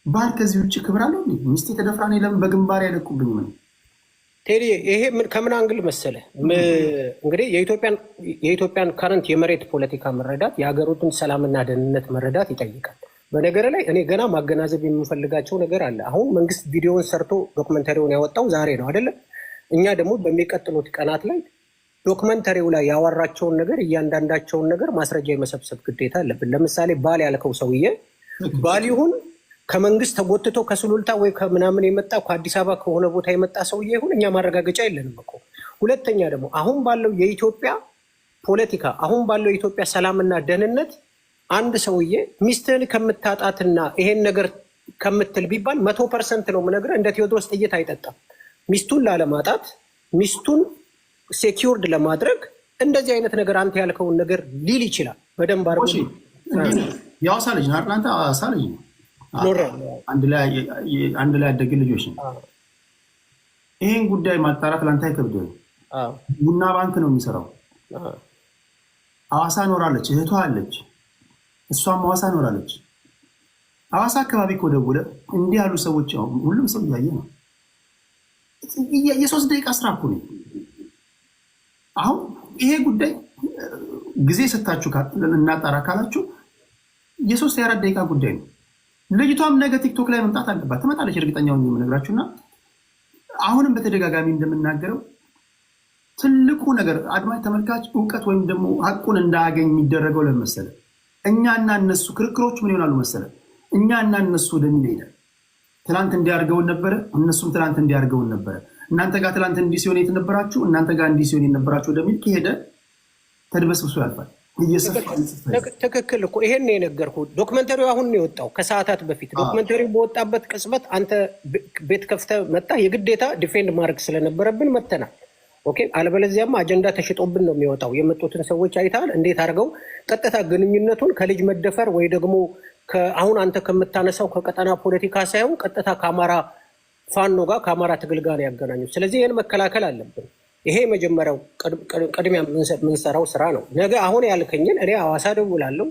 S2: ባል ከዚህ ውጭ ክብር አለው? ሚስቴ ተደፍራ ነው ለምን በግንባር ያለቁብኝ? ምን
S3: ቴዲ ይሄ ከምን አንግል መሰለ እንግዲህ የኢትዮጵያን ከረንት የመሬት ፖለቲካ መረዳት የሀገሪቱን ሰላምና ደህንነት መረዳት ይጠይቃል። በነገር ላይ እኔ ገና ማገናዘብ የምፈልጋቸው ነገር አለ። አሁን መንግስት ቪዲዮውን ሰርቶ ዶክመንተሪውን ያወጣው ዛሬ ነው አይደለም? እኛ ደግሞ በሚቀጥሉት ቀናት ላይ ዶክመንተሪው ላይ ያወራቸውን ነገር እያንዳንዳቸውን ነገር ማስረጃ የመሰብሰብ ግዴታ አለብን። ለምሳሌ ባል ያልከው ሰውዬ ባል ይሁን ከመንግስት ተጎትቶ ከሱሉልታ ወይ ከምናምን የመጣ ከአዲስ አበባ ከሆነ ቦታ የመጣ ሰውዬ ይሁን እኛ ማረጋገጫ የለንም እኮ። ሁለተኛ ደግሞ አሁን ባለው የኢትዮጵያ ፖለቲካ አሁን ባለው የኢትዮጵያ ሰላምና ደህንነት አንድ ሰውዬ ሚስትህን ከምታጣትና ይሄን ነገር ከምትል ቢባል 100% ነው የምነግርህ፣ እንደ ቴዎድሮስ ጥይት አይጠጣም። ሚስቱን ላለማጣት ሚስቱን ሴኪውርድ ለማድረግ እንደዚህ አይነት ነገር አንተ ያልከውን ነገር ሊል ይችላል። በደንብ አርጎ
S2: የሐዋሳ ልጅ ነው። አትላንታ ሐዋሳ ልጅ ነው። አንድ ላይ ያደግ ልጆች ነው። ይህን ጉዳይ ማጣራት ላንተ አይከብድም። ቡና ባንክ ነው የሚሰራው። ሐዋሳ ኖራለች፣ እህቷ አለች፣ እሷም ሐዋሳ ኖራለች። ሐዋሳ አካባቢ እኮ ደውለ እንዲህ ያሉ ሰዎች ሁሉም ሰው እያየ ነው። የ3 ደቂቃ ስራ እኮ ነው። አሁን ይሄ ጉዳይ ጊዜ ሰታችሁ እናጣራ ካላችሁ የ3-4 ደቂቃ ጉዳይ ነው። ልጅቷም ነገ ቲክቶክ ላይ መምጣት አለባት፣ ትመጣለች። እርግጠኛውን የምነግራችሁና አሁንም በተደጋጋሚ እንደምናገረው ትልቁ ነገር አድማጭ ተመልካች እውቀት ወይም ደግሞ ሀቁን እንዳያገኝ የሚደረገው ለመሰለ እኛና እነሱ ክርክሮች ምን ይሆናሉ መሰለ እኛና እነሱ ወደሚል ሄዳል። ትናንት እንዲያርገውን ነበረ፣ እነሱም ትናንት እንዲያርገውን ነበረ። እናንተ ጋር ትናንት እንዲህ ሲሆን የተነበራችሁ፣ እናንተ ጋር እንዲህ ሲሆን የነበራችሁ ወደሚል ከሄደ ተድበስብሶ ያልፋል።
S3: ትክክል እኮ ይሄን ነው የነገርኩህ። ዶክመንተሪው አሁን ነው የወጣው ከሰዓታት በፊት። ዶክመንተሪው በወጣበት ቅጽበት አንተ ቤት ከፍተህ መጣ። የግዴታ ዲፌንድ ማድረግ ስለነበረብን መተናል። ኦኬ። አለበለዚያማ አጀንዳ ተሽጦብን ነው የሚወጣው። የመጡትን ሰዎች አይተሃል እንዴት አድርገው ቀጥታ ግንኙነቱን ከልጅ መደፈር ወይ ደግሞ አሁን አንተ ከምታነሳው ከቀጠና ፖለቲካ ሳይሆን ቀጥታ ከአማራ ፋኖ ጋር ከአማራ ትግል ጋር ያገናኙ። ስለዚህ ይህን መከላከል አለብን። ይሄ መጀመሪያው ቅድሚያ የምንሰራው ስራ ነው። ነገ አሁን ያልከኝን እኔ ሐዋሳ ደውላለሁ።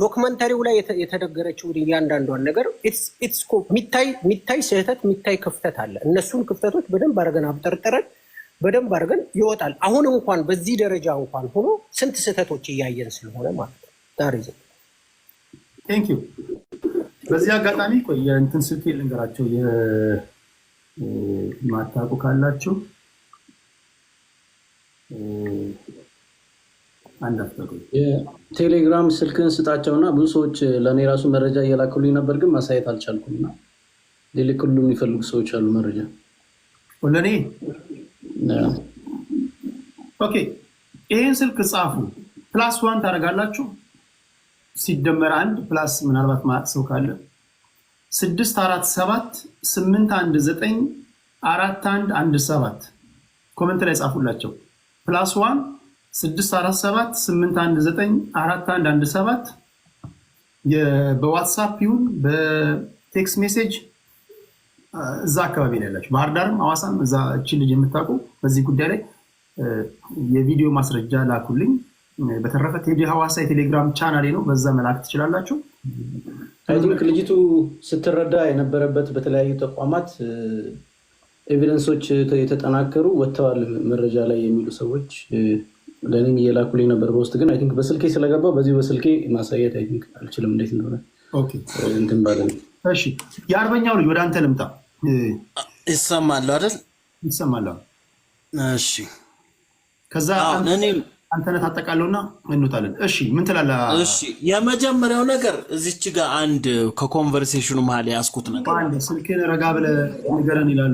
S3: ዶክመንታሪው ላይ የተነገረችውን እያንዳንዷን ነገር የሚታይ ስህተት የሚታይ ክፍተት አለ። እነሱን ክፍተቶች በደንብ አድርገን አብጠርጥረን በደንብ አድርገን ይወጣል። አሁን እንኳን በዚህ ደረጃ እንኳን ሆኖ ስንት ስህተቶች እያየን ስለሆነ ማለት ነው። ዳሪዝ
S2: ቴንክ ዩ። በዚህ አጋጣሚ ቆይ የእንትን ስልክ ልንገራቸው የማታውቁ ካላችሁ
S1: የቴሌግራም ስልክን ስጣቸውና ብዙ ሰዎች ለእኔ ራሱ መረጃ እየላኩልኝ ነበር፣ ግን ማሳየት አልቻልኩም እና ሊልኩሉ የሚፈልጉ ሰዎች አሉ መረጃ
S2: ለእኔ። ኦኬ ይህን ስልክ ጻፉ። +1 ታደርጋላችሁ ሲደመር 1 ፕላስ ምናልባት ሰው ካለ 647-819-4117 ኮመንት ላይ ጻፉላቸው። +1 647-819-4117 በዋትሳፕ ይሁን በቴክስት ሜሴጅ እዛ አካባቢ ላይ ያላችሁ ባህር ዳርም ሐዋሳም እዛ እቺ ልጅ የምታውቁ በዚህ ጉዳይ ላይ የቪዲዮ ማስረጃ ላኩልኝ። በተረፈ ቴዲ ሐዋሳ የቴሌግራም ቻናሌ ነው፣ በዛ መላክ ትችላላችሁ።
S1: አይቲንክ ልጅቱ ስትረዳ የነበረበት በተለያዩ ተቋማት ኤቪደንሶች የተጠናከሩ ወጥተዋል መረጃ ላይ የሚሉ ሰዎች ለእኔም እየላኩልኝ ነበር በውስጥ። ግን አይቲንክ በስልኬ ስለገባው በዚህ በስልኬ ማሳየት አይቲንክ አልችልም እንዴት እንደሆነ እንትን ባለ።
S2: እሺ የአርበኛው ልጅ ወደ አንተ ልምጣ።
S10: ይሰማል አይደል?
S2: ይሰማል።
S10: እሺ
S2: ከዛ አንተነት አጠቃለውና እንወጣለን። እሺ ምን ትላለህ?
S10: እሺ የመጀመሪያው ነገር እዚች ጋር አንድ ከኮንቨርሴሽኑ መሀል ያስኩት ነገር
S2: አንድ ስልክን ረጋ ብለህ ንገረን ይላሉ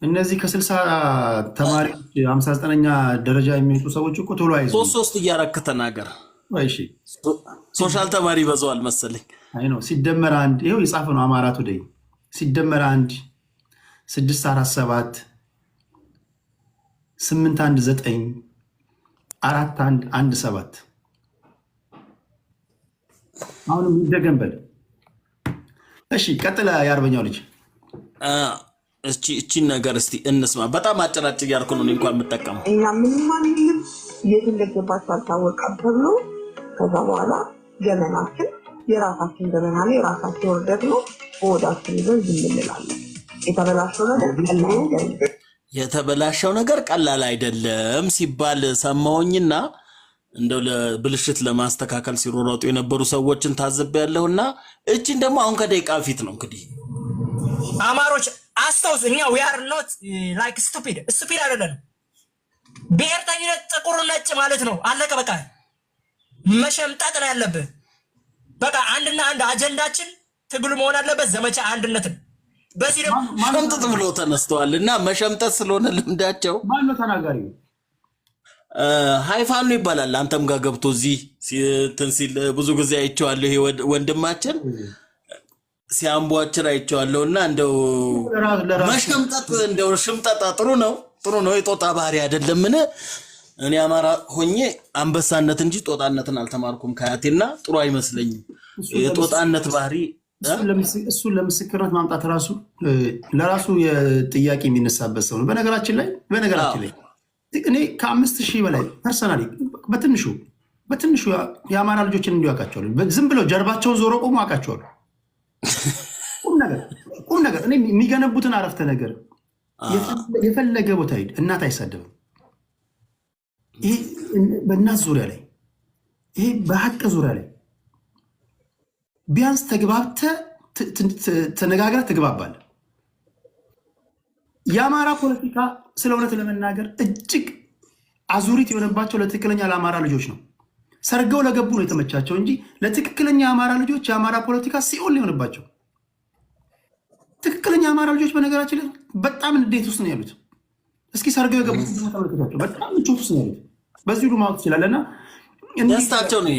S2: እነዚህ ከ60 ተማሪዎች 59ኛ ደረጃ የሚወጡ ሰዎች እኮ ቶሎ አይዙ
S10: 3 እያረክ ተናገር።
S2: እሺ
S10: ሶሻል ተማሪ በዘዋል መሰለኝ።
S2: አይ ነው ሲደመር 1 ይሄው የጻፈ ነው አማራቱ ደይ ሲደመር 1 647 819-4117 አሁንም ይደገም በል። እሺ ቀጥለ የአርበኛው ልጅ
S10: እቺን ነገር እስቲ እንስማ። በጣም አጨራጭ እያልኩ ነው እንኳን የምጠቀመው።
S11: እኛ ምንም ማንንም የት እንደገባች አልታወቀም ተብሎ ከዛ በኋላ ገመናችን የራሳችን ገመና ነው፣ የራሳችን ወርደት ነው። ወዳችን ይዘን ዝም እንላለን።
S10: የተበላሸው ነገር ቀላል አይደለም ሲባል ሰማሁኝና እንደው ለብልሽት ለማስተካከል ሲሮሮጡ የነበሩ ሰዎችን ታዘብያለሁና እቺን ደግሞ አሁን ከደቂቃ ፊት ነው እንግዲህ
S12: አማሮች አስተውስ። እኛ we are not like stupid አይደለም። ብሔርተኝነት ጥቁር ነጭ ማለት ነው። አለቀ በቃ። መሸምጠጥ ነው ያለብህ። በቃ አንድና አንድ አጀንዳችን ትግሉ መሆን አለበት፣ ዘመቻ አንድነትን። በዚህ ደግሞ
S10: ሸምጠጥ ብሎ ተነስተዋልና መሸምጠጥ ስለሆነ ልምዳቸው
S2: ማን ነው ተናጋሪው?
S10: ሃይፋኑ ይባላል። አንተም ጋር ገብቶ እዚህ ሲል ብዙ ጊዜ አይቼዋለሁ። ይሄ ወንድማችን ሲያምቧጭር አይቼዋለሁና እንደው መሸምጠጥ እንደው ሽምጠጣ ጥሩ ነው የጦጣ ባህሪ አይደለምን? እኔ አማራ ሆኜ አንበሳነት እንጂ ጦጣነትን አልተማርኩም ከአያቴና ጥሩ አይመስለኝም የጦጣነት ባህሪ።
S2: እሱን ለምስክርነት ማምጣት ራሱ ለራሱ የጥያቄ የሚነሳበት ሰው ነው። በነገራችን ላይ እኔ ከ5000 በላይ ፐርሰናሊ በትንሹ የአማራ ልጆችን እንዲሁ አውቃቸዋለሁ። ዝም ብለው ጀርባቸውን ዞሮ ቆሞ አውቃቸዋለሁ። ቁም ነገር እኔ የሚገነቡትን አረፍተ ነገር የፈለገ ቦታ ሂድ እናት አይሳደብም። ይሄ በእናት ዙሪያ ላይ ይሄ በሀቅ ዙሪያ ላይ ቢያንስ ተግባብተህ ተነጋግረህ ትግባባለህ። የአማራ ፖለቲካ ስለ እውነት ለመናገር እጅግ አዙሪት የሆነባቸው ለትክክለኛ ለአማራ ልጆች ነው። ሰርገው ለገቡ ነው የተመቻቸው እንጂ ለትክክለኛ የአማራ ልጆች የአማራ ፖለቲካ ሲኦል ሊሆንባቸው። ትክክለኛ የአማራ ልጆች በነገራችን ላይ በጣም እንዴት ውስጥ ነው ያሉት? እስኪ ሰርገው የገቡ ተመልከቷቸው። በጣም ምቾት ውስጥ ነው ያሉት። በዚህ ሁሉ ማወቅ ትችላለና
S10: ደስታቸው ነው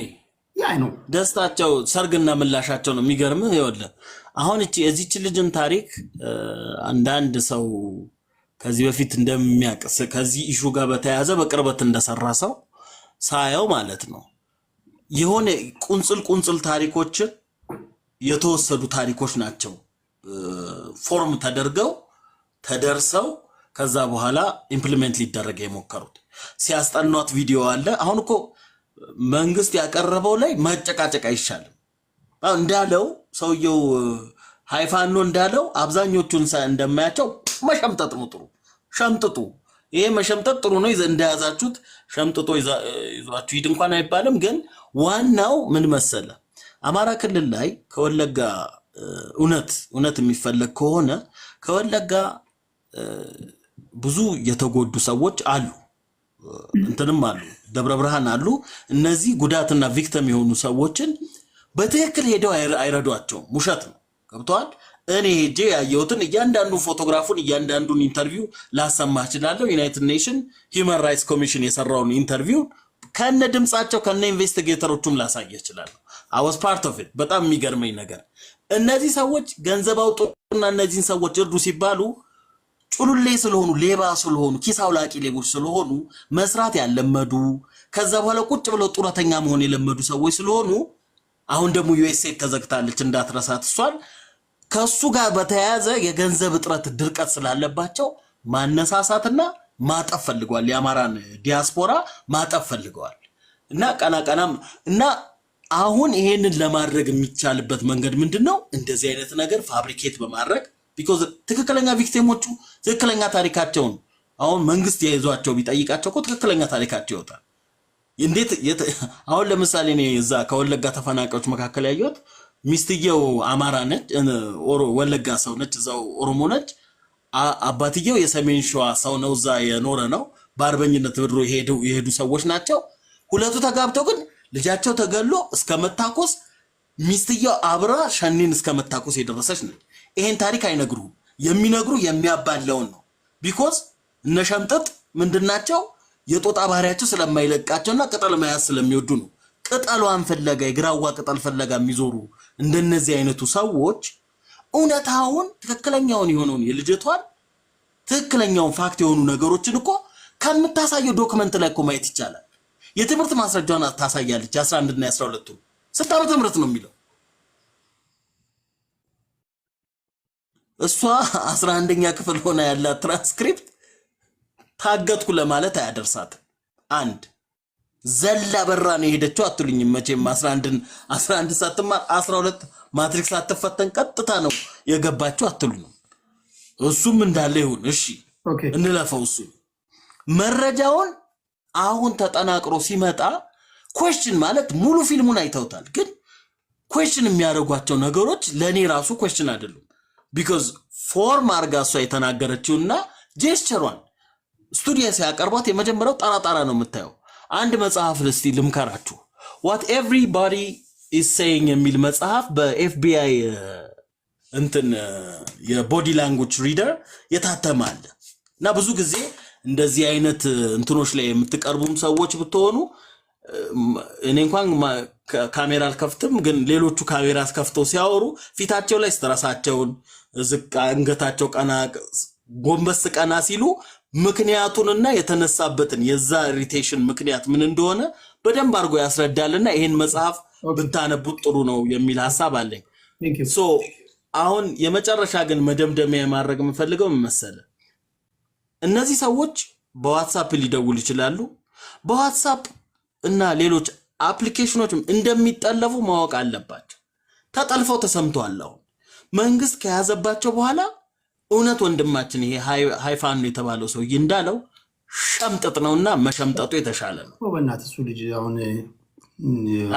S2: ነው
S10: ደስታቸው፣ ሰርግና ምላሻቸው ነው የሚገርምህ። ይኸውልህ አሁን እዚች ልጅን ታሪክ አንዳንድ ሰው ከዚህ በፊት እንደሚያቅስ ከዚህ ኢሹ ጋር በተያያዘ በቅርበት እንደሰራ ሰው ሳየው ማለት ነው የሆነ ቁንጽል ታሪኮችን የተወሰዱ ታሪኮች ናቸው ፎርም ተደርገው ተደርሰው ከዛ በኋላ ኢምፕሊሜንት ሊደረግ የሞከሩት ሲያስጠኗት ቪዲዮ አለ። አሁን እኮ መንግስት ያቀረበው ላይ መጨቃጨቅ አይሻልም እንዳለው ሰውየው ሃይፋኖ እንዳለው አብዛኞቹን እንደማያቸው መሸምጠጥ ነው ጥሩ ሸምጥጡ ይሄ መሸምጠጥ ጥሩ ነው እንደያዛችሁት ሸምጥጦ ይዟችሁ ሂድ እንኳን አይባልም ግን ዋናው ምን መሰለ አማራ ክልል ላይ ከወለጋ እውነት የሚፈለግ ከሆነ ከወለጋ ብዙ የተጎዱ ሰዎች አሉ እንትንም አሉ ደብረ ብርሃን አሉ እነዚህ ጉዳትና ቪክቲም የሆኑ ሰዎችን በትክክል ሄደው አይረዷቸው ሙሸት ነው ገብቷል እኔ ሄጄ ያየሁትን እያንዳንዱ ፎቶግራፉን እያንዳንዱን ኢንተርቪው ላሰማህ እችላለሁ ዩናይትድ ኔሽን ሂውማን ራይትስ ኮሚሽን የሰራውን ኢንተርቪው ከነ ድምጻቸው ከነ ኢንቨስቲጌተሮቹም ላሳየ እችላለሁ I was part of it በጣም የሚገርመኝ ነገር እነዚህ ሰዎች ገንዘብ አውጡና እነዚህን ሰዎች እርዱ ሲባሉ ጩሉሌ ስለሆኑ ሌባ ስለሆኑ ኪሳው ላቂ ሌቦች ስለሆኑ መስራት ያለመዱ ከዛ በኋላ ቁጭ ብለው ጡረተኛ መሆን የለመዱ ሰዎች ስለሆኑ አሁን ደግሞ ዩኤስኤ ተዘግታለች እንዳትረሳት እሷን ከሱ ጋር በተያያዘ የገንዘብ እጥረት ድርቀት ስላለባቸው ማነሳሳትና ማጠፍ ፈልገዋል የአማራን ዲያስፖራ ማጠፍ ፈልገዋል እና ቀናቀናም እና አሁን ይሄንን ለማድረግ የሚቻልበት መንገድ ምንድነው እንደዚህ አይነት ነገር ፋብሪኬት በማድረግ because ትክክለኛ ቪክቲሞቹ ትክክለኛ ታሪካቸውን አሁን መንግስት የይዟቸው ቢጠይቃቸው እኮ ትክክለኛ ታሪካቸው ይወጣል እንዴት አሁን ለምሳሌ እኔ እዛ ከወለጋ ተፈናቃዮች መካከል ያየሁት ሚስትየው አማራ ነች ወለጋ ሰው ነች እዛው ኦሮሞ ነች አባትየው የሰሜን ሸዋ ሰው ነው እዛ የኖረ ነው በአርበኝነት ብድሮ የሄዱ ሰዎች ናቸው ሁለቱ ተጋብተው ግን ልጃቸው ተገሎ እስከመታኮስ ሚስትየው አብራ ሸኒን እስከመታኮስ የደረሰች ነች ይሄን ታሪክ አይነግሩ የሚነግሩ የሚያባለውን ነው because እነሸምጥጥ ምንድናቸው የጦጣ ባህሪያቸው ስለማይለቃቸውና ቅጠል ማያስ ስለሚወዱ ነው ቅጠሏን ፈለጋ የግራዋ ቅጠል ፈለጋ የሚዞሩ እንደነዚህ አይነቱ ሰዎች እውነታውን ትክክለኛውን የሆነውን የልጅቷን ትክክለኛውን ፋክት የሆኑ ነገሮችን እኮ ከምታሳየው ዶክመንት ላይ እኮ ማየት ይቻላል የትምህርት ማስረጃውን ታሳያለች 11 እና 12 ስንት ዓመተ ምህረት ነው የሚለው እሷ 11ኛ ክፍል ሆና ያላት ትራንስክሪፕት ታገትኩ ለማለት አያደርሳት አንድ ዘላ በራ ነው ሄደችው አትሉኝም መቼም 11 ሳትማር 12 ማትሪክስ አትፈተን ቀጥታ ነው የገባችው አትሉኝም እሱም እንዳለ ይሁን እሺ እንለፈው እሱ መረጃውን አሁን ተጠናቅሮ ሲመጣ ኩዌስችን ማለት ሙሉ ፊልሙን አይተውታል ግን ኩዌስችን የሚያደርጓቸው ነገሮች ለኔ ራሱ ኩዌስችን አይደሉም because ፎርም አርጋሷ የተናገረችውና ጄስቸሯን ስቱዲዮ ሲያቀርቧት የመጀመሪያው ጣራጣራ ነው የምታየው አንድ መጽሐፍ ለስቲ ልምከራችሁ what everybody is saying የሚል መጽሐፍ በኤፍቢአይ እንትን የቦዲ ላንጉዌጅ ሪደር የታተማል እና ብዙ ጊዜ እንደዚህ አይነት እንትኖች ላይ የምትቀርቡም ሰዎች ብትሆኑ እኔ እንኳን ካሜራ አልከፍትም ግን ሌሎቹ ካሜራ አስከፍተው ሲያወሩ ፊታቸው ላይ ስትራሳቸውን ዝቅ አንገታቸው ቀና ጎንበስ ቀና ሲሉ ምክንያቱንና የተነሳበትን የዛ ኢሪቴሽን ምክንያት ምን እንደሆነ በደንብ አርጎ ያስረዳልና ይሄን መጽሐፍ ብታነቡት ጥሩ ነው የሚል ሐሳብ አለኝ ሶ አሁን የመጨረሻ ግን መደምደሚያ ማድረግ የምፈልገው መሰለ እነዚህ ሰዎች በዋትስአፕ ሊደውሉ ይችላሉ በዋትስአፕ እና ሌሎች አፕሊኬሽኖችም እንደሚጠለፉ ማወቅ አለባቸው ተጠልፈው ተሰምቷል አሁን መንግስት ከያዘባቸው በኋላ እውነት ወንድማችን ይሄ ሃይፋን የተባለው ሰው እንዳለው ሸምጥጥ ነውና መሸምጠጡ የተሻለ ነው
S2: በእናትህ እሱ ልጅ አሁን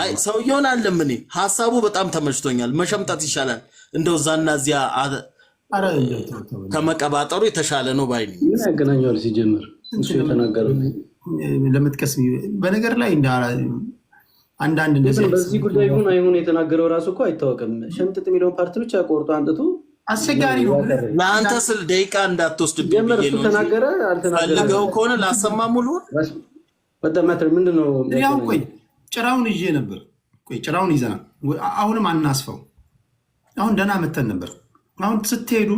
S10: አይ ሰው ይሆናል ለምን ሐሳቡ በጣም ተመችቶኛል መሸምጠጥ ይሻላል እንደው ዛና እዚያ ከመቀባጠሩ የተሻለ ነው ባይኔ
S1: ምን ያገናኛል ሲጀምር እሱ የተናገረው
S2: ለመጥቀስ በነገር ላይ አንዳንድ እንደዚህ
S1: በዚህ ጉዳይ ይሁን አይሁን የተናገረው ራሱ እኮ አይታወቅም ሸምጥጥ የሚለውን ፓርት ብቻ ቆርጦ አንጥቶ
S2: አስቸጋሪ ነው
S10: ለአንተ ስል ደቂቃ እንዳትወስድብኝ
S1: ጀመር እሱ ተናገረ አልተናገረ
S10: ፈልገው ከሆነ ላሰማ ሙሉ
S1: በደማተር ምንድነው
S2: ያው ቆይ ጭራውን ይዤ ነበር ቆይ ጭራውን ይዘና አሁንም አናስፈው አሁን ደና መተን ነበር አሁን ስትሄዱ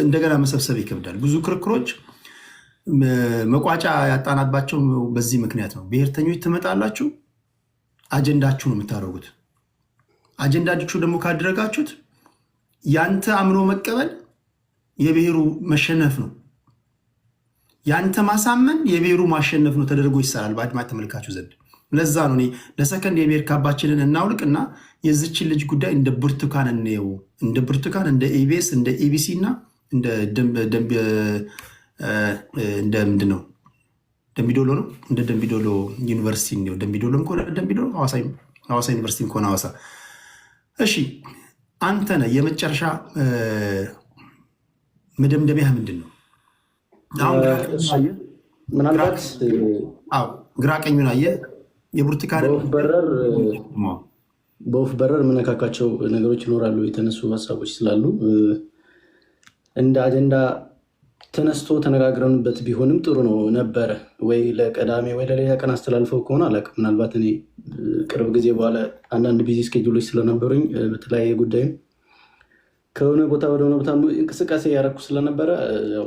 S2: እንደገና መሰብሰብ ይከብዳል። ብዙ ክርክሮች መቋጫ ያጣናባቸው በዚህ ምክንያት ነው። ብሔርተኞች ትመጣላችሁ፣ አጀንዳችሁ ነው የምታደርጉት። አጀንዳችሁ ደግሞ ካደረጋችሁት ያንተ አምኖ መቀበል የብሔሩ መሸነፍ ነው፣ ያንተ ማሳመን የብሔሩ ማሸነፍ ነው ተደርጎ ይሰራል በአድማጭ ተመልካቹ ዘንድ። ለዛ ነው እኔ ለሰከንድ የብሔር ካባችንን እናውልቅና የዝችን ልጅ ጉዳይ እንደ ብርቱካን እንየው፣ እንደ ብርቱካን፣ እንደ ኢቢኤስ፣ እንደ ኢቢሲ እና እንደ ምንድን ነው ደምቢዶሎ ነው፣ እንደ ደምቢዶሎ ዩኒቨርሲቲ ነው። ደምቢዶሎም ከሆነ ደምቢዶሎ፣ ሐዋሳ ዩኒቨርሲቲ ከሆነ ሐዋሳ። እሺ አንተ ነህ የመጨረሻ መደምደሚያ ምንድን ነው?
S1: ምናልባት
S2: ግራ ቀኙን አየህ። የብርቱካን
S1: በወፍ በረር የምነካካቸው ነገሮች ይኖራሉ፣ የተነሱ ሀሳቦች ስላሉ እንደ አጀንዳ ተነስቶ ተነጋግረንበት ቢሆንም ጥሩ ነው ነበረ። ወይ ለቀዳሜ ወይ ለሌላ ቀን አስተላልፈው ከሆነ አላውቅም። ምናልባት እኔ ቅርብ ጊዜ በኋላ አንዳንድ ቢዚ ስኬጁሎች ስለነበሩኝ በተለያየ ጉዳይም ከሆነ ቦታ ወደ ሆነ ቦታ እንቅስቃሴ ያደረኩ ስለነበረ ያው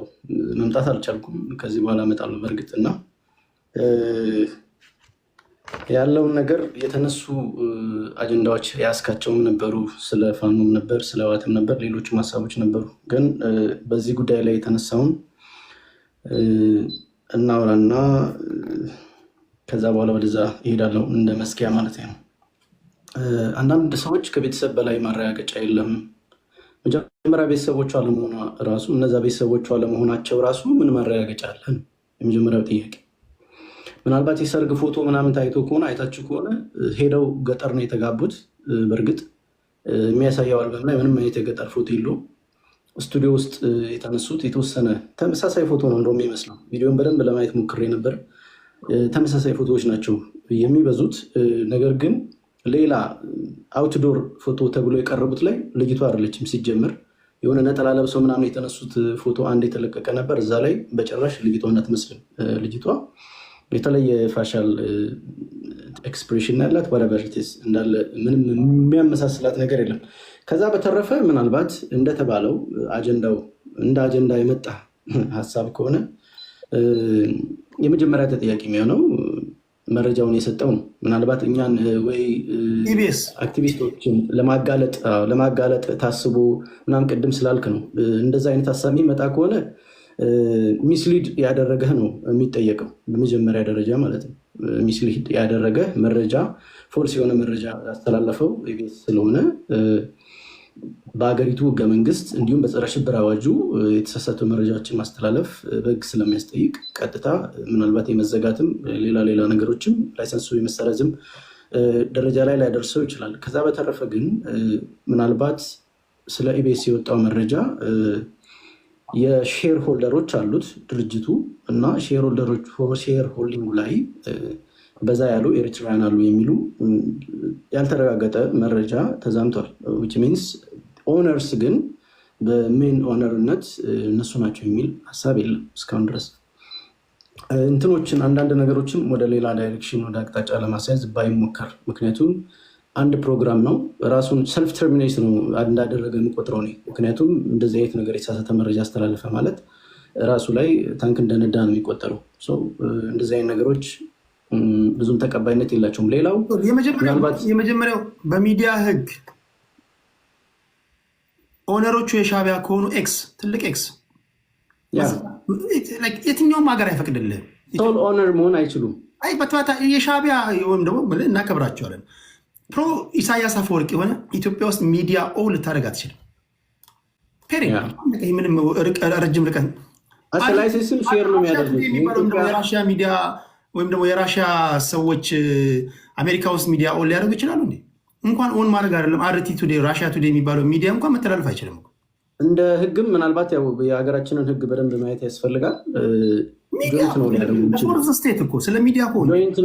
S1: መምጣት አልቻልኩም። ከዚህ በኋላ እመጣለሁ በእርግጥ እና ያለውን ነገር የተነሱ አጀንዳዎች ያስካቸውም ነበሩ። ስለ ፋኖም ነበር፣ ስለ ህወሓትም ነበር፣ ሌሎችም ሀሳቦች ነበሩ። ግን በዚህ ጉዳይ ላይ የተነሳውን እናውራና ከዛ በኋላ ወደዛ ይሄዳለው እንደ መስኪያ ማለት ነው። አንዳንድ ሰዎች ከቤተሰብ በላይ ማረጋገጫ የለም። መጀመሪያ ቤተሰቦቿ አለመሆኗ ራሱ እነዛ ቤተሰቦቿ አለመሆናቸው ራሱ ምን ማረጋገጫ አለን? የመጀመሪያው ጥያቄ። ምናልባት የሰርግ ፎቶ ምናምን ታይቶ ከሆነ አይታችሁ ከሆነ ሄደው ገጠር ነው የተጋቡት። በእርግጥ የሚያሳየው አልበም ላይ ምንም አይነት የገጠር ፎቶ የለውም። ስቱዲዮ ውስጥ የተነሱት የተወሰነ ተመሳሳይ ፎቶ ነው እንደውም የሚመስለው። ቪዲዮን በደንብ ለማየት ሞክሬ ነበር። ተመሳሳይ ፎቶዎች ናቸው የሚበዙት። ነገር ግን ሌላ አውትዶር ፎቶ ተብሎ የቀረቡት ላይ ልጅቷ አይደለችም። ሲጀምር የሆነ ነጠላ ለብሰው ምናምን የተነሱት ፎቶ አንድ የተለቀቀ ነበር። እዛ ላይ በጭራሽ ልጅቷ አትመስልም። ልጅቷ የተለየ ፋሻል ኤክስፕሬሽን ያላት ባለበርቴስ እንዳለ ምንም የሚያመሳስላት ነገር የለም። ከዛ በተረፈ ምናልባት እንደተባለው አጀንዳው እንደ አጀንዳ የመጣ ሀሳብ ከሆነ የመጀመሪያ ተጠያቂ የሚሆነው መረጃውን የሰጠው ነው። ምናልባት እኛን ወይ አክቲቪስቶችን ለማጋለጥ ታስቦ ምናምን ቅድም ስላልክ ነው። እንደዛ አይነት ሀሳብ የሚመጣ ከሆነ ሚስሊድ ያደረገህ ነው የሚጠየቀው በመጀመሪያ ደረጃ ማለት ነው። ሚስሊድ ያደረገ መረጃ፣ ፎልስ የሆነ መረጃ ያስተላለፈው ኢቢኤስ ስለሆነ በሀገሪቱ ህገ መንግስት እንዲሁም በጸረ ሽብር አዋጁ የተሳሳቱ መረጃዎችን ማስተላለፍ በህግ ስለሚያስጠይቅ ቀጥታ ምናልባት የመዘጋትም ሌላ ነገሮችም ላይሰንሱ የመሰረዝም ደረጃ ላይ ላይደርሰው ይችላል። ከዛ በተረፈ ግን ምናልባት ስለ ኢቢኤስ የወጣው መረጃ የሼር ሆልደሮች አሉት ድርጅቱ እና ሼር ሆልዲንጉ ላይ በዛ ያሉ ኤሪትራውያን አሉ የሚሉ ያልተረጋገጠ መረጃ ተዛምቷል። ዊች ሚንስ ኦነርስ ግን በሜን ኦነርነት እነሱ ናቸው የሚል ሀሳብ የለም እስካሁን ድረስ። እንትኖችን አንዳንድ ነገሮችን ወደ ሌላ ዳይሬክሽን ወደ አቅጣጫ ለማስያዝ ባይሞከር፣ ምክንያቱም አንድ ፕሮግራም ነው ራሱን ሰልፍ ተርሚኔት ነው እንዳደረገ የሚቆጥረው ነው። ምክንያቱም እንደዚህ አይነት ነገር የተሳሳተ መረጃ አስተላለፈ ማለት ራሱ ላይ ታንክ እንደነዳ ነው የሚቆጠረው። እንደዚህ አይነት ነገሮች ብዙም ተቀባይነት የላቸውም። ሌላው
S2: የመጀመሪያው በሚዲያ ህግ ኦነሮቹ የሻዕቢያ ከሆኑ ኤክስ ትልቅ ኤክስ የትኛውም ሀገር አይፈቅድልህም።
S1: ሶል ኦነር መሆን አይችሉም።
S2: የሻዕቢያ ወይም ደግሞ እናከብራቸዋለን። ፕሮ ኢሳያስ አፈወርቅ የሆነ ኢትዮጵያ ውስጥ ሚዲያ ኦ ልታደርግ አትችልም። ምንም ረጅም ርቀት
S1: አሰላይሲስም ሼር ነው የሚያደርጉት
S2: የራሽያ ሚዲያ ወይም ደግሞ የራሽያ ሰዎች አሜሪካ ውስጥ ሚዲያ ኦን ሊያደርጉ ይችላሉ እንዴ? እንኳን ኦን ማድረግ አይደለም አርቲ ቱዴ ራሽያ ቱዴ የሚባለው ሚዲያ እንኳን መተላለፍ አይችልም።
S1: እንደ ህግም ምናልባት ያው የሀገራችንን ህግ በደንብ ማየት ያስፈልጋል። ጆይንት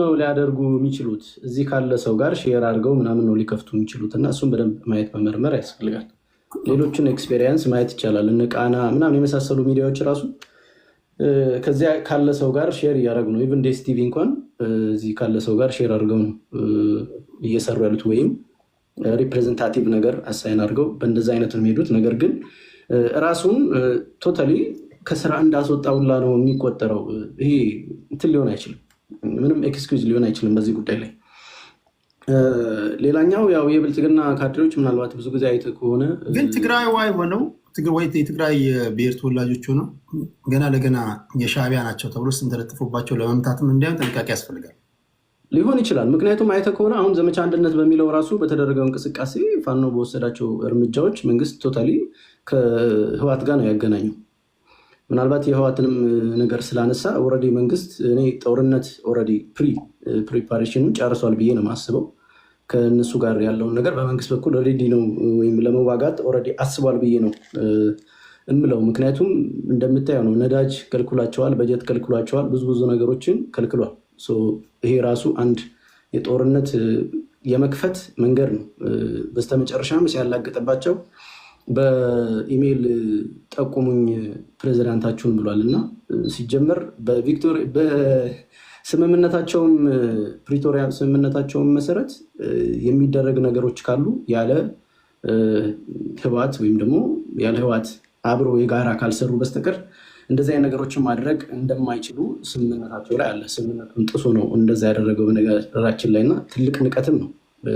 S1: ነው ሊያደርጉ የሚችሉት እዚህ ካለ ሰው ጋር ሼር አድርገው ምናምን ነው ሊከፍቱ የሚችሉት እና እሱም በደንብ ማየት መመርመር ያስፈልጋል። ሌሎችን ኤክስፔሪየንስ ማየት ይቻላል። እነ ቃና ምናምን የመሳሰሉ ሚዲያዎች ራሱ ከዚያ ካለ ሰው ጋር ሼር እያደረጉ ነው። ኢቨን ዴስ ቲቪ እንኳን እዚህ ካለ ሰው ጋር ሼር አድርገው ነው እየሰሩ ያሉት፣ ወይም ሪፕሬዘንታቲቭ ነገር አሳይን አድርገው በእንደዚ አይነት ነው የሚሄዱት። ነገር ግን ራሱን ቶታሊ ከስራ እንዳስወጣውላ ነው የሚቆጠረው። ይሄ እንትን ሊሆን አይችልም፣ ምንም ኤክስኪውዝ ሊሆን አይችልም በዚህ ጉዳይ ላይ። ሌላኛው ያው የብልጽግና ካድሬዎች ምናልባት ብዙ ጊዜ አይተህ ከሆነ
S2: ግን ትግራይ ዋይ ሆነው የትግራይ ብሔር ተወላጆች ሆነው ገና ለገና የሻዕቢያ ናቸው ተብሎ ስም ተለጥፎባቸው ለመምታትም እንዲያውም ጥንቃቄ ያስፈልጋል።
S1: ሊሆን ይችላል። ምክንያቱም አይተህ ከሆነ አሁን ዘመቻ አንድነት በሚለው ራሱ በተደረገው እንቅስቃሴ ፋኖ በወሰዳቸው እርምጃዎች መንግስት ቶታሊ ከህዋት ጋር ነው ያገናኘው። ምናልባት የህዋትንም ነገር ስላነሳ ኦልሬዲ መንግስት እኔ ጦርነት ኦልሬዲ ፕሪፓሬሽኑን ጨርሷል ብዬ ነው የማስበው። ከእነሱ ጋር ያለውን ነገር በመንግስት በኩል ሬዲ ነው ወይም ለመዋጋት ኦልሬዲ አስቧል ብዬ ነው እምለው። ምክንያቱም እንደምታየው ነው፣ ነዳጅ ከልክሏቸዋል፣ በጀት ከልክሏቸዋል፣ ብዙ ነገሮችን ከልክሏል። ይሄ ራሱ አንድ የጦርነት የመክፈት መንገድ ነው። በስተመጨረሻም ሲያላግጥባቸው በኢሜይል ጠቁሙኝ ፕሬዚዳንታችሁን ብሏል እና ሲጀመር በስምምነታቸውም ፕሪቶሪያ ስምምነታቸውም መሰረት የሚደረግ ነገሮች ካሉ ያለ ህወሓት ወይም ደግሞ ያለ ህወሓት አብሮ የጋራ ካልሰሩ በስተቀር እንደዚህ አይነት ነገሮችን ማድረግ እንደማይችሉ ስምምነታቸው ላይ አለ። ስምምነቱን ጥሶ ነው እንደዛ ያደረገው በነገራችን ላይ እና ትልቅ ንቀትም ነው።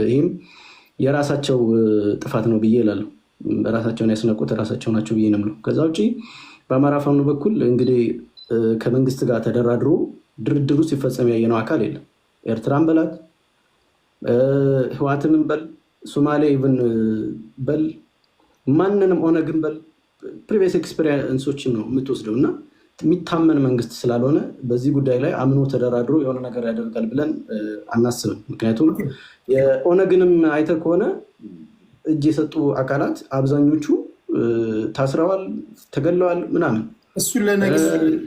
S1: ይህም የራሳቸው ጥፋት ነው ብዬ እላለሁ። ራሳቸውን ያስነቁት ራሳቸው ናቸው ብዬ ነው የምለው። ከዛ ውጭ በአማራ ፋኖ በኩል እንግዲህ ከመንግስት ጋር ተደራድሮ ድርድሩ ሲፈጸም ያየነው አካል የለም። ኤርትራን በላት ህወሓትንም በል ሶማሌ ብን በል ማንንም ኦነግን በል ፕሪቪየስ ኤክስፔሪንሶችን ነው የምትወስደው እና የሚታመን መንግስት ስላልሆነ በዚህ ጉዳይ ላይ አምኖ ተደራድሮ የሆነ ነገር ያደርጋል ብለን አናስብም። ምክንያቱም የኦነግንም አይተህ ከሆነ እጅ የሰጡ አካላት አብዛኞቹ ታስረዋል፣ ተገለዋል ምናምን።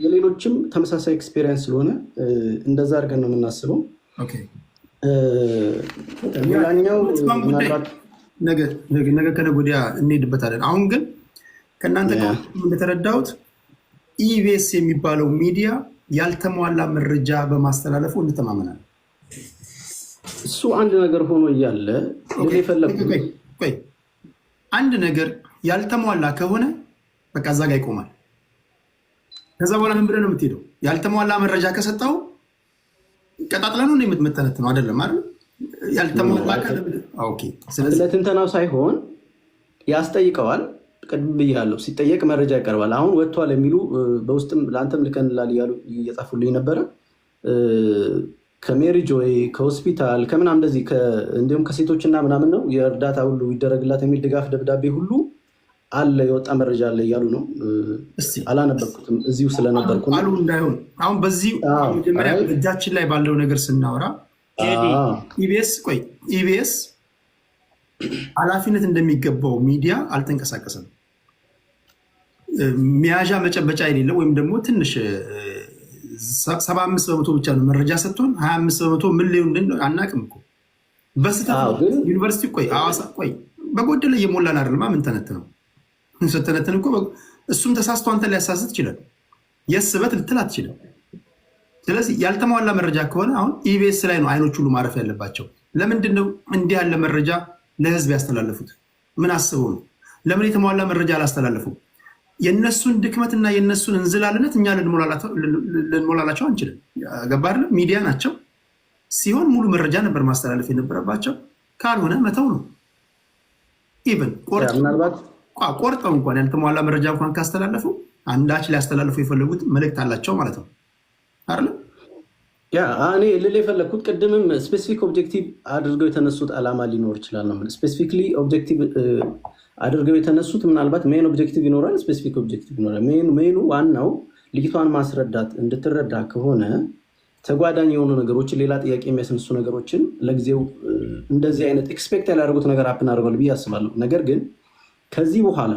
S1: የሌሎችም ተመሳሳይ ኤክስፔሪንስ ስለሆነ እንደዛ አድርገን ነው የምናስበው። ሌላኛው
S2: ነገ ከነገ ወዲያ እንሄድበታለን። አሁን ግን ከእናንተ እንደተረዳሁት ኢቢኤስ የሚባለው ሚዲያ ያልተሟላ መረጃ በማስተላለፉ እንተማመናለን።
S1: እሱ አንድ ነገር ሆኖ እያለ
S2: አንድ ነገር ያልተሟላ ከሆነ በቃ እዛ ጋ ይቆማል። ከዛ በኋላ ምን ብለህ ነው የምትሄደው? ያልተሟላ መረጃ ከሰጠው ቀጣጥለ ነው የምትመተነት ነው አይደለም አይደል? ያልተሟላ
S1: ስለ ትንተናው ሳይሆን ያስጠይቀዋል። ቅድም ብያለሁ፣ ሲጠየቅ መረጃ ይቀርባል። አሁን ወጥቷል የሚሉ በውስጥም ለአንተም ልከንላል እያሉ እየጻፉልኝ ነበረ። ከሜሪጅ ወይ ከሆስፒታል ከምናም እንደዚህ እንዲሁም ከሴቶችና ምናምን ነው የእርዳታ ሁሉ ይደረግላት የሚል ድጋፍ ደብዳቤ ሁሉ አለ፣ የወጣ መረጃ አለ እያሉ ነው። አላነበብኩትም እዚሁ ስለነበርኩ
S2: አሉ እንዳይሆን። አሁን በዚህ መጀመሪያ እጃችን ላይ ባለው ነገር ስናወራ ኢቢኤስ ኃላፊነት እንደሚገባው ሚዲያ አልተንቀሳቀሰም። መያዣ መጨበጫ የሌለው ወይም ደግሞ ትንሽ 75 በመቶ ብቻ ነው መረጃ ሰጥቶን 25 በመቶ ምን ሊሆን አናውቅም እኮ በስተት ዩኒቨርሲቲ ሐዋሳ በጎደለ እየሞላን አይደለማ። ምን ተነት ነው ስተነትን እኮ እሱም ተሳስቶ አንተ ሊያሳስት ይችላል። የስበት ልትል አትችልም። ስለዚህ ያልተሟላ መረጃ ከሆነ አሁን ኢቢኤስ ላይ ነው አይኖች ሁሉ ማረፍ ያለባቸው። ለምንድን ነው እንዲህ ያለ መረጃ ለህዝብ ያስተላለፉት? ምን አስበው ነው? ለምን የተሟላ መረጃ አላስተላለፉም? የእነሱን ድክመትና የእነሱን እንዝላልነት እኛ ልንሞላላቸው አንችልም። ገባ አይደለም? ሚዲያ ናቸው ሲሆን ሙሉ መረጃ ነበር ማስተላለፍ የነበረባቸው። ካልሆነ መተው ነው። ኢቨን ቆርጠው እንኳን ያልተሟላ መረጃ እንኳን ካስተላለፉ አንዳች ሊያስተላልፉ የፈለጉት መልእክት አላቸው ማለት ነው አይደለም?
S1: እኔ ልል የፈለግኩት ቅድምም ስፔሲፊክ ኦብጀክቲቭ አድርገው የተነሱት ዓላማ ሊኖር ይችላል ነው። ስፔሲፊክሊ ኦብጀክቲቭ አድርገው የተነሱት ምናልባት ሜን ኦብጀክቲቭ ይኖራል፣ ስፔሲፊክ ኦብጀክቲቭ ይኖራል። ሜኑ ዋናው ልጅቷን ማስረዳት እንድትረዳ ከሆነ ተጓዳኝ የሆኑ ነገሮችን ሌላ ጥያቄ የሚያስነሱ ነገሮችን ለጊዜው እንደዚህ አይነት ኤክስፔክት ያላደረጉት ነገር አፕን አድርጓል ብዬ አስባለሁ። ነገር ግን ከዚህ በኋላ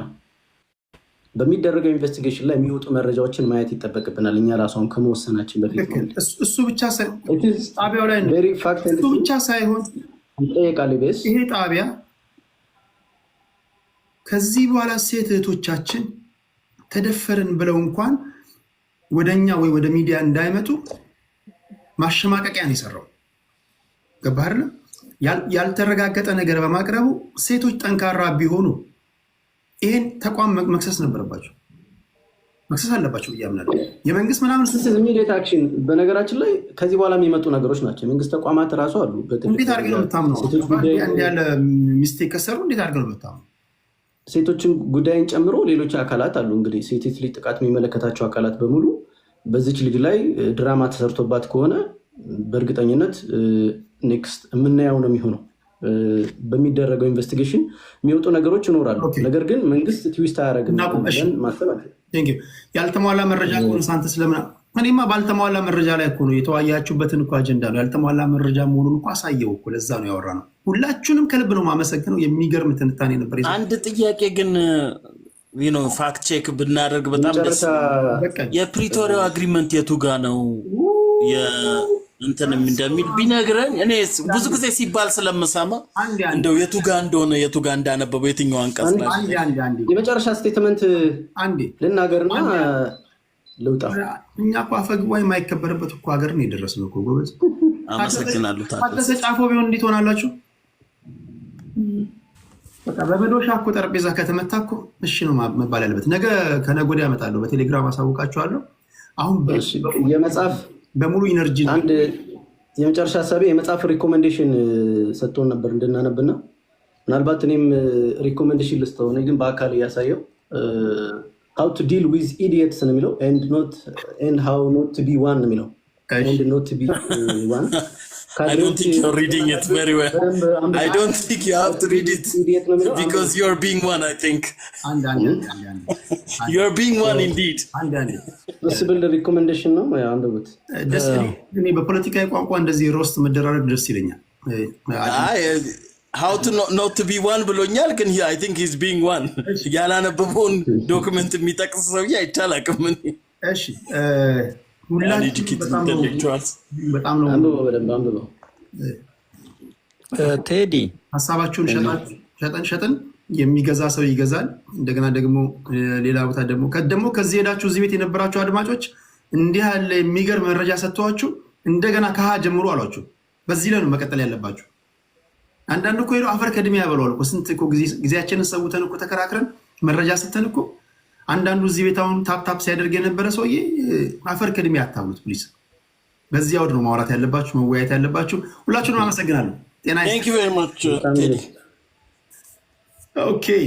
S1: በሚደረገው ኢንቨስቲጌሽን ላይ የሚወጡ መረጃዎችን ማየት ይጠበቅብናል። እኛ ራሷን ከመወሰናችን በፊት
S2: እሱ ብቻ ጣቢያው ላይ እሱ ብቻ ሳይሆን
S1: ይጠየቃል።
S2: ይሄ ጣቢያ ከዚህ በኋላ ሴት እህቶቻችን ተደፈርን ብለው እንኳን ወደኛ ወይ ወደ ሚዲያ እንዳይመጡ ማሸማቀቂያ ነው የሰራው። ገባህ አይደል? ያልተረጋገጠ ነገር በማቅረቡ ሴቶች ጠንካራ ቢሆኑ ይሄን ተቋም መክሰስ ነበረባቸው፣ መክሰስ አለባቸው ብዬ አምናለሁ። የመንግስት ምናምን
S1: ኢሚዲየት አክሽን። በነገራችን ላይ ከዚህ በኋላ የሚመጡ ነገሮች ናቸው። የመንግስት ተቋማት ራሱ አሉ።
S2: እንዴት አድርገህ ነው የምታምነው? እንዲ ያለ ሚስቴክ ከሰሩ እንዴት አድርገህ ነው የምታምነው?
S1: ሴቶችን ጉዳይን ጨምሮ ሌሎች አካላት አሉ። እንግዲህ ሴት ልጅ ጥቃት የሚመለከታቸው አካላት በሙሉ በዚች ልጅ ላይ ድራማ ተሰርቶባት ከሆነ በእርግጠኝነት ኔክስት የምናየው ነው የሚሆነው። በሚደረገው ኢንቨስቲጌሽን የሚወጡ ነገሮች ይኖራሉ። ነገር ግን መንግስት ትዊስት አያደርግም ማሰብ አለ።
S2: ያልተሟላ መረጃ ከሆነ ሳንተ ስለምን እኔማ ባልተሟላ መረጃ ላይ እኮ ነው የተወያያችሁበትን እኮ አጀንዳ ነው ያልተሟላ መረጃ መሆኑን እኮ አሳየው እኮ። ለዛ ነው ያወራ ነው። ሁላችሁንም ከልብ ነው ማመሰግነው። የሚገርም ትንታኔ ነበር።
S10: አንድ ጥያቄ ግን ፋክት ቼክ ብናደርግ በጣም ደስ የፕሪቶሪያው አግሪመንት የቱ ጋ ነው እንትን እንደሚል ቢነግረን። እኔ ብዙ ጊዜ ሲባል ስለምሰማ እንደው የቱ ጋ እንደሆነ የቱ ጋ እንዳነበበው የትኛው አንቀጽ ላይ
S1: የመጨረሻ ስቴትመንት ልናገርና ልውጣ።
S2: እኛ እኮ አፈግቧይ የማይከበርበት እኮ ሀገር ነው የደረስነው እኮ ጎበዝ።
S10: አመሰግናለሁ።
S2: ታደሰ ጫፎ ቢሆን እንዴት ሆናላችሁ? በቃ በመዶሻ እኮ ጠረጴዛ ከተመታ እኮ እሺ ነው መባል ያለበት። ነገ ከነገ ወዲያ እመጣለሁ፣ በቴሌግራም አሳውቃችኋለሁ። አሁን
S1: የመጽሐፍ
S2: በሙሉ ኢነርጂ
S1: አንድ የመጨረሻ ሀሳቤ የመጽሐፍ ሪኮሜንዴሽን ሰጥቶን ነበር እንድናነብና ምናልባት እኔም ሪኮሜንዴሽን ልስተው እኔ ግን በአካል እያሳየው how to deal with idiots ነው የሚለው and how not to be one ነው የሚለው and not to be one.
S10: I don't think you're reading it very well. I don't think you have to read it because you're being one, I think. You're being one indeed.
S1: possible recommendation ነው አንደበት
S2: እኔ በፖለቲካዊ ቋንቋ እንደዚህ ሮስት መደራረግ ደስ ይለኛል።
S10: how to not to be one ብሎኛል፣ ግን I think he's being one ያላነበበውን ዶክመንት የሚጠቅስ ሰውዬ አይቻላቅም።
S2: እሺ በጣም ነው
S1: አንብበው
S7: ቴዲ
S2: ሀሳባችሁን ሸጠን የሚገዛ ሰው ይገዛል። እንደገና ደግሞ ሌላ ቦታ ደግሞ ከዚህ ሄዳችሁ እዚህ ቤት የነበራችሁ አድማጮች እንዲህ ያለ የሚገርም መረጃ ሰጥተዋችሁ እንደገና ከሀ ጀምሮ አሏችሁ። በዚህ ላይ ነው መቀጠል ያለባችሁ። አንዳንድ እኮ ሄዶ አፈር ከድሜ ያበለዋል እኮ። ስንት እኮ ጊዜያችንን ሰውተን እኮ ተከራክረን መረጃ ሰጥተን እኮ አንዳንዱ እዚህ ቤት አሁን ታፕታፕ ሲያደርግ የነበረ ሰውዬ አፈር ከድሜ ያታብሉት። ፕሊዝ በዚህ አውድ ነው ማውራት ያለባችሁ፣ መወያየት ያለባችሁ። ሁላችሁንም አመሰግናለሁ። ጤና
S10: Thank you very much, Teddy.
S2: Okay.